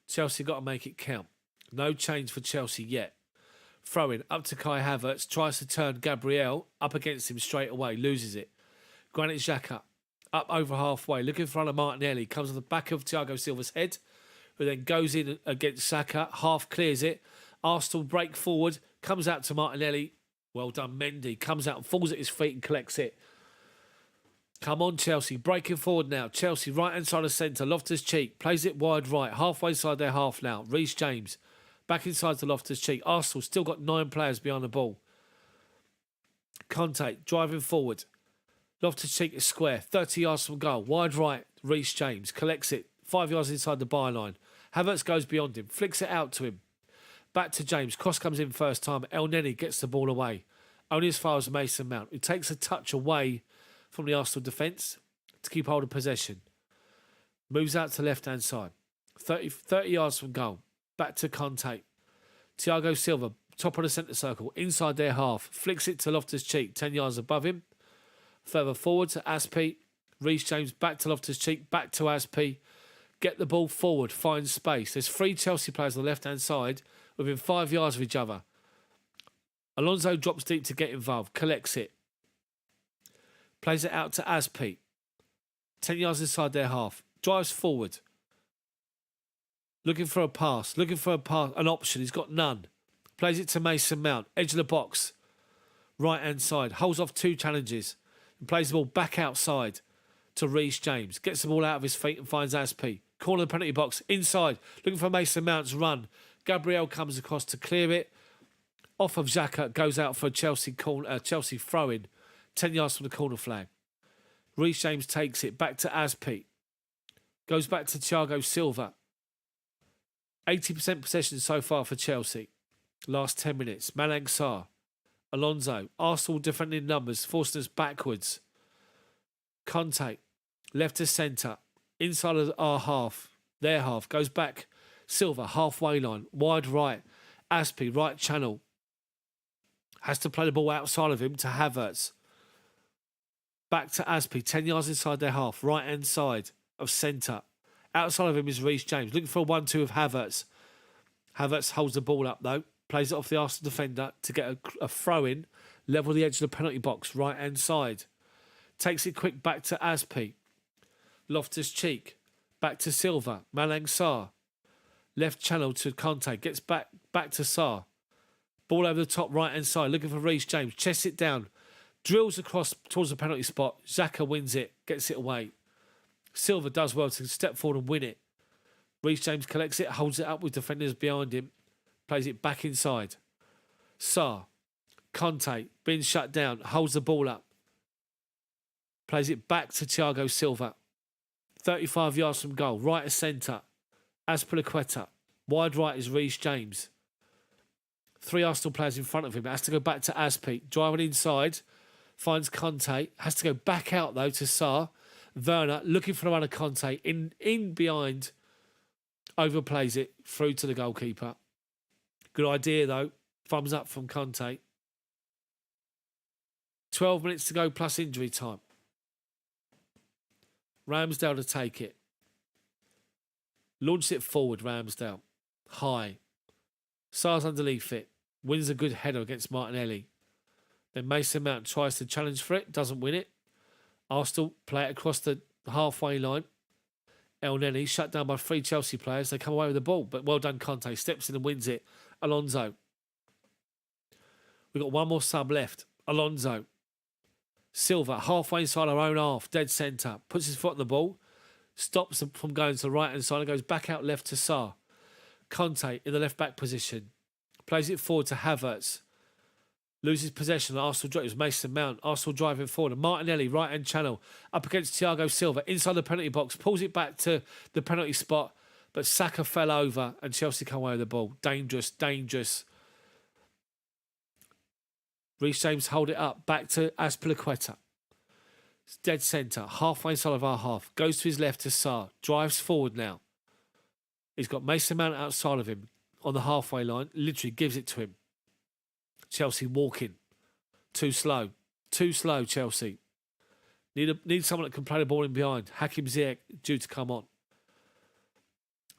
Chelsea got to make it count. No change for Chelsea yet. Throwing up to Kai Havertz. Tries to turn Gabriel up against him straight away. Loses it. Granit Xhaka up over halfway. Looking for front of Martinelli. Comes on the back of Thiago Silva's head. Who then goes in against Xhaka. Half clears it. Arsenal break forward. Comes out to Martinelli. Well done, Mendy. Comes out and falls at his feet and collects it. Come on, Chelsea. Breaking forward now. Chelsea, right-hand side of centre. Loftus-Cheek. Plays it wide right. Halfway inside their half now. Reece James. Back inside to Loftus-Cheek. Arsenal still got 9 players behind the ball. Conte driving forward. Loftus-Cheek is square. 30 yards from goal. Wide right. Reece James. Collects it. 5 yards inside the byline. Havertz goes beyond him. Flicks it out to him. Back to James. Cross comes in first time. El Neni gets the ball away. Only as far as Mason Mount. It takes a touch away from the Arsenal defence to keep hold of possession. Moves out to left-hand side. 30 yards from goal. Back to Conte. Thiago Silva, top of the centre circle. Inside their half. Flicks it to Loftus-Cheek. 10 yards above him. Further forward to Azpi. Reece James back to Loftus-Cheek. Back to Azpi. get the ball forward, find space. There's 3 Chelsea players on the left-hand side within 5 yards of each other. Alonso drops deep to get involved, collects it. Plays it out to Azpi. 10 yards inside their half. Drives forward. Looking for a pass. An option. He's got none. Plays it to Mason Mount. Edge of the box. Right-hand side. Holds off 2 challenges. And plays the ball back outside to Reece James. Gets the ball out of his feet and finds Azpi. Corner of the penalty box. Inside. Looking for Mason Mount's run. Gabriel comes across to clear it. Off of Xhaka. Goes out for a Chelsea throw-in. 10 yards from the corner flag. Reece James takes it back to Azpi. Goes back to Thiago Silva. 80% possession so far for Chelsea. Last 10 minutes. Malang Sarr. Alonso. Arsenal defending numbers. Forcing us backwards. Conte. Left to centre. Inside of our half. Their half. Goes back. Silva. Halfway line. Wide right. Azpi. Right channel. Has to play the ball outside of him to Havertz. Back to Azpi, 10 yards inside their half, right-hand side of centre. Outside of him is Reece James, looking for a 1-2 with Havertz. Havertz holds the ball up, though. Plays it off the Arsenal defender to get a throw-in, level the edge of the penalty box, right-hand side. Takes it quick back to Azpi. Loftus-Cheek. Back to Silva. Malang Sarr. Left channel to Conte. Gets back to Sarr. Ball over the top right-hand side, looking for Reece James. Chests it down. Drills across towards the penalty spot. Xhaka wins it, gets it away. Silva does well to step forward and win it. Reece James collects it, holds it up with defenders behind him. Plays it back inside. Sarr. Conte, being shut down, holds the ball up. Plays it back to Thiago Silva. 35 yards from goal, right of centre. Azpilicueta. Wide right is Reece James. 3 Arsenal players in front of him. It has to go back to Azpi. Driving inside. Finds Conte. Has to go back out, though, to Sarr. Werner looking for the run of Conte. In behind. Overplays it. Through to the goalkeeper. Good idea, though. Thumbs up from Conte. 12 minutes to go plus injury time. Ramsdale to take it. Launches it forward, Ramsdale. High. Sarr's underneath it. Wins a good header against Martinelli. Then Mason Mount tries to challenge for it. Doesn't win it. Arsenal play it across the halfway line. El Neni shut down by 3 Chelsea players. They come away with the ball. But well done, Conte. Steps in and wins it. Alonso. We've got one more sub left. Alonso. Silva. Halfway inside our own half. Dead centre. Puts his foot on the ball. Stops from going to the right-hand side and goes back out left to Sarr. Conte in the left-back position. Plays it forward to Havertz. Loses possession. Arsenal drives Mason Mount. Arsenal driving forward. And Martinelli, right-hand channel. Up against Thiago Silva. Inside the penalty box. Pulls it back to the penalty spot. But Saka fell over and Chelsea come away with the ball. Dangerous, dangerous. Reece James hold it up. Back to Azpilicueta. It's dead centre. Halfway inside of our half. Goes to his left to Sarr. Drives forward now. He's got Mason Mount outside of him on the halfway line. Literally gives it to him. Chelsea walking. Too slow. Too slow, Chelsea. Need someone that can play the ball in behind. Hakim Ziyech due to come on.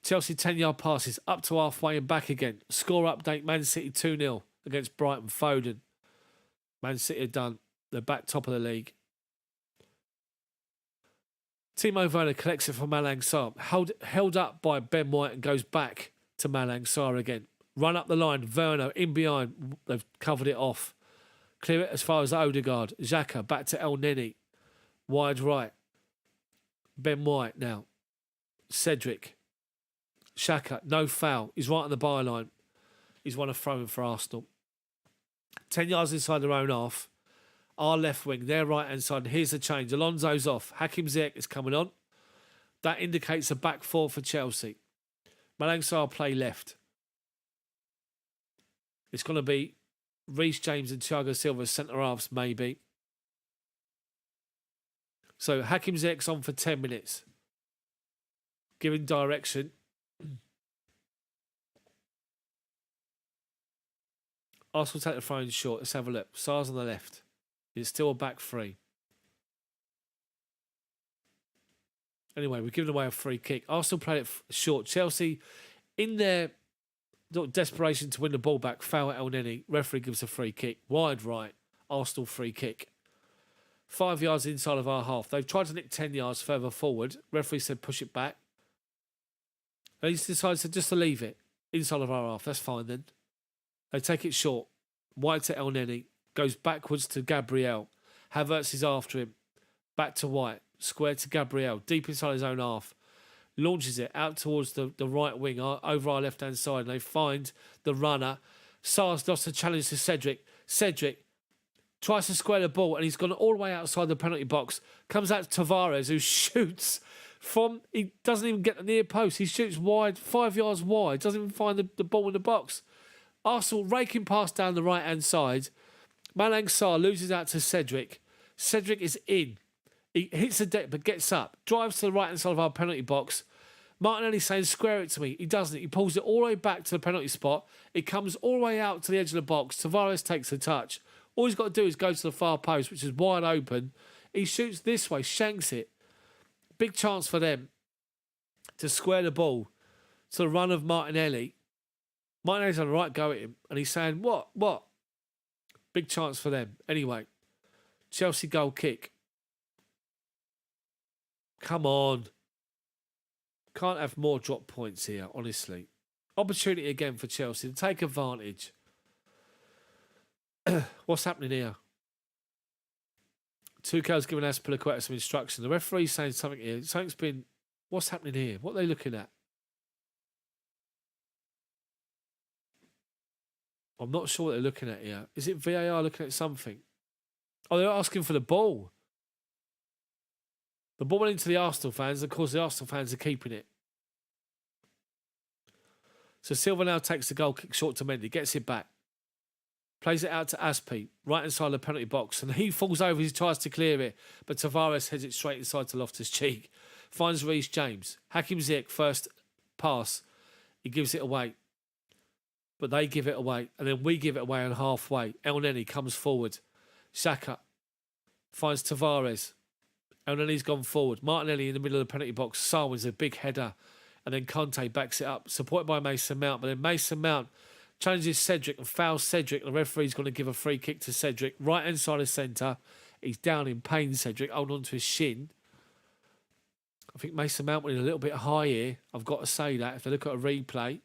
Chelsea 10-yard passes up to halfway and back again. Score update, Man City 2-0 against Brighton. Foden. Man City are done. They're back top of the league. Timo Werner collects it from Malang Sarr. Held up by Ben White and goes back to Malang Sarr again. Run up the line. Werner in behind. They've covered it off. Clear it as far as Odegaard. Xhaka back to El Neni. Wide right. Ben White now. Cedric. Xhaka. No foul. He's right on the byline. He's won a throw-in for Arsenal. 10 yards inside their own half. Our left wing, their right-hand side. Here's the change. Alonso's off. Hakim Ziyech is coming on. That indicates a back four for Chelsea. Malang Sarr play left. It's going to be Reece James and Thiago Silva centre-halves, maybe. So Hakim Ziyech's on for 10 minutes. Giving direction. Arsenal take the throw in short. Let's have a look. Sarr's on the left. It's still a back three. Anyway, we're giving away a free kick. Arsenal played it short. Chelsea, in their desperation to win the ball back, foul at El Neni. Referee gives a free kick. Wide right. Arsenal free kick. 5 yards inside of our half. They've tried to nick 10 yards further forward. Referee said push it back. And he decides just to leave it inside of our half. That's fine then. They take it short. White to El Neni. Goes backwards to Gabriel. Havertz is after him. Back to White. Square to Gabriel. Deep inside his own half. Launches it out towards the right wing over our left-hand side. And they find the runner. Sarr's lost a challenge to Cedric. Cedric tries to square the ball and he's gone all the way outside the penalty box. Comes out to Tavares who shoots from... He doesn't even get the near post. He shoots wide, 5 yards wide. Doesn't even find the ball in the box. Arsenal raking past down the right-hand side. Malang Sarr loses out to Cedric. Cedric is in. He hits the deck but gets up. Drives to the right-hand side of our penalty box. Martinelli's saying, square it to me. He doesn't. He pulls it all the way back to the penalty spot. It comes all the way out to the edge of the box. Tavares takes a touch. All he's got to do is go to the far post, which is wide open. He shoots this way, shanks it. Big chance for them to square the ball to the run of Martinelli. Martinelli's on the right go at him, and he's saying, what? Big chance for them. Anyway, Chelsea goal kick. Come on. Can't have more drop points here, honestly. Opportunity again for Chelsea to take advantage. What's happening here? Tuchel's giving Azpilicueta some instruction. The referee's saying something here. Something's been... What's happening here? What are they looking at? I'm not sure what they're looking at here. Is it VAR looking at something? Oh, they're asking for the ball. The ball went into the Arsenal fans. Of course, the Arsenal fans are keeping it. So Silva now takes the goal kick short to Mendy. Gets it back. Plays it out to Aspi, right inside the penalty box. And he falls over. He tries to clear it. But Tavares heads it straight inside to Loftus-Cheek. Finds Reece James. Hakim Ziyech, first pass. He gives it away. But they give it away. And then we give it away on halfway. El Neni comes forward. Xhaka finds Tavares. El Neni's gone forward. Martinelli in the middle of the penalty box. Sarr wins a big header. And then Conte backs it up. Supported by Mason Mount. But then Mason Mount challenges Cedric and fouls Cedric. The referee's going to give a free kick to Cedric. Right inside the centre. He's down in pain, Cedric. Holding on to his shin. I think Mason Mount went in a little bit high here. I've got to say that. If they look at a replay.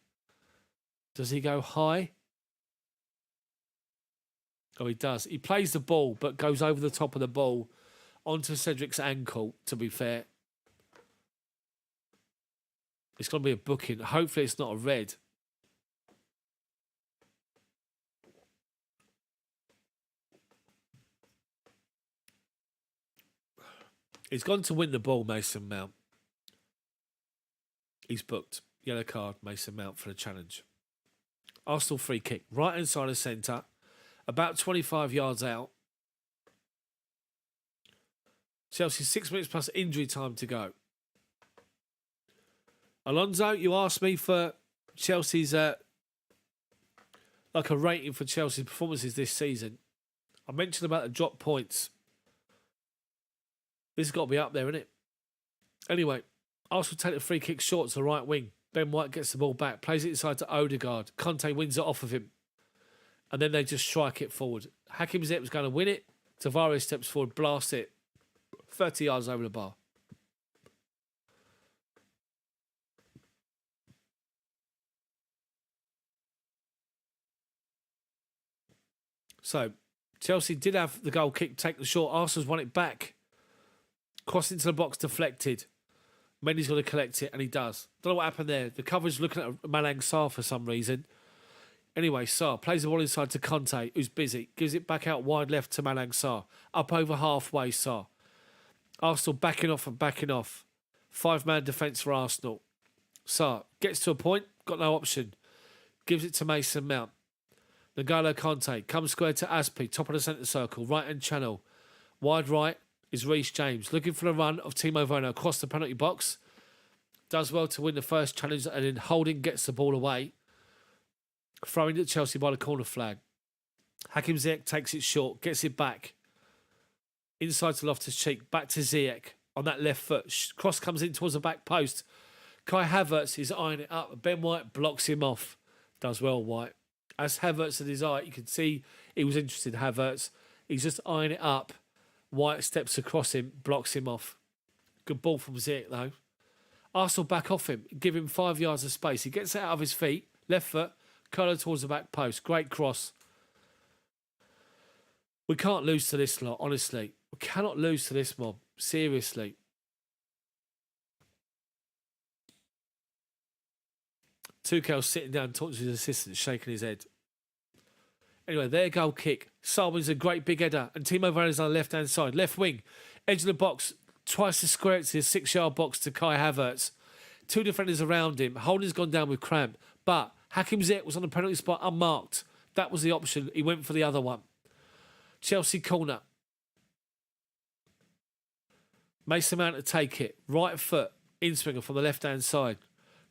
Does he go high? Oh, he does. He plays the ball, but goes over the top of the ball onto Cedric's ankle, to be fair. It's going to be a booking. Hopefully it's not a red. He's gone to win the ball, Mason Mount. He's booked. Yellow card, Mason Mount for the challenge. Arsenal free kick. Right inside the centre. About 25 yards out. Chelsea 6 minutes plus injury time to go. Alonso, you asked me for Chelsea's, like a rating for Chelsea's performances this season. I mentioned about the drop points. This has got to be up there, isn't it? Anyway, Arsenal take the free kick short to the right wing. Ben White gets the ball back, plays it inside to Odegaard. Conte wins it off of him. And then they just strike it forward. Hakim Ziyech was going to win it. Tavares steps forward, blasts it 30 yards over the bar. So, Chelsea did have the goal kick, take the short. Arsenal's won it back. Cross into the box, deflected. Mendy's going to collect it, and he does. Don't know what happened there. The coverage looking at Malang Sarr for some reason. Anyway, Sarr plays the ball inside to Conte, who's busy. Gives it back out wide left to Malang Sarr. Up over halfway, Sarr. Arsenal backing off and backing off. 5-man defence for Arsenal. Sarr gets to a point, got no option. Gives it to Mason Mount. N'Golo Conte comes square to Aspi, top of the centre circle, right-hand channel. Wide right is Reece James, looking for the run of Timo Werner across the penalty box. Does well to win the first challenge, and then Holding gets the ball away. Throwing at Chelsea by the corner flag. Hakim Ziyech takes it short, gets it back. Inside to Loftus-Cheek, back to Ziyech. on that left foot. Cross comes in towards the back post. Kai Havertz is eyeing it up. Ben White blocks him off. Does well, White. As Havertz at his eye, you can see he was interested in Havertz. He's just eyeing it up. White steps across him, blocks him off. Good ball from Ziyech, though. Arsenal back off him, give him 5 yards of space. He gets it out of his feet, left foot, curler towards the back post. Great cross. We can't lose to this lot, honestly. We cannot lose to this mob. Seriously. Tuchel sitting down, talking to his assistant, shaking his head. Anyway, their goal kick. Sarwin's a great big header, and Timo Werner's on the left-hand side. Left wing, edge of the box, twice to square it to his 6-yard box to Kai Havertz. 2 defenders around him. Holding's gone down with cramp, but Hakim Ziyech was on the penalty spot unmarked. That was the option. He went for the other one. Chelsea corner. Mason Mount to take it. Right foot, in-swinger from the left-hand side.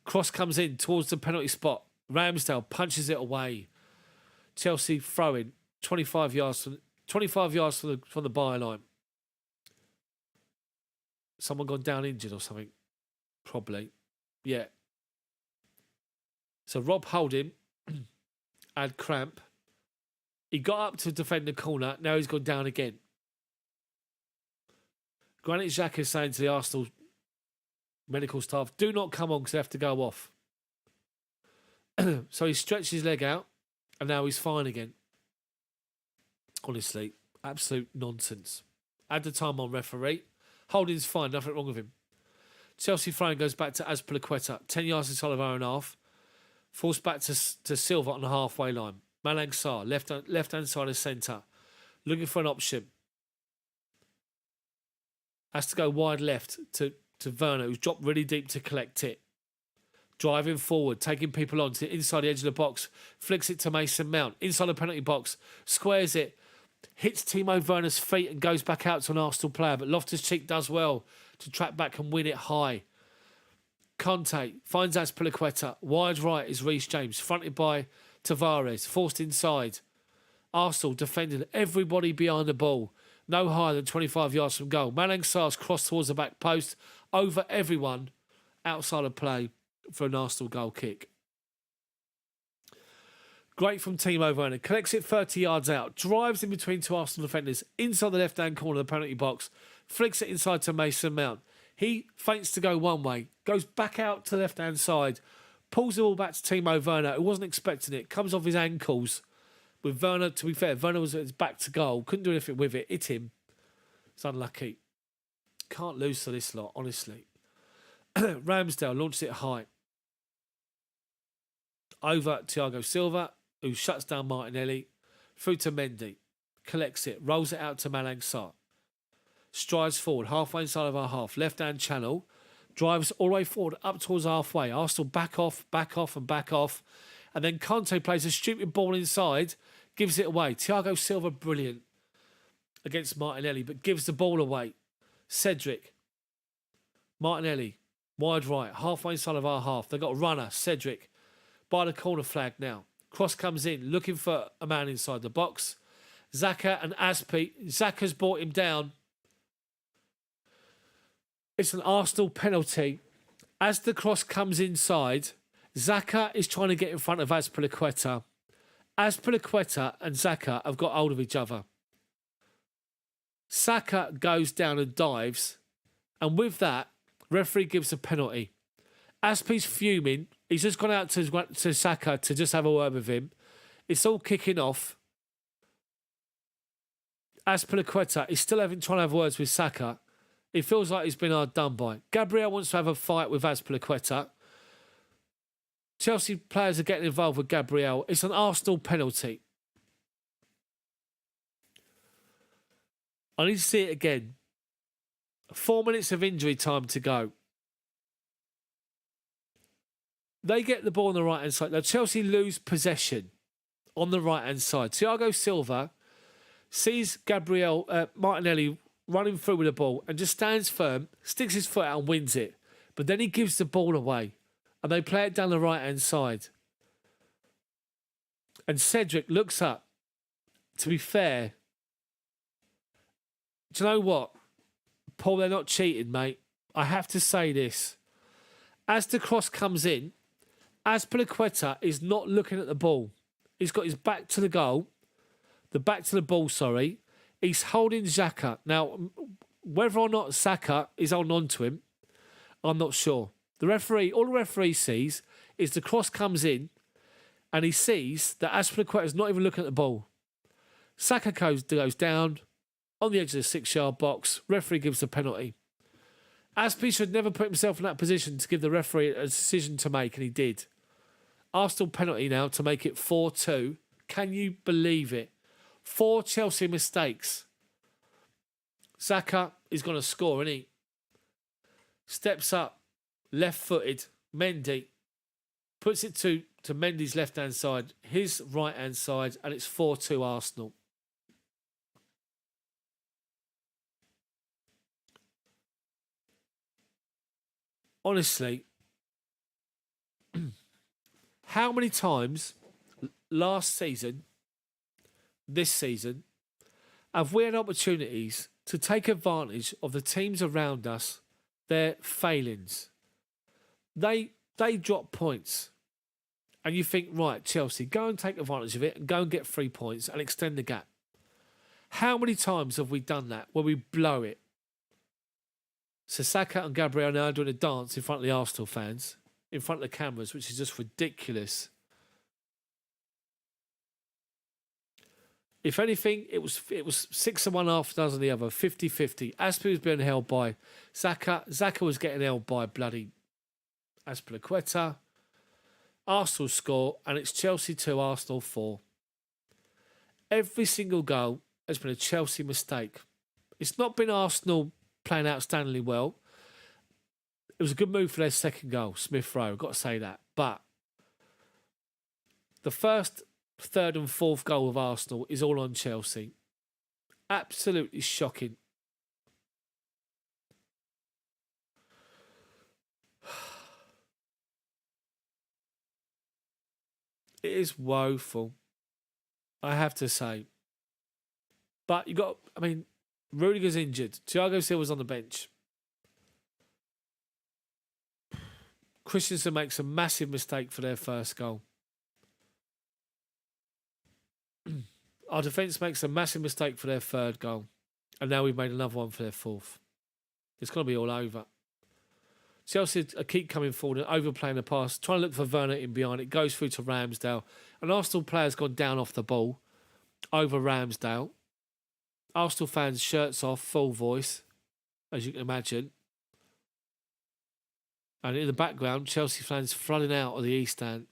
Cross comes in towards the penalty spot. Ramsdale punches it away. Chelsea throwing 25 yards from the byline. Someone gone down injured or something? Probably. Yeah. So Rob Holding had cramp. He got up to defend the corner. Now he's gone down again. Granit Xhaka is saying to the Arsenal medical staff, do not come on because they have to go off. So he stretched his leg out and now he's fine again. Honestly, absolute nonsense. Add the time on, referee. Holding's fine, nothing wrong with him. Chelsea throwing goes back to Azpilicueta. 10 yards inside of our own half. Forced back to Silva on the halfway line. Malang Sarr, left-hand side of centre. Looking for an option. Has to go wide left to Werner, who's dropped really deep to collect it. Driving forward, taking people on to inside the edge of the box. Flicks it to Mason Mount. Inside the penalty box. Squares it. Hits Timo Werner's feet and goes back out to an Arsenal player. But Loftus-Cheek does well to track back and win it high. Conte finds Azpilicueta. Wide right is Reece James. Fronted by Tavares. Forced inside. Arsenal defending everybody behind the ball. No higher than 25 yards from goal. Malang Sarr's cross towards the back post. Over everyone. Outside of play for an Arsenal goal kick. Great from Timo Werner. Collects it 30 yards out. Drives in between 2 Arsenal defenders. Inside the left-hand corner of the penalty box. Flicks it inside to Mason Mount. He feints to go one way. Goes back out to the left-hand side. Pulls the ball back to Timo Werner, who wasn't expecting it. Comes off his ankles. With Werner, to be fair, Werner was at his back to goal. Couldn't do anything with it. Hit him. It's unlucky. Can't lose to this lot, honestly. Ramsdale launched it high. Over Thiago Silva, who shuts down Martinelli. Through to Mendy. Collects it. Rolls it out to Malang Sarr. Strides forward. Halfway inside of our half. Left-hand channel. Drives all the way forward up towards halfway. Arsenal back off and back off. And then Conte plays a stupid ball inside. Gives it away. Thiago Silva, brilliant against Martinelli, but gives the ball away. Cedric. Martinelli. Wide right. Halfway inside of our half. They've got a runner. Cedric. By the corner flag now. Cross comes in. Looking for a man inside the box. Xhaka and Azpi. Xhaka's brought him down. It's an Arsenal penalty. As the cross comes inside, Xhaka is trying to get in front of Azpilicueta. Azpilicueta and Xhaka have got hold of each other. Saka goes down and dives. And with that, referee gives a penalty. Azpi's fuming. He's just gone out to Saka to just have a word with him. It's all kicking off. Azpilicueta is still trying to have words with Saka. He feels like he's been hard done by. Gabriel wants to have a fight with Azpilicueta. Chelsea players are getting involved with Gabriel. It's an Arsenal penalty. I need to see it again. 4 minutes of injury time to go. They get the ball on the right-hand side. Now, Chelsea lose possession on the right-hand side. Thiago Silva sees Martinelli running through with the ball and just stands firm, sticks his foot out and wins it. But then he gives the ball away and they play it down the right-hand side. And Cedric looks up. To be fair, do you know what? Paul, they're not cheating, mate. I have to say this. As the cross comes in, Azpilicueta is not looking at the ball. He's got his back to the goal. The back to the ball, sorry. He's holding Xhaka. Now, whether or not Saka is holding on to him, I'm not sure. All the referee sees is the cross comes in and he sees that Azpilicueta is not even looking at the ball. Saka goes down on the edge of the 6-yard box. Referee gives the penalty. Azpi should never put himself in that position to give the referee a decision to make, and he did. Arsenal penalty now to make it 4-2. Can you believe it? 4 Chelsea mistakes. Saka is going to score, isn't he? Steps up, left-footed. Mendy puts it to Mendy's left-hand side, his right-hand side, and it's 4-2 Arsenal. Honestly, how many times last season, this season, have we had opportunities to take advantage of the teams around us, their failings? They drop points. And you think, right, Chelsea, go and take advantage of it and go and get 3 points and extend the gap. How many times have we done that where we blow it? So Saka and Gabriel now doing a dance in front of the Arsenal fans, in front of the cameras, which is just ridiculous. If anything, it was 6-1, half a dozen the other, 50-50. Azpi was being held by Saka. Saka was getting held by bloody Azpilicueta. Arsenal score, and it's Chelsea 2, Arsenal 4. Every single goal has been a Chelsea mistake. It's not been Arsenal playing outstandingly well. It was a good move for their second goal, Smith Rowe, I've got to say that. But the first, third and fourth goal of Arsenal is all on Chelsea. Absolutely shocking. It is woeful, I have to say. But Rudiger's injured. Thiago Silva's on the bench. Christensen makes a massive mistake for their first goal. Our defence makes a massive mistake for their third goal. And now we've made another one for their fourth. It's going to be all over. Chelsea keep coming forward and overplaying the pass, trying to look for Werner in behind. It goes through to Ramsdale. An Arsenal player's gone down off the ball over Ramsdale. Arsenal fans' shirts off, full voice, as you can imagine. And in the background, Chelsea fans flooding out of the East Stand.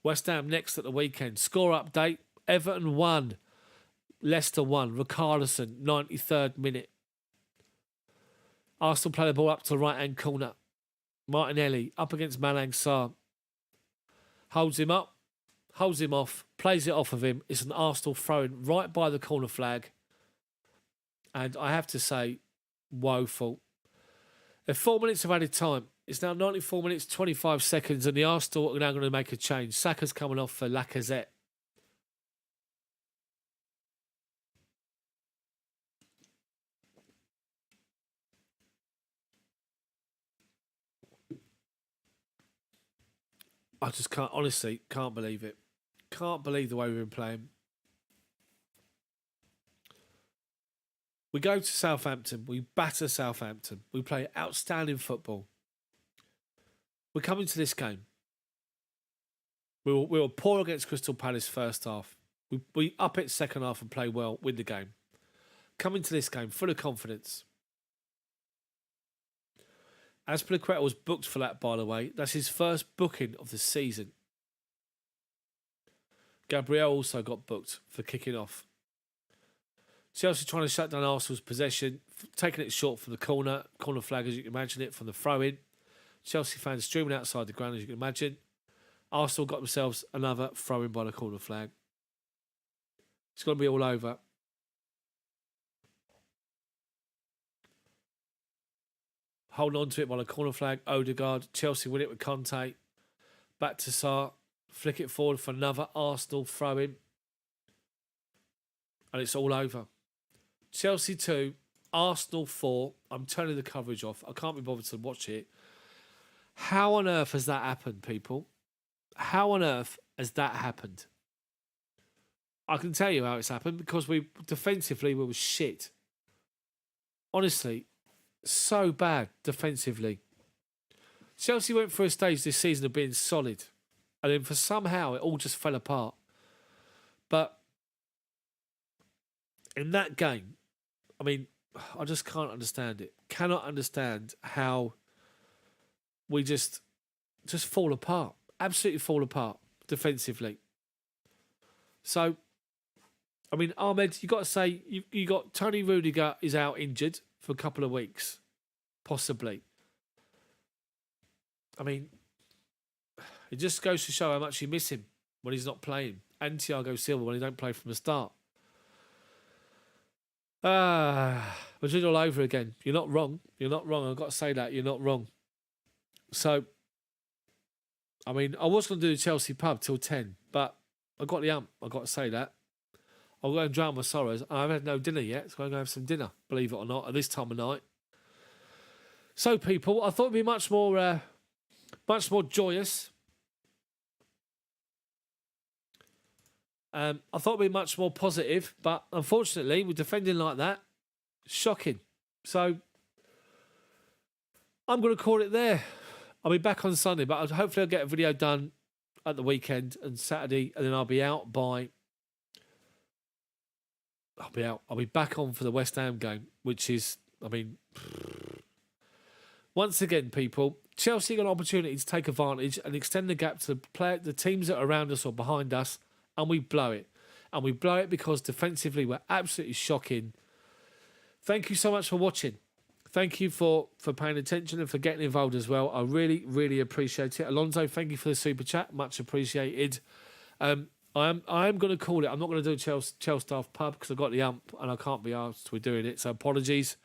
West Ham next at the weekend. Score update. Everton 1. Leicester 1. Richarlison, 93rd minute. Arsenal play the ball up to the right-hand corner. Martinelli up against Malang Sarr. Holds him up. Holds him off, plays it off of him. It's an Arsenal throw-in right by the corner flag. And I have to say, woeful. There's 4 minutes of added time. It's now 94 minutes, 25 seconds, and the Arsenal are now going to make a change. Saka's coming off for Lacazette. I just can't believe it. Can't believe the way we've been playing. We go to Southampton. We batter Southampton. We play outstanding football. We come into this game. We were poor against Crystal Palace first half. We up it second half and play well, win the game. Come into this game full of confidence. Azpilicueta was booked for that, by the way. That's his first booking of the season. Gabriel also got booked for kicking off. Chelsea trying to shut down Arsenal's possession, taking it short from the corner flag, as you can imagine it, from the throw-in. Chelsea fans streaming outside the ground, as you can imagine. Arsenal got themselves another throw-in by the corner flag. It's going to be all over. Hold on to it by the corner flag. Odegaard. Chelsea win it with Conte. Back to Sarr. Flick it forward for another Arsenal throw-in. And it's all over. Chelsea 2, Arsenal 4. I'm turning the coverage off. I can't be bothered to watch it. How on earth has that happened, people? How on earth has that happened? I can tell you how it's happened because we defensively we were shit. Honestly, so bad defensively. Chelsea went through a stage this season of being solid, and then for somehow it all just fell apart. But in that game, I mean, I just can't understand it. Cannot understand how we just fall apart. Absolutely fall apart defensively. So, I mean, Ahmed, you got to say, you got Tony Rudiger is out injured for a couple of weeks, possibly. I mean, it just goes to show how much you miss him when he's not playing. And Thiago Silva when he don't play from the start. Madrid all over again. You're not wrong. You're not wrong. I've got to say that. You're not wrong. So, I mean, I was going to do the Chelsea pub till 10, but I got the ump. I've got to say that. I'll go and drown my sorrows. I haven't had no dinner yet, so I'm going to have some dinner, believe it or not, at this time of night. So, people, I thought it'd be much more joyous. I thought it'd be much more positive, but unfortunately, we're defending like that. Shocking. So, I'm going to call it there. I'll be back on Sunday, but hopefully I'll get a video done at the weekend and Saturday, and then I'll be out by... I'll be back on for the West Ham game, which is, I mean... Once again, people, Chelsea got an opportunity to take advantage and extend the gap to the teams that are around us or behind us, and we blow it. And we blow it because defensively we're absolutely shocking. Thank you so much for watching. Thank you for paying attention and for getting involved as well. I really, really appreciate it. Alonso, thank you for the super chat. Much appreciated. I am going to call it. I'm not going to do a Chelsea staff pub because I've got the ump and I can't be asked with doing it. So apologies.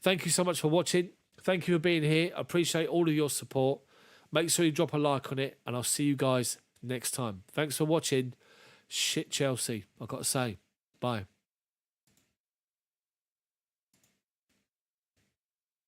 Thank you so much for watching. Thank you for being here. I appreciate all of your support. Make sure you drop a like on it and I'll see you guys next time. Thanks for watching. Shit Chelsea, I've got to say. Bye.